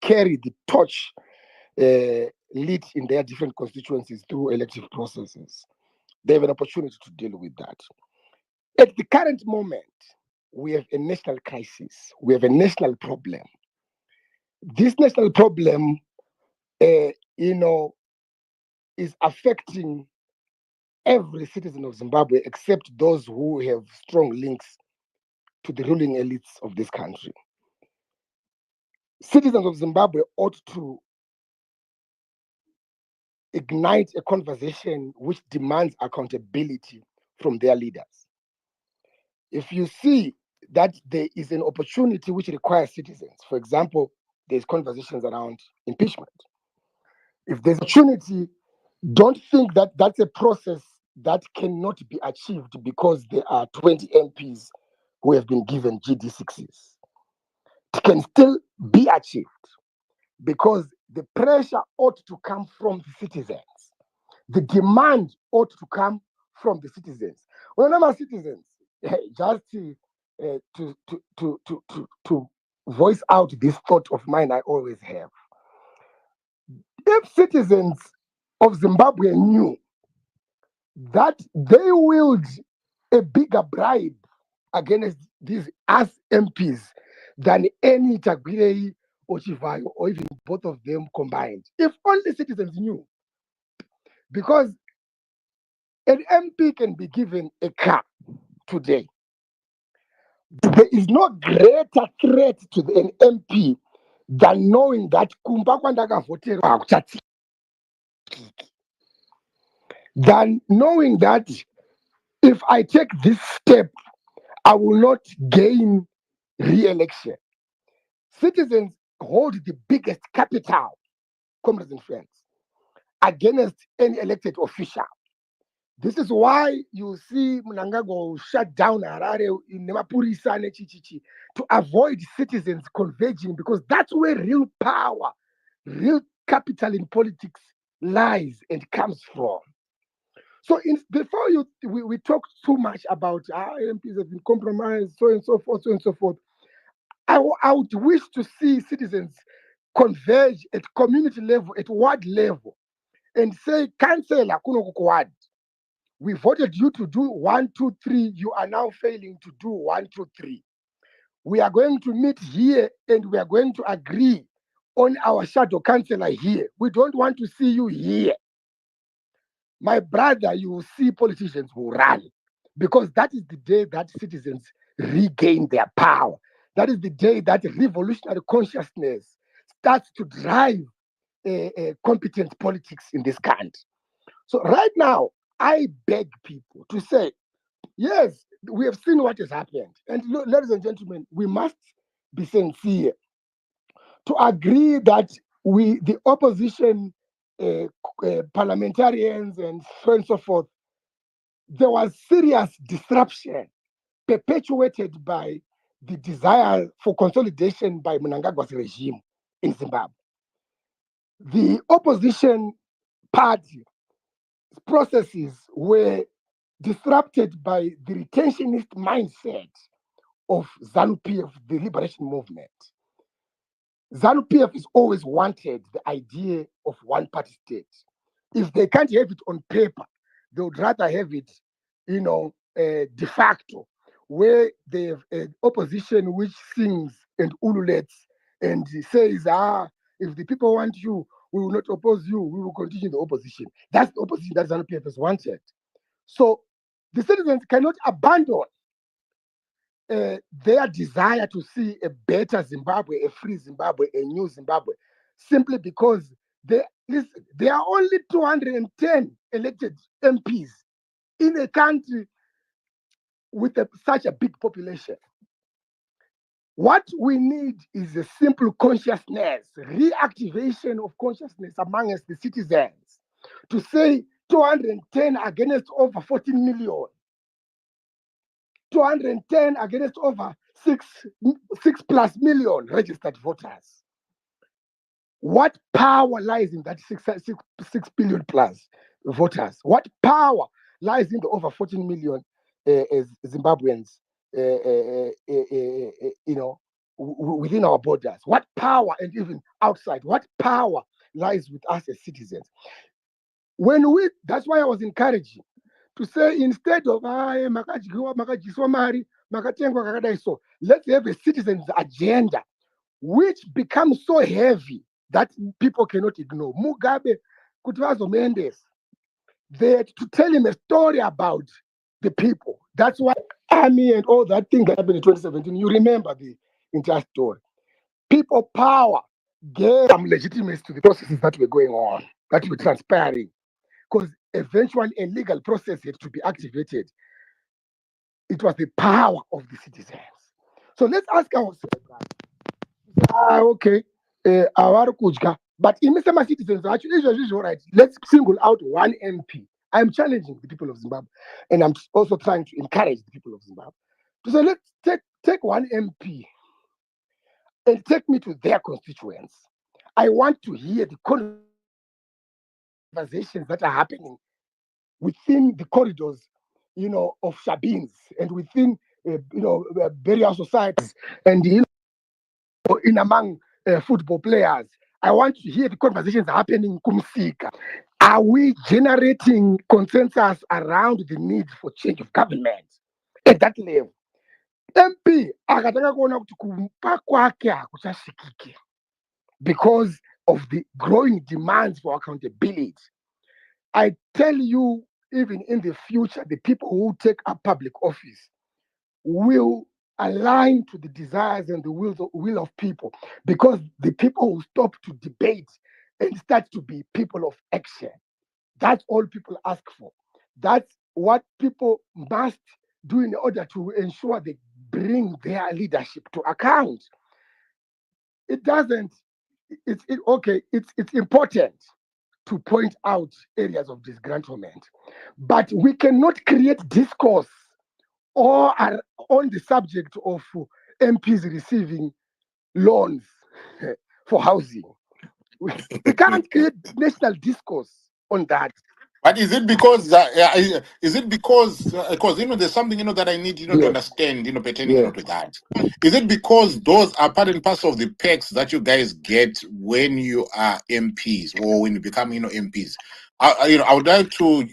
carry the torch lead in their different constituencies through elective processes. They have an opportunity to deal with that. At the current moment, we have a national crisis. We have a national problem. This national problem, is affecting every citizen of Zimbabwe except those who have strong links to the ruling elites of this country. Citizens of Zimbabwe ought to ignite a conversation which demands accountability from their leaders. If you see that there is an opportunity which requires citizens, for example, there's conversations around impeachment. If there's opportunity, don't think that that's a process that cannot be achieved because there are 20 MPs who have been given GD6s. It can still be achieved because the pressure ought to come from the citizens. The demand ought to come from the citizens. Whenever citizens, just to voice out this thought of mine I always have. If citizens of Zimbabwe knew that they wield a bigger bribe against these us MPs than any Tagwirei or Chivayo or even both of them combined, if only citizens knew. Because an MP can be given a car today. There is no greater threat to an MP than knowing that kumba kwandakavhoterwa hakuchatsika, than knowing that if I take this step, I will not gain re-election. Citizens hold the biggest capital, comrades and friends, against any elected official. This is why you see Mnangagwa shut down Harare in Nemapurisa Nechichichi to avoid citizens converging, because that's where real power, real capital in politics lies and comes from. So before we talk too much about how MPs have been compromised, so and so forth, I would wish to see citizens converge at community level, at ward level, and say, Councillor Kuno Ward, we voted you to do 1, 2, 3. You are now failing to do 1, 2, 3. We are going to meet here and we are going to agree on our shadow councillor here. We don't want to see you here. My brother, you will see politicians who run, because that is the day that citizens regain their power. That is the day that revolutionary consciousness starts to drive competent politics in this country. So right now, I beg people to say, yes, we have seen what has happened. And ladies and gentlemen, we must be sincere to agree that the opposition parliamentarians and so on and so forth, there was serious disruption perpetuated by the desire for consolidation by Mnangagwa's regime in Zimbabwe. The opposition party processes were disrupted by the retentionist mindset of ZANU-PF, the liberation movement. ZANU-PF has always wanted the idea of one-party state. If they can't have it on paper, they would rather have it, de facto, where they have an opposition which sings and ululates and says, if the people want you, we will not oppose you, we will continue the opposition. That's the opposition that ZANU-PF has wanted. So the citizens cannot abandon their desire to see a better Zimbabwe, a free Zimbabwe, a new Zimbabwe, simply because there are only 210 elected MPs in a country with such a big population. What we need is a simple consciousness, reactivation of consciousness amongst the citizens to say 210 against over 14 million. 210 against over 6+ million registered voters. What power lies in that 6 billion plus voters? What power lies in the over 14 million Zimbabweans, within our borders? What power, and even outside, what power lies with us as citizens? That's why I was encouraging to say, instead of let's have a citizens agenda which becomes so heavy that people cannot ignore. Mugabe Kutwazo Mendes, they had to tell him a story about the people. That's why army and all that thing that happened in 2017, you remember the entire story. People power gave some legitimacy to the processes that were going on, that were transpiring, because eventually a legal process had to be activated. It was the power of the citizens. So let's ask ourselves, okay, but in Mr. Citizens, actually, it's all right. Let's single out one MP. I'm challenging the people of Zimbabwe, and I'm also trying to encourage the people of Zimbabwe to say, let's take one MP and take me to their constituents. I want to hear the conversations that are happening within the corridors, of Shabins and within, burial societies and, in among football players. I want to hear the conversations happening in Kumsika. Are we generating consensus around the need for change of government at that level? MP akataka kuona kuti kumpa kwake hakuchasvikiki because of the growing demands for accountability. I tell you, even in the future, the people who take up public office will align to the desires and the will of people, because the people will stop to debate and start to be people of action. That's all people ask for. That's what people must do in order to ensure they bring their leadership to account. It's important to point out areas of disgruntlement, but we cannot create discourse or are on the subject of MPs receiving loans for housing. We can't create national discourse on that. But is it because there's something that I need to understand pertaining to that. Is it because those are part and parcel of the perks that you guys get when you are MPs or when you become MPs? I would like to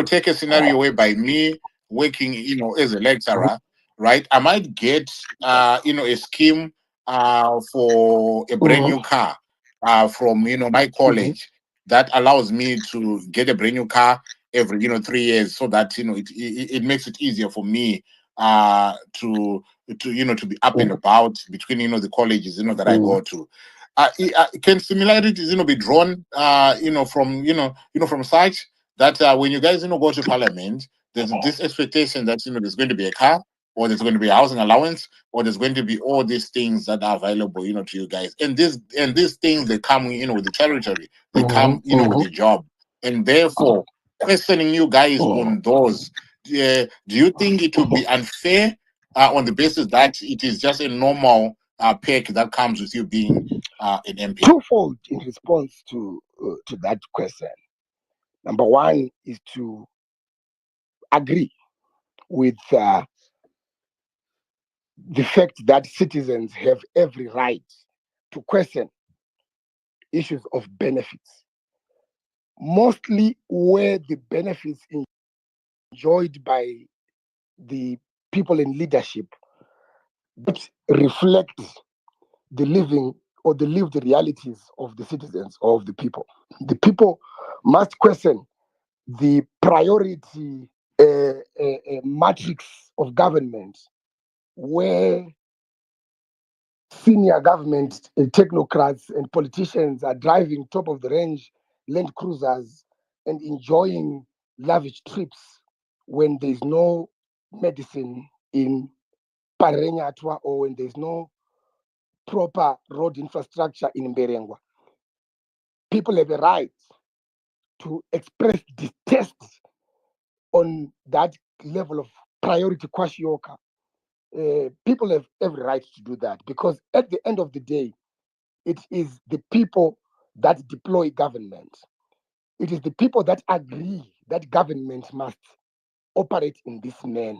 take a scenario whereby me working as a lecturer, right? I might get a scheme for a brand new car from my college that allows me to get a brand new car every 3 years, so that it makes it easier for me to to be up and about between the colleges that I go to. Can similarities be drawn from such that when you guys go to parliament, there's this expectation that there's going to be a car, or there's going to be a housing allowance, or there's going to be all these things that are available to you guys, and these things, they come with the territory, they come with the job, and therefore questioning you guys on those. Do you think it would be unfair on the basis that it is just a normal perk that comes with you being an MP? Twofold in response to that question. Number one is to agree with the fact that citizens have every right to question issues of benefits, mostly where the benefits enjoyed by the people in leadership that reflect the living or the lived realities of the citizens or of the people. The people must question the priority matrix of government, where senior government technocrats and politicians are driving top of the range Land Cruisers and enjoying lavish trips when there's no medicine in Parenyatwa, or when there's no proper road infrastructure in Mberengwa. People have a right to express distaste on that level of priority kwashiorkor. People have every right to do that, because at the end of the day, it is the people that deploy government. It is the people that agree that government must operate in this manner.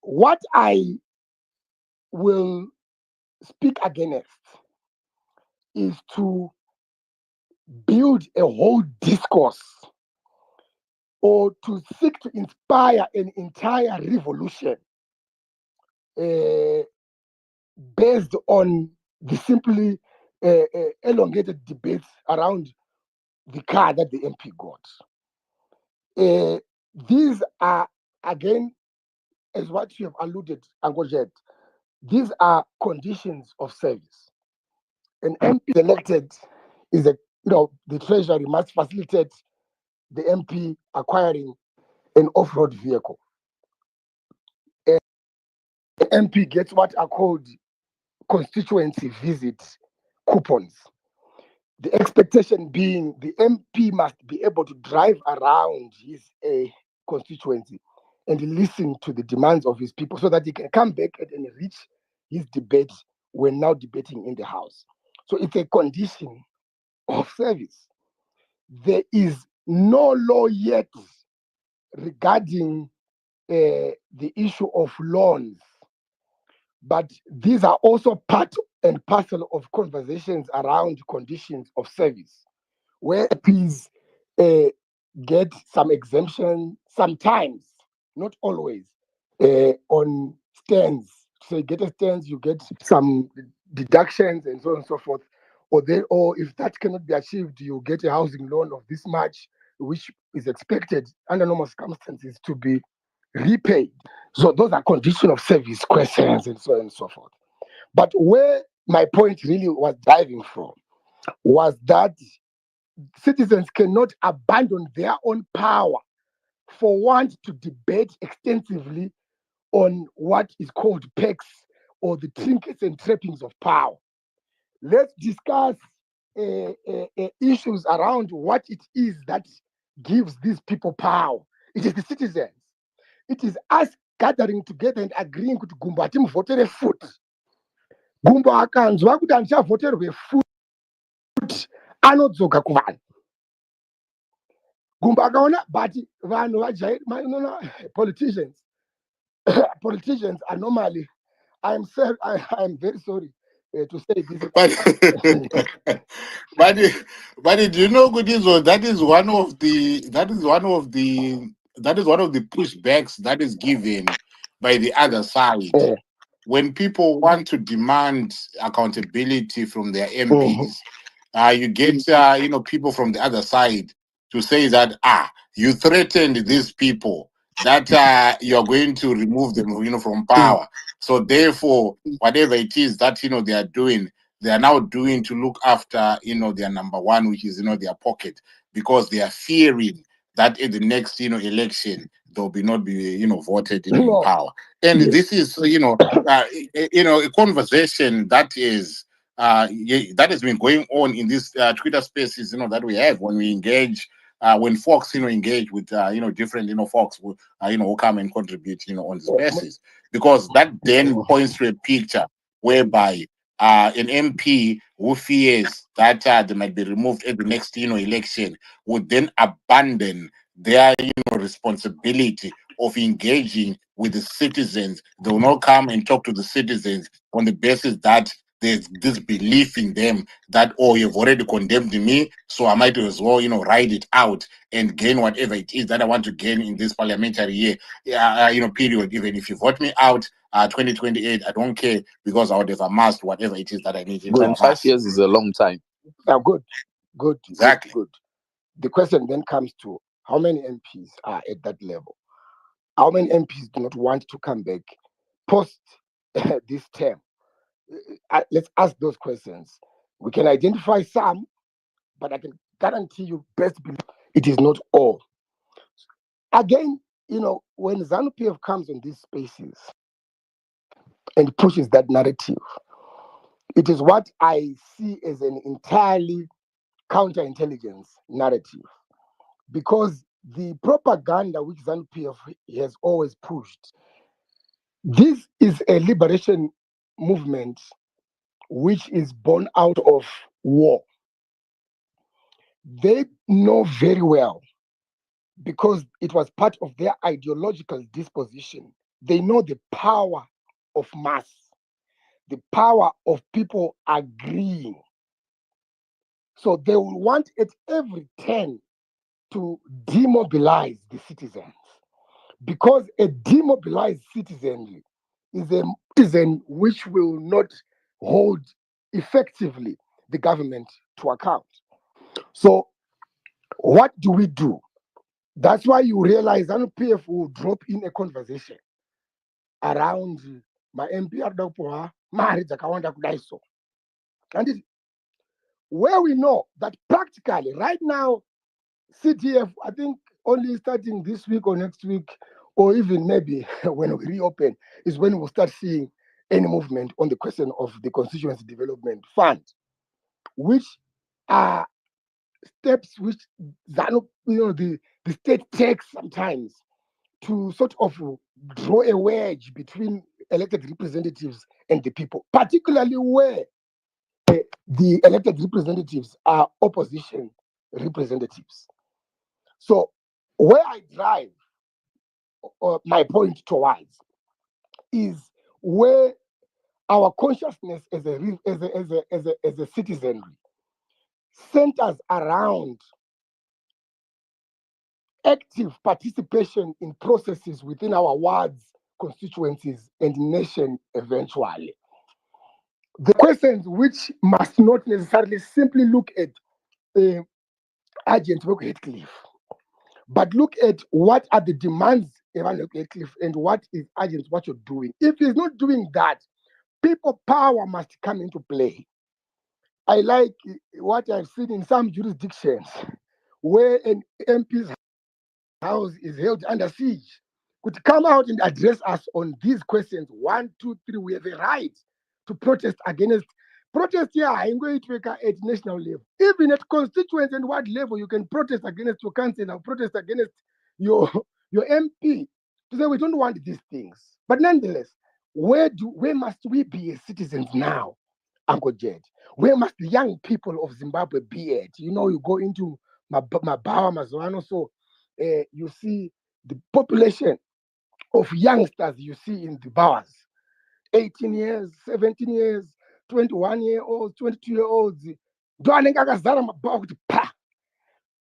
What I will speak against is to build a whole discourse or to seek to inspire an entire revolution based on the simply elongated debates around the car that the MP got. These are, again, as what you have alluded, Angojet, these are conditions of service. An MP elected is the Treasury must facilitate the MP acquiring an off-road vehicle. The MP gets what are called constituency visit coupons. The expectation being the MP must be able to drive around his constituency and listen to the demands of his people, so that he can come back and reach his debate when now debating in the House. So it's a condition of service. There is no law yet regarding the issue of loans, but these are also part and parcel of conversations around conditions of service, where MPs get some exemption sometimes, not always, on stands. So you get a stand, you get some deductions and so on and so forth. Or if that cannot be achieved, you get a housing loan of this much, which is expected under normal circumstances to be repaid. So those are condition of service questions and so on and so forth. But where my point really was driving from was that citizens cannot abandon their own power for want to debate extensively on what is called perks or the trinkets and trappings of power. Let's discuss issues around what it is that gives these people power. It is the citizens. It is us gathering together and agreeing kuti Gumbo hatimuvotere futi. Gumbo akanzwa kuti handichavoterwe futi, anodzoka kuvanhu. Gumbo akaona, but vanhu politicians are normally, I'm very sorry to say this. But do you know, Gudizo, that is one of the pushbacks that is given by the other side. when people want to demand accountability from their MPs, you get people from the other side to say that you threatened these people that you're going to remove them from power. So therefore, whatever it is that they are doing, they are now doing to look after their number one, which is their pocket, because they are fearing that at the next election they'll not be voted in power. And this is a conversation that is that has been going on in these Twitter spaces that we have when we engage when folks engage with different folks who come and contribute on the spaces, because that then points to a picture whereby an MP who fears that they might be removed at the next election would then abandon their responsibility of engaging with the citizens. They will not come and talk to the citizens on the basis that there's this belief in them that, you've already condemned me, so I might as well, ride it out and gain whatever it is that I want to gain in this parliamentary year, period. Even if you vote me out 2028, I don't care, because I would have amassed whatever it is that I need. And 5 years is a long time. Now, good. Exactly. Good. The question then comes to how many MPs are at that level? How many MPs do not want to come back post this term? Let's ask those questions. We can identify some, but I can guarantee you, best believe it is not all. Again, when ZANU-PF comes on these spaces and pushes that narrative, it is what I see as an entirely counterintelligence narrative, because the propaganda which ZANU-PF has always pushed, this is a liberation movement which is born out of war. They know very well, because it was part of their ideological disposition. They know the power of mass, the power of people agreeing. So they will want at every turn to demobilize the citizens, because a demobilized citizenry is a citizen which will not hold effectively the government to account. So what do? That's why you realize ZANU-PF will drop in a conversation around my MP Ardapoha, Mari Zakawanda Kudaiso. And where we know that practically right now, CTF, I think only starting this week or next week, or even maybe when we reopen, is when we'll start seeing any movement on the question of the Constituency Development Fund, which are steps which the state takes sometimes to sort of draw a wedge between elected representatives and the people, particularly where the elected representatives are opposition representatives. So where I drive my point towards is where our consciousness as a citizenry centers around active participation in processes within our wards, constituencies, and nation eventually. The questions which must not necessarily simply look at Agent Heathcliff, but look at what are the demands of Heathcliff and what is Agent what you're doing. If he's not doing that, people power must come into play. I like what I've seen in some jurisdictions where an MP's house is held under siege. Could come out and address us on these questions. 1, 2, 3. We have a right to protest against. Protest here, I'm going to make at national level. Even at constituent and ward level, you can protest against your councillor, protest against your MP to say we don't want these things. But nonetheless, where must we be as citizens now, Uncle Jed? Where must the young people of Zimbabwe be at? You go into Mabawa, Mazwano, so you see the population of youngsters you see in the bowers, 18 years, 17 years, 21-year-olds, 22-year-olds.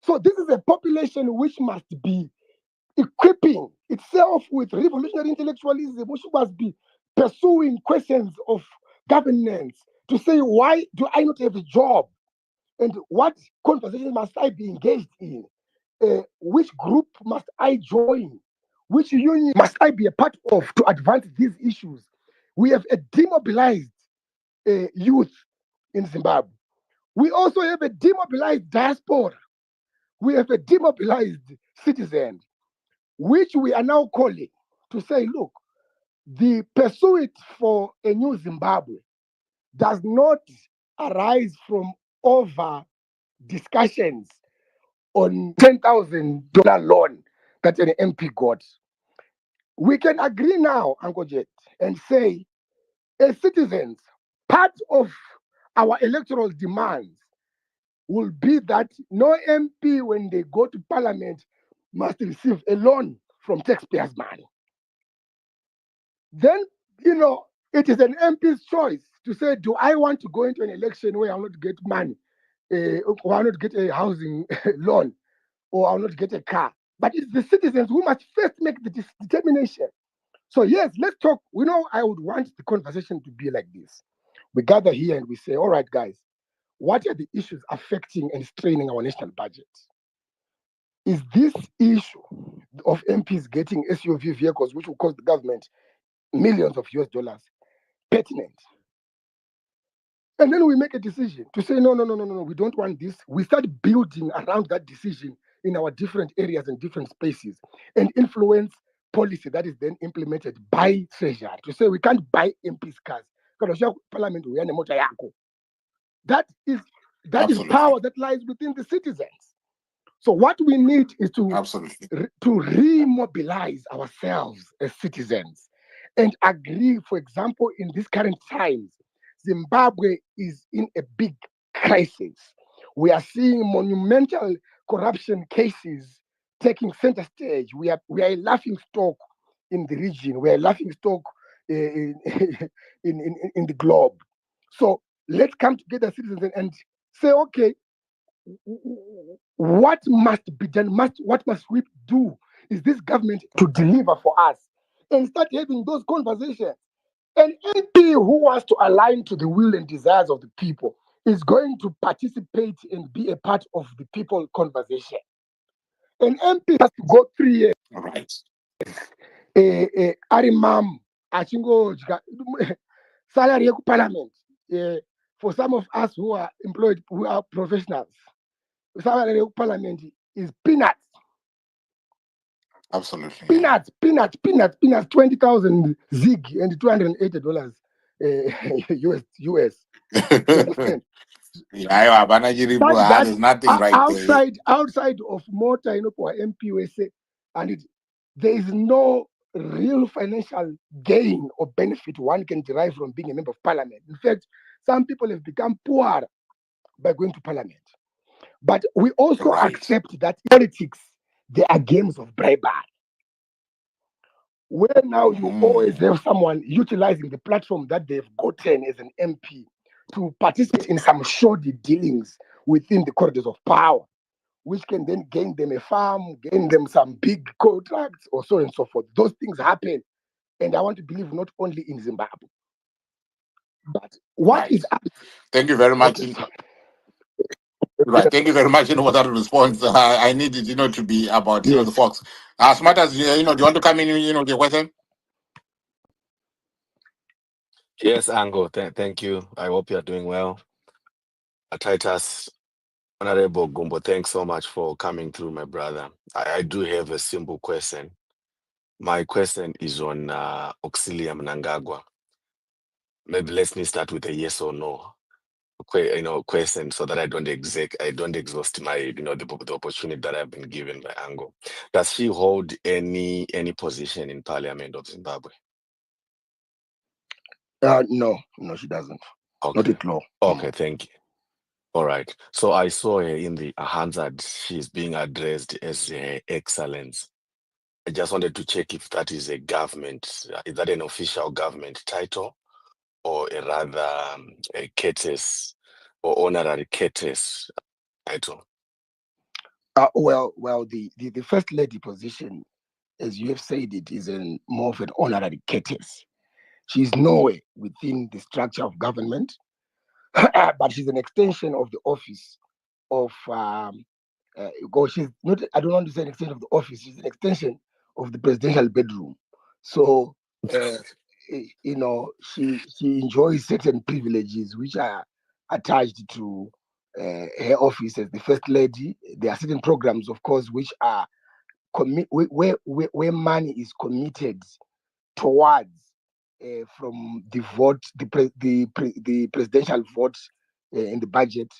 So this is a population which must be equipping itself with revolutionary intellectualism, which must be pursuing questions of governance to say, why do I not have a job? And what conversation must I be engaged in? Which group must I join? Which union must I be a part of to advance these issues? We have a demobilized youth in Zimbabwe. We also have a demobilized diaspora. We have a demobilized citizen, which we are now calling to say, look, the pursuit for a new Zimbabwe does not arise from over discussions on $10,000 loan that an MP got. We can agree now, Uncle Jet, and say, as citizens, part of our electoral demands will be that no MP, when they go to Parliament, must receive a loan from taxpayers' money. Then, it is an MP's choice to say, do I want to go into an election where I'll not get money, or I'll not get a housing loan, or I'll not get a car? But it's the citizens who must first make the determination. So yes, let's talk. I would want the conversation to be like this. We gather here and we say, all right, guys, what are the issues affecting and straining our national budget? Is this issue of MPs getting SUV vehicles, which will cost the government millions of US dollars, pertinent? And then we make a decision to say, no, we don't want this. We start building around that decision in our different areas and different spaces and influence policy that is then implemented by Treasury to say we can't buy MPs cars. Parliament, that is power that lies within the citizens. So what we need is to remobilize ourselves as citizens and agree, for example, in these current times, Zimbabwe is in a big crisis. We are seeing monumental corruption cases taking center stage. We are a laughing stock in the region. We are a laughing stock in the globe. So let's come together, citizens, and say, okay, what must be done? What must we do? Is this government to deliver for us? And start having those conversations. An MP who wants to align to the will and desires of the people is going to participate and be a part of the people conversation. An MP has to go 3 years. All right. Arimam, Achingo, salary parliament. For some of us who are employed, who are professionals, salary parliament is peanuts. Absolutely. Peanuts, 20,000 zig and $280 US. You understand? There's nothing right there. Outside of motor, for MPUSA, and there is no real financial gain or benefit one can derive from being a member of parliament. In fact, some people have become poor by going to parliament. But we also accept that in politics, there are games of bribery, where now you always have someone utilizing the platform that they've gotten as an MP to participate in some shoddy dealings within the corridors of power, which can then gain them a farm, gain them some big contracts, or so and so forth. Those things happen. And I want to believe not only in Zimbabwe. But what is up? Thank you very much. Right. Thank you very much, for that response. I needed, to be about, the folks. As much as, do you want to come in, with your question? Yes, Ango, thank you. I hope you are doing well. Titus, Honorable Gumbo, thanks so much for coming through, my brother. I do have a simple question. My question is on Auxilia Mnangagwa. Maybe let me start with a yes or no question so that I don't exhaust my, the opportunity that I've been given by Ango. Does she hold any position in Parliament of Zimbabwe? No, she doesn't. Okay. Not at law. Okay, thank you. All right. So I saw her in the Hansard. She's being addressed as Her Excellence. I just wanted to check if that is a government, is that an official government title, or a rather a courtesy or honorary courtesy title? Well, the first lady position, as you have said, it is more of an honorary courtesy. She's nowhere within the structure of government, but she's an extension of the office of she's not, I don't want to say an extension of the office, she's an extension of the presidential bedroom. So she enjoys certain privileges which are attached to her office as the first lady. There are certain programs, of course, which are where money is committed towards from the vote, the presidential vote in the budget,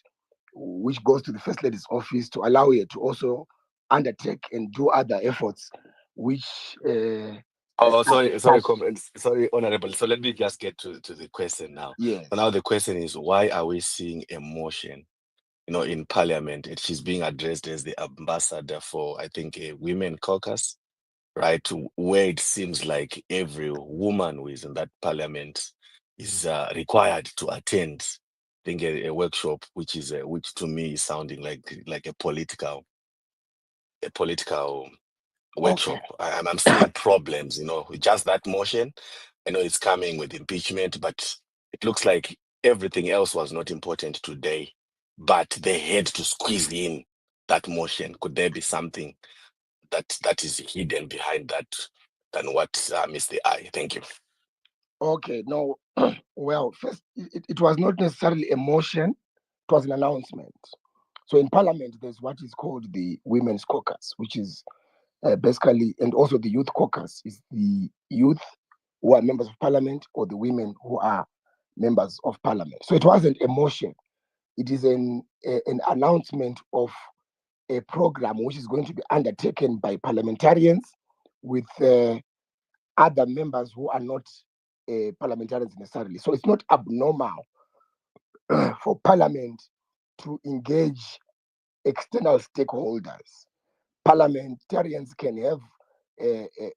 which goes to the first lady's office to allow her to also undertake and do other efforts, which Oh, sorry, touch. comrades. Sorry, honorable. So let me just get to the question now. Yes. So now the question is, why are we seeing a motion, in Parliament? And she's being addressed as the ambassador for, I think, a women caucus, right? Where it seems like every woman who is in that Parliament is required to attend, I think, a workshop, which to me is sounding like a political workshop. Okay. I'm seeing problems, with just that motion. I know it's coming with impeachment, but it looks like everything else was not important today, but they had to squeeze in that motion. Could there be something that is hidden behind that than what meets the eye? Thank you. Okay. No. Well, first, it was not necessarily a motion; it was an announcement. So in Parliament, there's what is called the Women's Caucus, which is basically, and also the Youth Caucus is the youth who are members of Parliament or the women who are members of Parliament. So it wasn't a motion; it is an announcement of a program which is going to be undertaken by parliamentarians with other members who are not parliamentarians necessarily. So it's not abnormal for Parliament to engage external stakeholders. Parliamentarians can have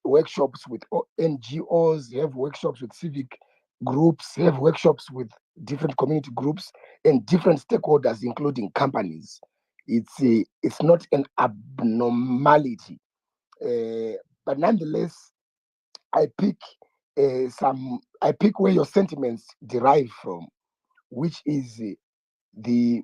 workshops with NGOs, have workshops with civic groups, have workshops with different community groups and different stakeholders, including companies. It's not an abnormality, but nonetheless, I pick I pick where your sentiments derive from, which is the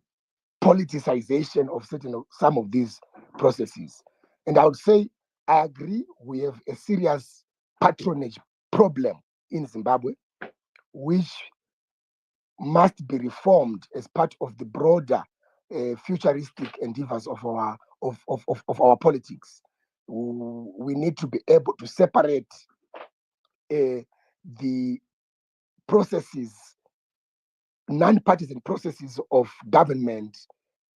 politicization of some of these processes. And I would say I agree we have a serious patronage problem in Zimbabwe, which must be reformed as part of the broader futuristic endeavors of our politics. We need to be able to separate the processes, non-partisan processes of government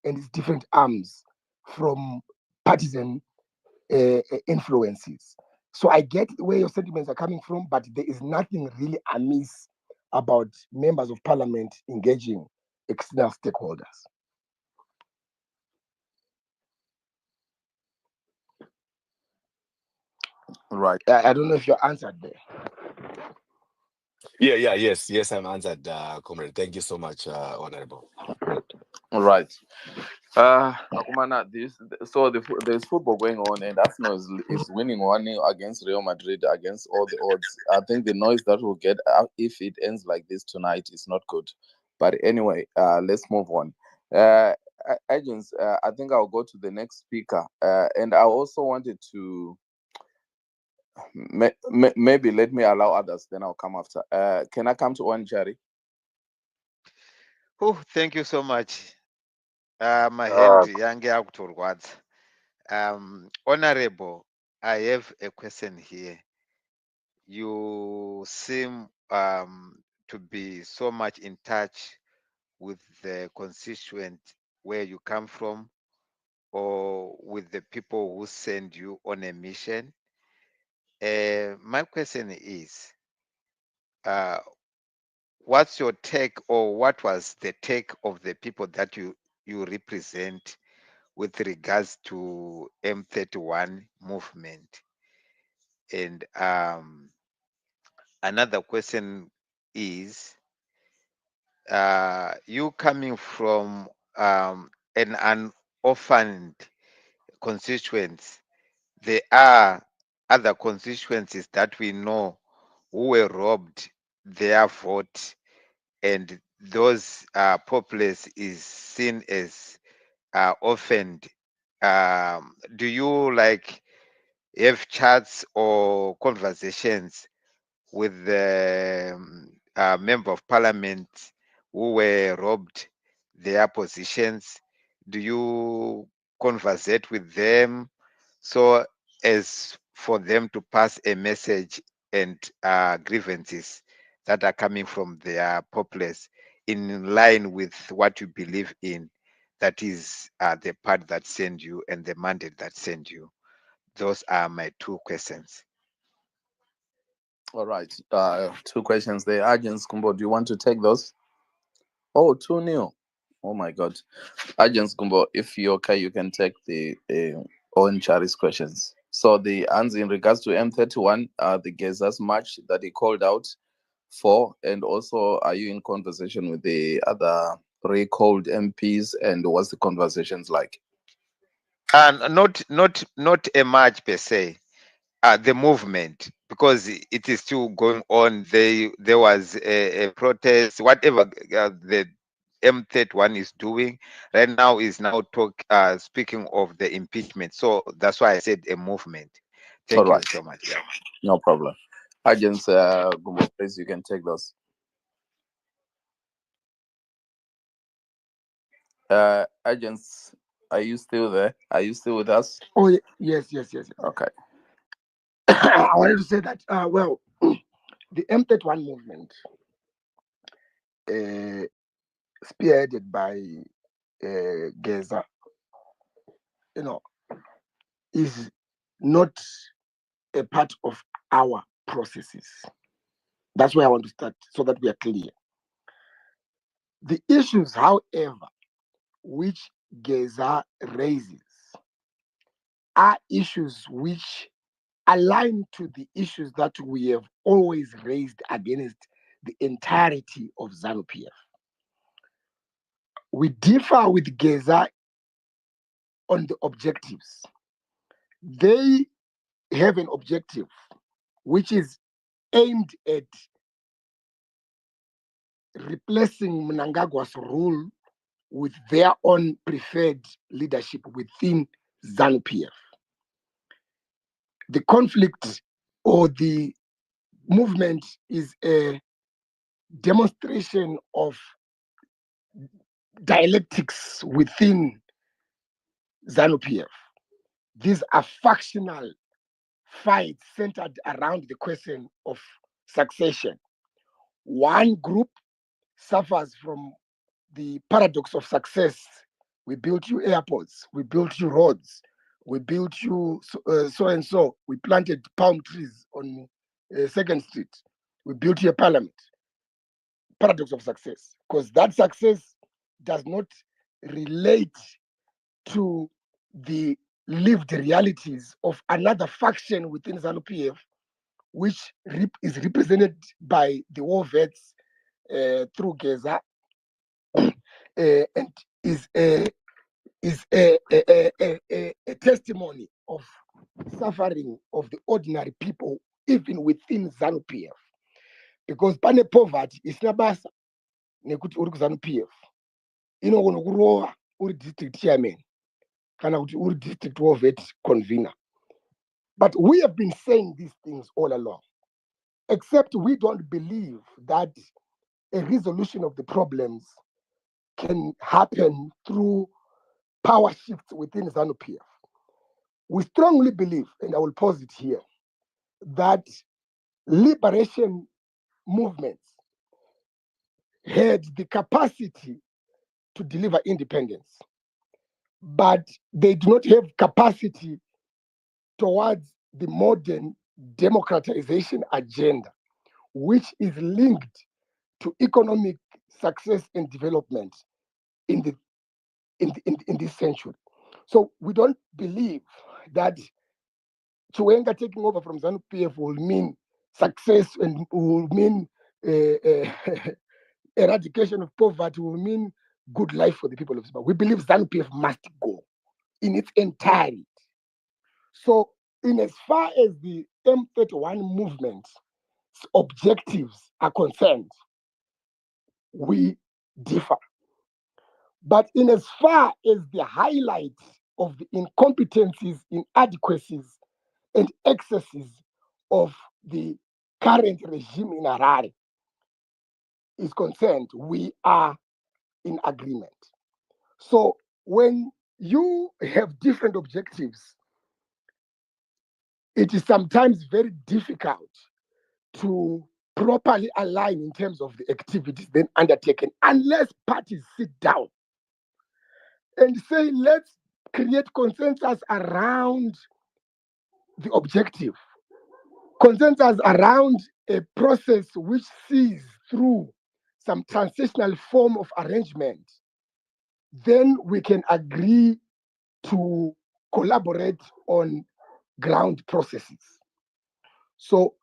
and its different arms from partisan influences. So I get where your sentiments are coming from, but there is nothing really amiss about members of parliament engaging external stakeholders. Right. I don't know if you're answered there. Yeah, yes, I'm answered, comrade. Thank you so much, honorable. All right. Akumana, there's football going on, and Arsenal is winning 1-0 against Real Madrid against all the odds. I think the noise that we'll get if it ends like this tonight is not good. But anyway, let's move on. Agents, I think I'll go to the next speaker, and I also wanted to maybe let me allow others, then I'll come after. Can I come to Wanjari? Oh, thank you so much. Mahend yange akutorwadza. Honorable, I have a question here. You seem to be so much in touch with the constituent where you come from, or with the people who send you on a mission. My question is, what's your take, or what was the take of the people that you represent with regards to M31 movement? And another question is, you coming from an orphaned constituents, there are other constituencies that we know who were robbed their vote, and those populace is seen as orphaned. Do you like have chats or conversations with the member of parliament who were robbed their positions? Do you conversate with them so as for them to pass a message and grievances that are coming from their populace in line with what you believe in? That is the part that send you and the mandate that send you. Those are my two questions. All right. Two questions there. Agents Kumbo, do you want to take those? Oh, 2-0. Oh my God. Agents Kumbo, if you're okay, you can take the Owen Chari's questions. So the answer in regards to M31, the GEZA's march that he called out for, and also are you in conversation with the other recalled MPs, and what's the conversations like? And not a march per se. The movement, because it is still going on. There was a protest, whatever the M31 is doing right now is now speaking of the impeachment. So that's why I said a movement. All Thank you right. so much. Yeah. No problem. Agents Gumbo, please, you can take those. Agents, are you still there? Are you still with us? Oh, yes. Okay. I wanted to say that, well, the M31 movement, spearheaded by GEZA, is not a part of our processes. That's where I want to start so that we are clear. The issues, however, which GEZA raises are issues which align to the issues that we have always raised against the entirety of ZANU-PF. We differ with GEZA on the objectives. They have an objective which is aimed at replacing Mnangagwa's rule with their own preferred leadership within ZANU-PF. The conflict or the movement is a demonstration of dialectics within ZANU-PF. These are factional fights centered around the question of succession. One group suffers from the paradox of success. We built you airports, we built you roads, we built you so and so. We planted palm trees on 2nd Street. We built you a parliament. Paradox of success, because that success does not relate to the lived realities of another faction within ZANU-PF, which is represented by the war vets through GEZA, and is a testimony of suffering of the ordinary people, even within ZANU-PF. Because pane poverty isina basa nekuti uri kuZANU-PF, inogona kurova uri district chairman kana kuti uri district war vet convener. But we have been saying these things all along, except we don't believe that a resolution of the problems can happen through power shifts within ZANU-PF. We strongly believe, and I will pause it here, that liberation movements had the capacity to deliver independence, but they do not have capacity towards the modern democratization agenda, which is linked to economic success and development in this century. So we don't believe that Chiwenga taking over from ZANU-PF will mean success and will mean eradication of poverty, will mean good life for the people of Zimbabwe. We believe ZANU-PF must go in its entirety. So in as far as the M31 movement objectives are concerned, we differ. But in as far as the highlight of the incompetencies, inadequacies, and excesses of the current regime in Harare is concerned, we are in agreement. So when you have different objectives, it is sometimes very difficult to properly align in terms of the activities then undertaken unless parties sit down and say, let's create consensus around the objective, consensus around a process which sees through some transitional form of arrangement. Then we can agree to collaborate on ground processes. So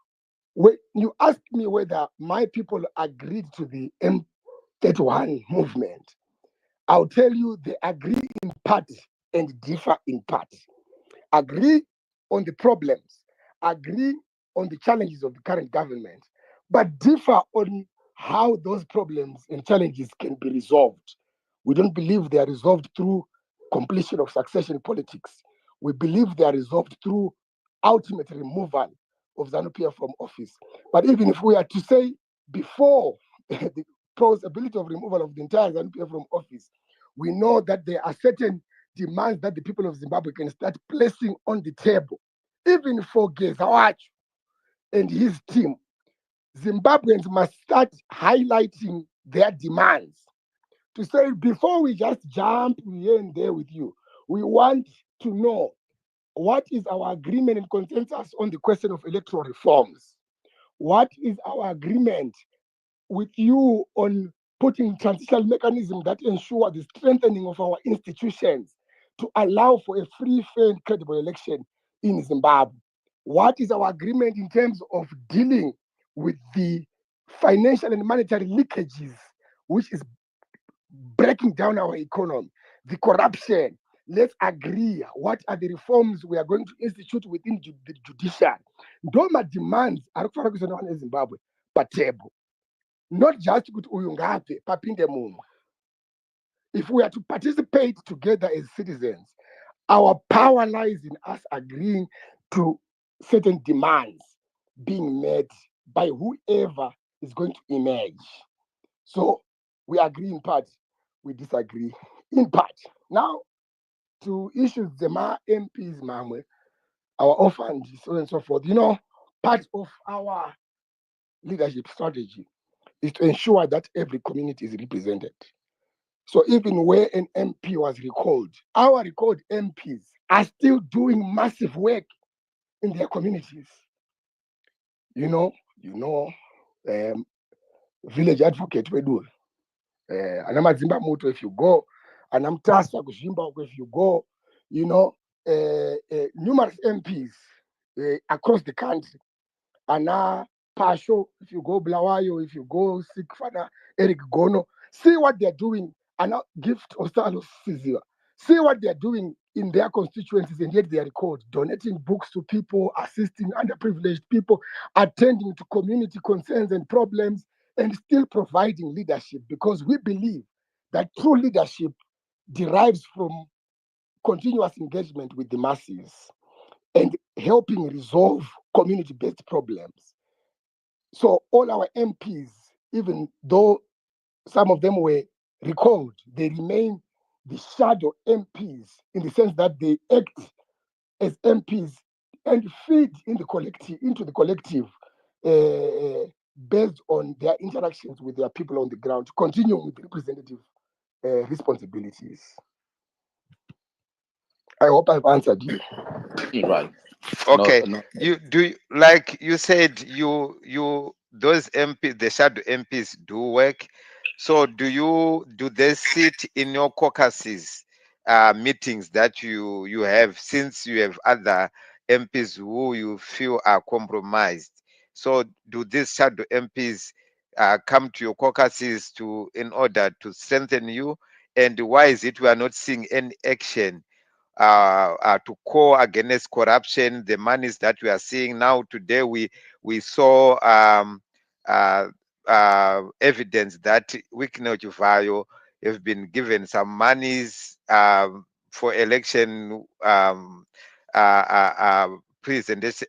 when you ask me whether my people agreed to the M31 movement, I'll tell you they agree in part and differ in part. Agree on the problems, agree on the challenges of the current government, but differ on how those problems and challenges can be resolved. We don't believe they are resolved through completion of succession politics. We believe they are resolved through ultimate removal of ZANU-PF from office. But even if we are to say before the possibility of removal of the entire ZANU-PF from office, we know that there are certain demands that the people of Zimbabwe can start placing on the table, even for GEZA and his team. Zimbabweans must start highlighting their demands to say, before we just jump here and there with you, we want to know what is our agreement and consensus on the question of electoral reforms? What is our agreement with you on putting transitional mechanisms that ensure the strengthening of our institutions to allow for a free, fair, and credible election in Zimbabwe? What is our agreement in terms of dealing with the financial and monetary leakages, which is breaking down our economy, the corruption? Let's agree what are the reforms we are going to institute within the judiciary. Those demands are in Zimbabwe, but table. Not just with Uyungape, papinde mumwe. If we are to participate together as citizens, our power lies in us agreeing to certain demands being met by whoever is going to emerge. So we agree in part, we disagree in part. Now, to issues the MPs, Mamwe, our orphans, so on and so forth, part of our leadership strategy is to ensure that every community is represented. So even where an MP was recalled, our recalled MPs are still doing massive work in their communities. Village advocate we do. Anamadzimba moto if you go, anamtasa kuzvimba if you go, numerous MPs across the country. Ana Pasho, if you go Blawayo, if you go Sikfana, Eric Gono, see what they're doing. Ana Gift Ostalo Sizia. See what they're doing in their constituencies, and yet they are recalled, donating books to people, assisting underprivileged people, attending to community concerns and problems, and still providing leadership, because we believe that true leadership derives from continuous engagement with the masses and helping resolve community-based problems. So all our MPs, even though some of them were recalled, they remain the shadow MPs in the sense that they act as MPs and feed into the collective based on their interactions with their people on the ground, to continue with representative responsibilities. I hope I've answered you. Right. Okay. No. Like you said, those MPs, the shadow MPs do work. So do they sit in your caucuses meetings that you have, since you have other MPs who you feel are compromised? So do these shadow MPs come to your caucuses in order to strengthen you? And why is it we are not seeing any action to call against corruption. The monies that we are seeing now today, we saw evidence that Wikinochivayo have been given some monies for election presentation,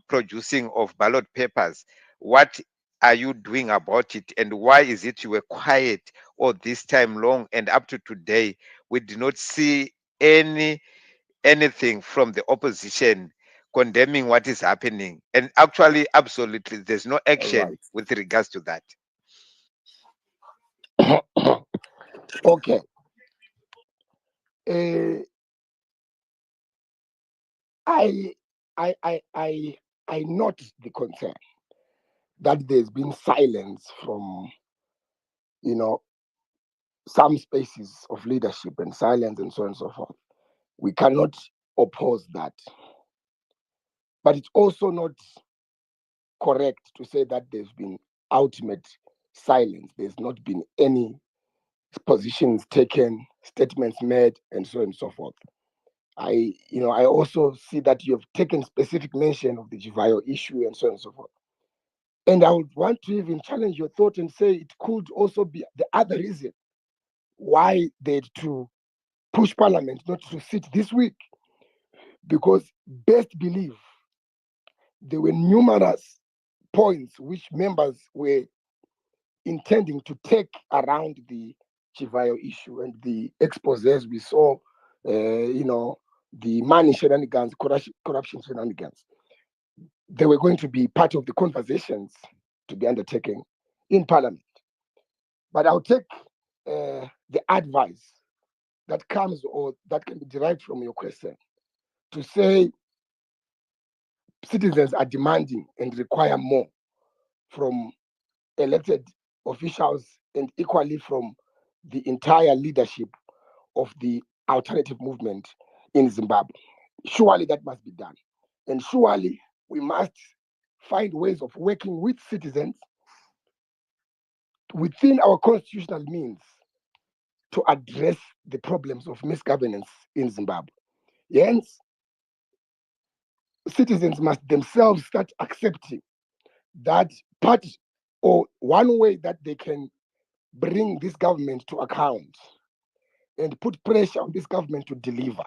producing of ballot papers. What are you doing about it, and why is it you were quiet all this time long, and up to today we did not see anything from the opposition condemning what is happening? And actually, absolutely, there's no All action right. with regards to that. Okay. Uh, I note the concern that there's been silence from, you know, some spaces of leadership and silence and so on and so forth. We cannot oppose that. But it's also not correct to say that there's been ultimate silence. There's not been any positions taken, statements made, and so on and so forth. I also see that you have taken specific mention of the Jivayo issue and so on and so forth. And I would want to even challenge your thought and say it could also be the other reason why they had to push Parliament not to sit this week. Because best believe there were numerous points which members were intending to take around the Chivayo issue and the exposés we saw, the money shenanigans, corruption shenanigans. They were going to be part of the conversations to be undertaken in Parliament. But I'll take the advice that comes or that can be derived from your question to say citizens are demanding and require more from elected officials and equally from the entire leadership of the alternative movement in Zimbabwe. Surely that must be done. And surely we must find ways of working with citizens within our constitutional means to address the problems of misgovernance in Zimbabwe. Hence, citizens must themselves start accepting that part or one way that they can bring this government to account and put pressure on this government to deliver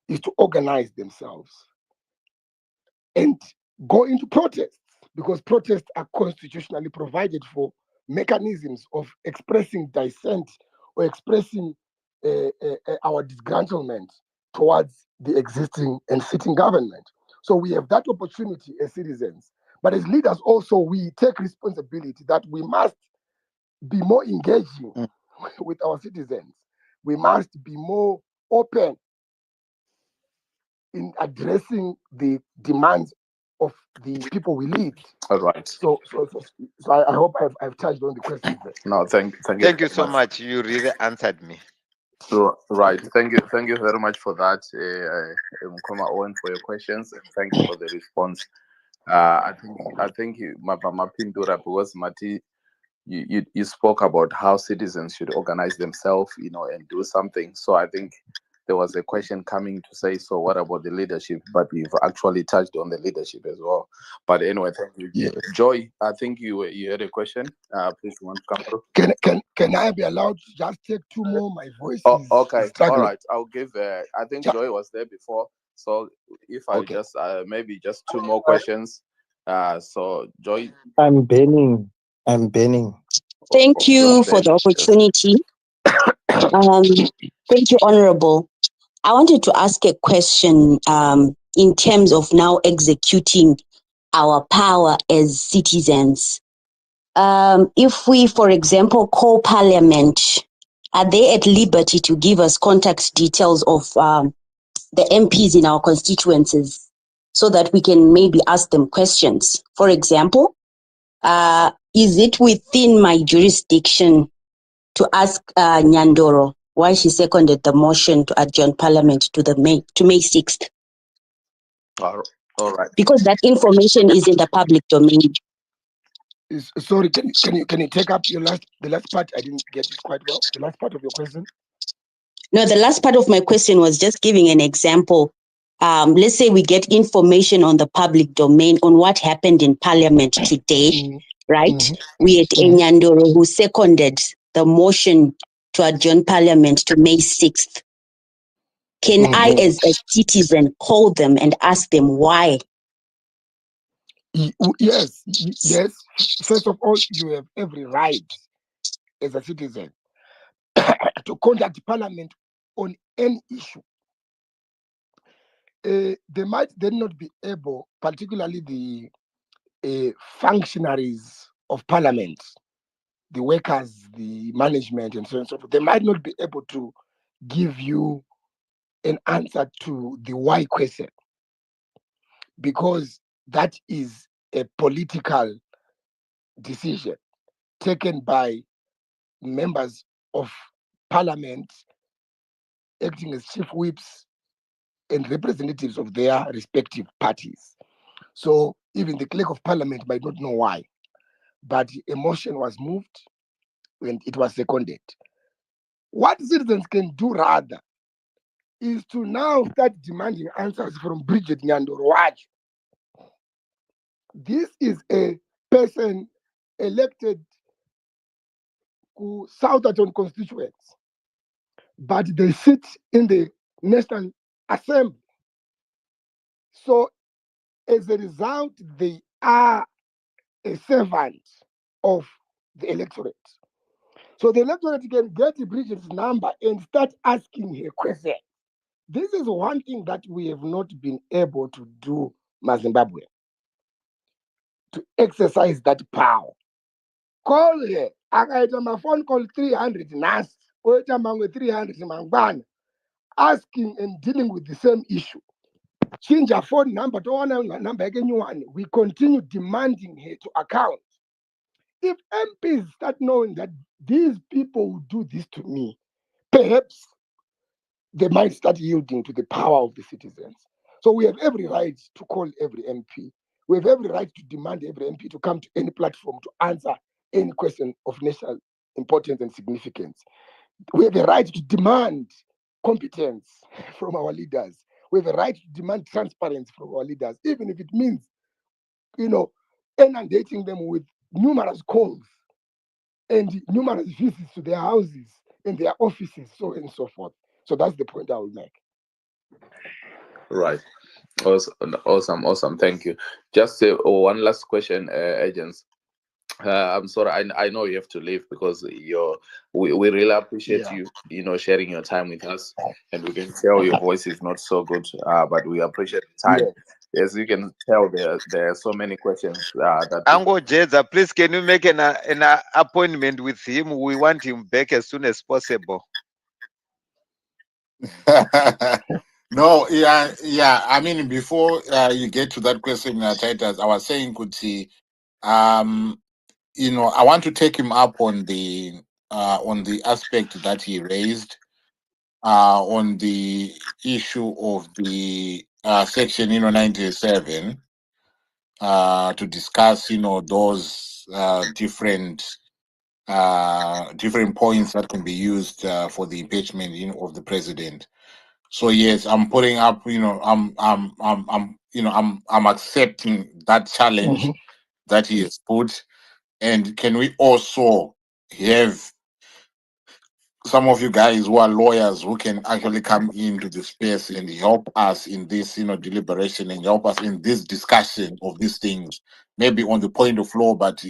is to organize themselves and go into protests, because protests are constitutionally provided for mechanisms of expressing dissent or expressing our disgruntlement towards the existing and sitting government. So we have that opportunity as citizens. But as leaders also, we take responsibility that we must be more engaging with our citizens. We must be more open in addressing the demands of the people we lead. All right. So I hope I've touched on the questions there. No, thank you. Thank you very so much. You really answered me. Right. Thank you very much for that, Mkoma Owen, for your questions, and thank you for the response. I think Mapindura, because Mati, you spoke about how citizens should organize themselves, and do something. So I think there was a question coming to say, so what about the leadership? But you've actually touched on the leadership as well. But anyway, thank you. Yeah. Joy, I think you had a question. Please, you want to come through? Can I be allowed to just take two more? My voice Oh, is okay. struggling. All right. I'll give. I think Joy was there before, so if I just maybe just two more questions. So Joy. I'm banning. Thank you for the opportunity. Thank you, Honorable. I wanted to ask a question in terms of now executing our power as citizens. If we, for example, call Parliament, are they at liberty to give us contact details of the MPs in our constituencies so that we can maybe ask them questions? For example, is it within my jurisdiction to ask Nyandoro why she seconded the motion to adjourn Parliament to May 6th? All right. Because that information is in the public domain. Sorry, can you take up the last part? I didn't get it quite well. The last part of your question. No, the last part of my question was just giving an example. Let's say we get information on the public domain on what happened in Parliament today, right? We had Enyandoro who seconded the motion to adjourn Parliament to May 6th. Can I, as a citizen, call them and ask them why? Yes. First of all, you have every right as a citizen to contact Parliament on any issue. They might then not be able, particularly the functionaries of Parliament, the workers, the management, and so on and so forth. They might not be able to give you an answer to the why question, because that is a political decision taken by members of Parliament acting as chief whips and representatives of their respective parties. So even the clerk of Parliament might not know why, but a motion was moved and it was seconded. What citizens can do rather is to now start demanding answers from Bridget Nyandoro. This is a person elected to Southampton constituents, but they sit in the National Assembly. So as a result, they are a servant of the electorate. So the electorate can get Bridget's number and start asking her questions. This is one thing that we have not been able to do, Zimbabwe, to exercise that power. Call her. Akaita my phone call 300 nas, or 300 mangwana, asking and dealing with the same issue. Change her phone number to one number again. We continue demanding her to account. If MPs start knowing that these people will do this to me, perhaps they might start yielding to the power of the citizens. So we have every right to call every MP. We have every right to demand every MP to come to any platform to answer any question of national importance and significance. We have a right to demand competence from our leaders. We have a right to demand transparency from our leaders, even if it means, inundating them with numerous calls and numerous visits to their houses and their offices, so on and so forth. So that's the point I will make. Right. Awesome. Thank you. Just one last question, agents. I'm sorry. I know you have to leave because we really appreciate you, sharing your time with us, and we can tell your voice is not so good, but we appreciate the time. As you can tell, there are so many questions that. Ango GEZA, please, can you make an appointment with him? We want him back as soon as possible. No, yeah. I mean, before you get to that question, Titus, I was saying, I want to take him up on the aspect that he raised on the issue of the section 97 to discuss those different points that can be used for the impeachment of the president. So yes, I'm putting up, I'm accepting that challenge that he has put. And can we also have some of you guys who are lawyers who can actually come into the space and help us in this, deliberation, and help us in this discussion of these things, maybe on the point of law, but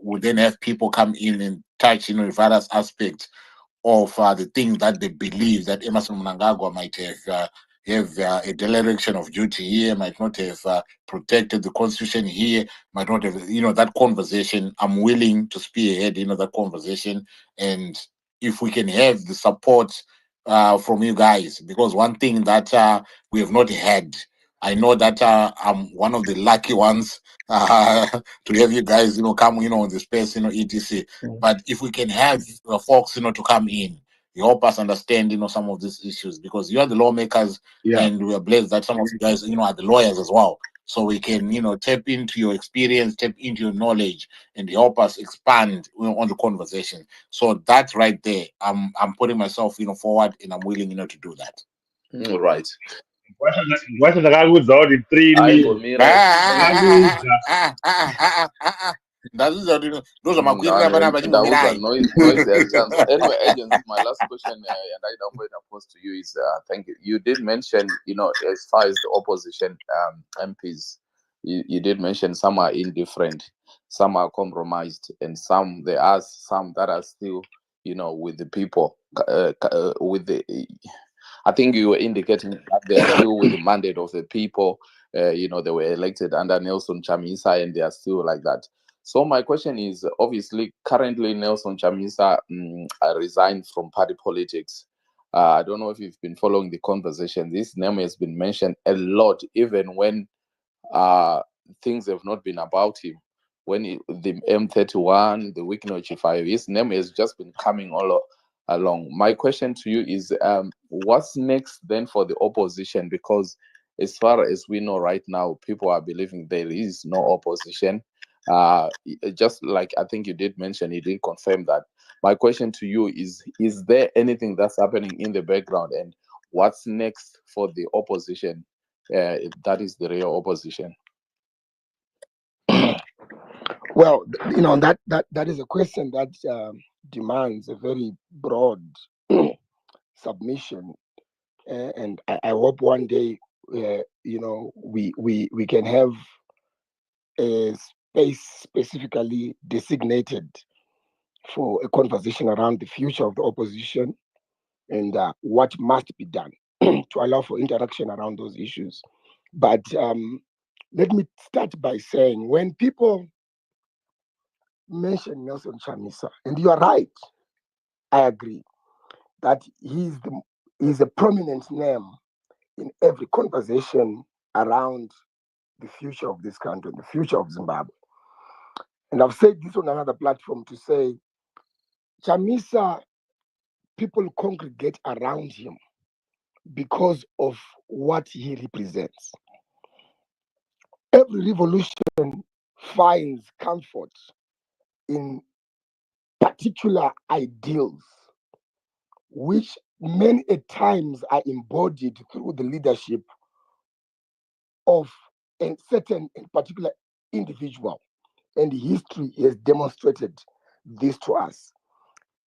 we then have people come in and touch, various aspects of the things that they believe that Emerson Mnangagwa might have a dereliction of duty here, might not have protected the constitution here, might not have, that conversation. I'm willing to spearhead, that conversation. And if we can have the support from you guys, because one thing that we have not had, I know that I'm one of the lucky ones to have you guys, come, on the space, etc. But if we can have folks, to come in, you help us understand, some of these issues, because you are the lawmakers, and we are blessed that some of you guys, are the lawyers as well. so we can, tap into your experience, tap into your knowledge, and help us expand on the conversation. So that right there, I'm putting myself, forward, and I'm willing, to do that. All right. Wacha ndakakuudza kuti 3 million. Ndakakuudza. None, Ndauza, noise chance. Anyway, agents, my last question, and I don't want to pose to you is, thank you. You did mention, as far as the opposition MPs, you did mention some are indifferent, some are compromised, and there are some that are still, with the people, with the. I think you were indicating that they are still with the mandate of the people. They were elected under Nelson Chamisa, and they are still like that. So my question is, obviously, currently Nelson Chamisa resigned from party politics. I don't know if you've been following the conversation. This name has been mentioned a lot, even when things have not been about him. When the M31, the Wikino 5, his name has just been coming all along. My question to you is, what's next then for the opposition? Because as far as we know right now, people are believing there is no opposition. Just like I think you did mention, you did confirm that. My question to you is there anything that's happening in the background, and what's next for the opposition? That is the real opposition. Well, that is a question that demands a very broad submission, and I hope one day, we can have a space specifically designated for a conversation around the future of the opposition and what must be done to allow for interaction around those issues. But let me start by saying, when people mention Nelson Chamisa, and you are right, I agree that he's a prominent name in every conversation around the future of this country, the future of Zimbabwe. And I've said this on another platform to say, Chamisa, people congregate around him because of what he represents. Every revolution finds comfort in particular ideals, which many a times are embodied through the leadership of a certain and particular individual. And history has demonstrated this to us.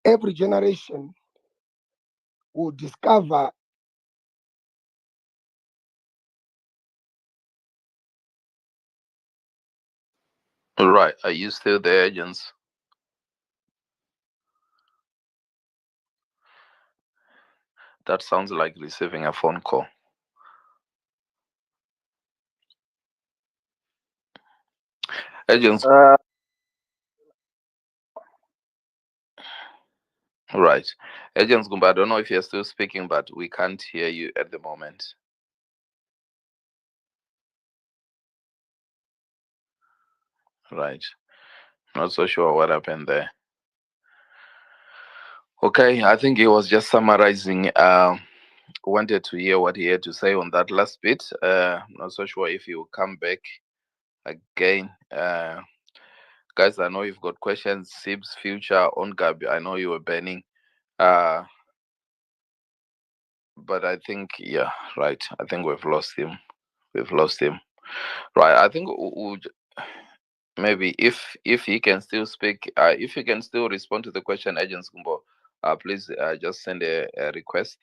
Every generation will discover All right. Are you still there, agents? That sounds like receiving a phone call. Agents. Right. Agents Gumba, I don't know if you're still speaking, but we can't hear you at the moment. Right. Not so sure what happened there. Okay, I think he was just summarizing. Wanted to hear what he had to say on that last bit. Not so sure if he will come back again. Guys, I know you've got questions. Sib's future on Gabi. I know you were banning. But I think, yeah, right. I think we've lost him. Right. I think maybe if he can still speak, if he can still respond to the question, Agent Gumbo, please just send a request.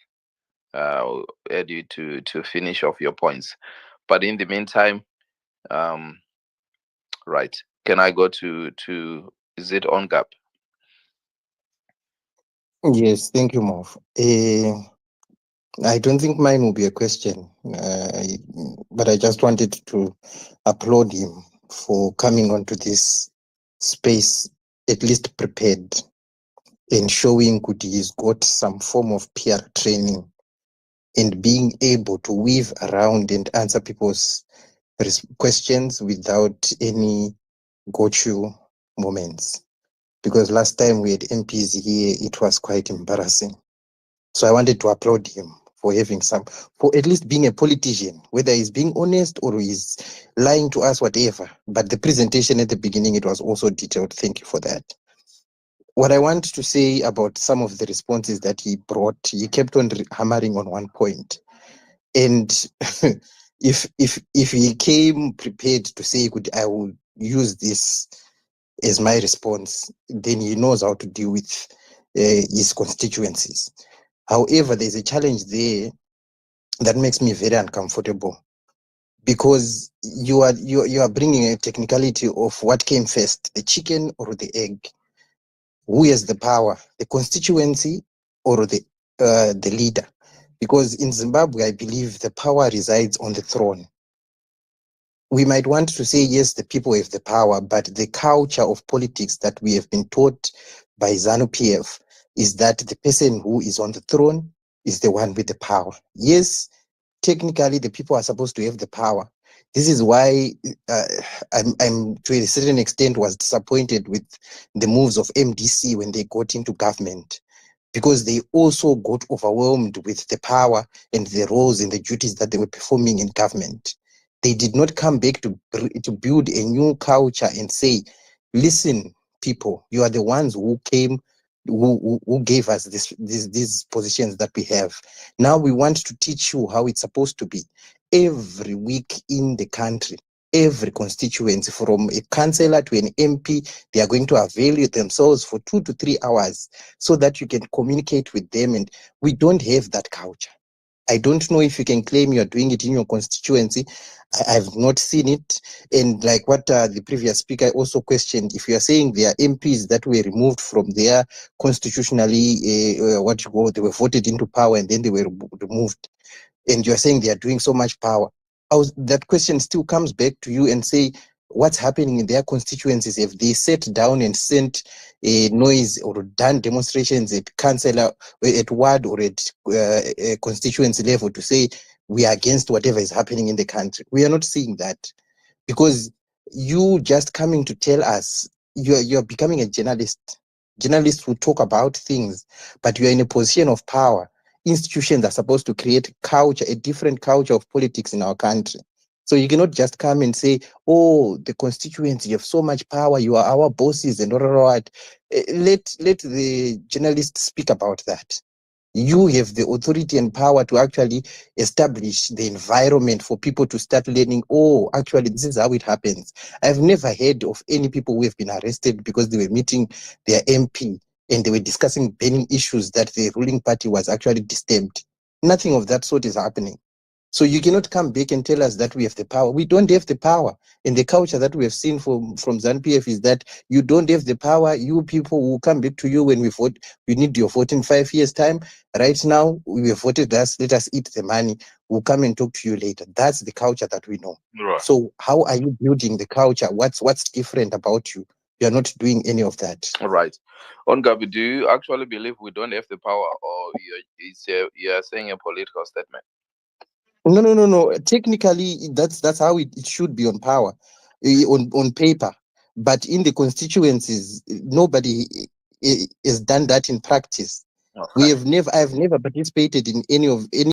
I'll add you to finish off your points. But in the meantime, right. Can I go to is it on Gap? Yes, thank you, Mov. I don't think mine will be a question, but I just wanted to applaud him for coming onto this space, at least prepared, and showing that he's got some form of PR training and being able to weave around and answer people's questions without any gotcha moments. Because last time we had MPs here, it was quite embarrassing. So I wanted to applaud him for having some, for at least being a politician, whether he's being honest or he's lying to us, whatever. But the presentation at the beginning, it was also detailed. Thank you for that. What I want to say about some of the responses that he brought, he kept on hammering on one point. And if he came prepared to say, I will use this as my response, then he knows how to deal with his constituencies. However, there's a challenge there that makes me very uncomfortable, because you are bringing a technicality of what came first, the chicken or the egg. Who has the power, the constituency or the leader? Because in Zimbabwe, I believe the power resides on the throne. We might want to say, yes, the people have the power, but the culture of politics that we have been taught by ZANU-PF is that the person who is on the throne is the one with the power. Yes, technically the people are supposed to have the power. This is why I'm to a certain extent was disappointed with the moves of MDC when they got into government, because they also got overwhelmed with the power and the roles and the duties that they were performing in government. They did not come back to build a new culture and say, listen, people, you are the ones who came, who gave us these positions that we have. Now we want to teach you how it's supposed to be. Every week in the country, every constituency, from a councillor to an MP, they are going to avail themselves for 2 to 3 hours so that you can communicate with them. And we don't have that culture. I don't know if you can claim you're doing it in your constituency. I've not seen it. And like what the previous speaker also questioned, if you are saying there are MPs that were removed from their constitutionally, they were voted into power and then they were removed, and you're saying they are doing so much power, that question still comes back to you and say, what's happening in their constituencies? If they sat down and sent a noise or done demonstrations at councillor, at ward or at a constituency level to say we are against whatever is happening in the country? We are not seeing that, because you just coming to tell us you're becoming a journalist. Journalists will talk about things, but you're in a position of power. Institutions are supposed to create culture, a different culture of politics in our country. So you cannot just come and say, oh, the constituents, you have so much power, you are our bosses and all. Let the journalists speak about that. You have the authority and power to actually establish the environment for people to start learning, oh, actually, this is how it happens. I've never heard of any people who have been arrested because they were meeting their MP and they were discussing burning issues that the ruling party was actually disturbed. Nothing of that sort is happening. So you cannot come back and tell us that we have the power. We don't have the power. And the culture that we have seen from ZANU-PF is that you don't have the power. You people will come back to you when we vote. We need your vote in 5 years' time. Right now, we have voted us. Let us eat the money. We'll come and talk to you later. That's the culture that we know. Right. So how are you building the culture? What's different about you? You're not doing any of that. All right. Ongabi, do you actually believe we don't have the power, or you're saying a political statement? No. Technically, that's how it should be on power, on paper. But in the constituencies, nobody has done that in practice. Okay. I've never participated in any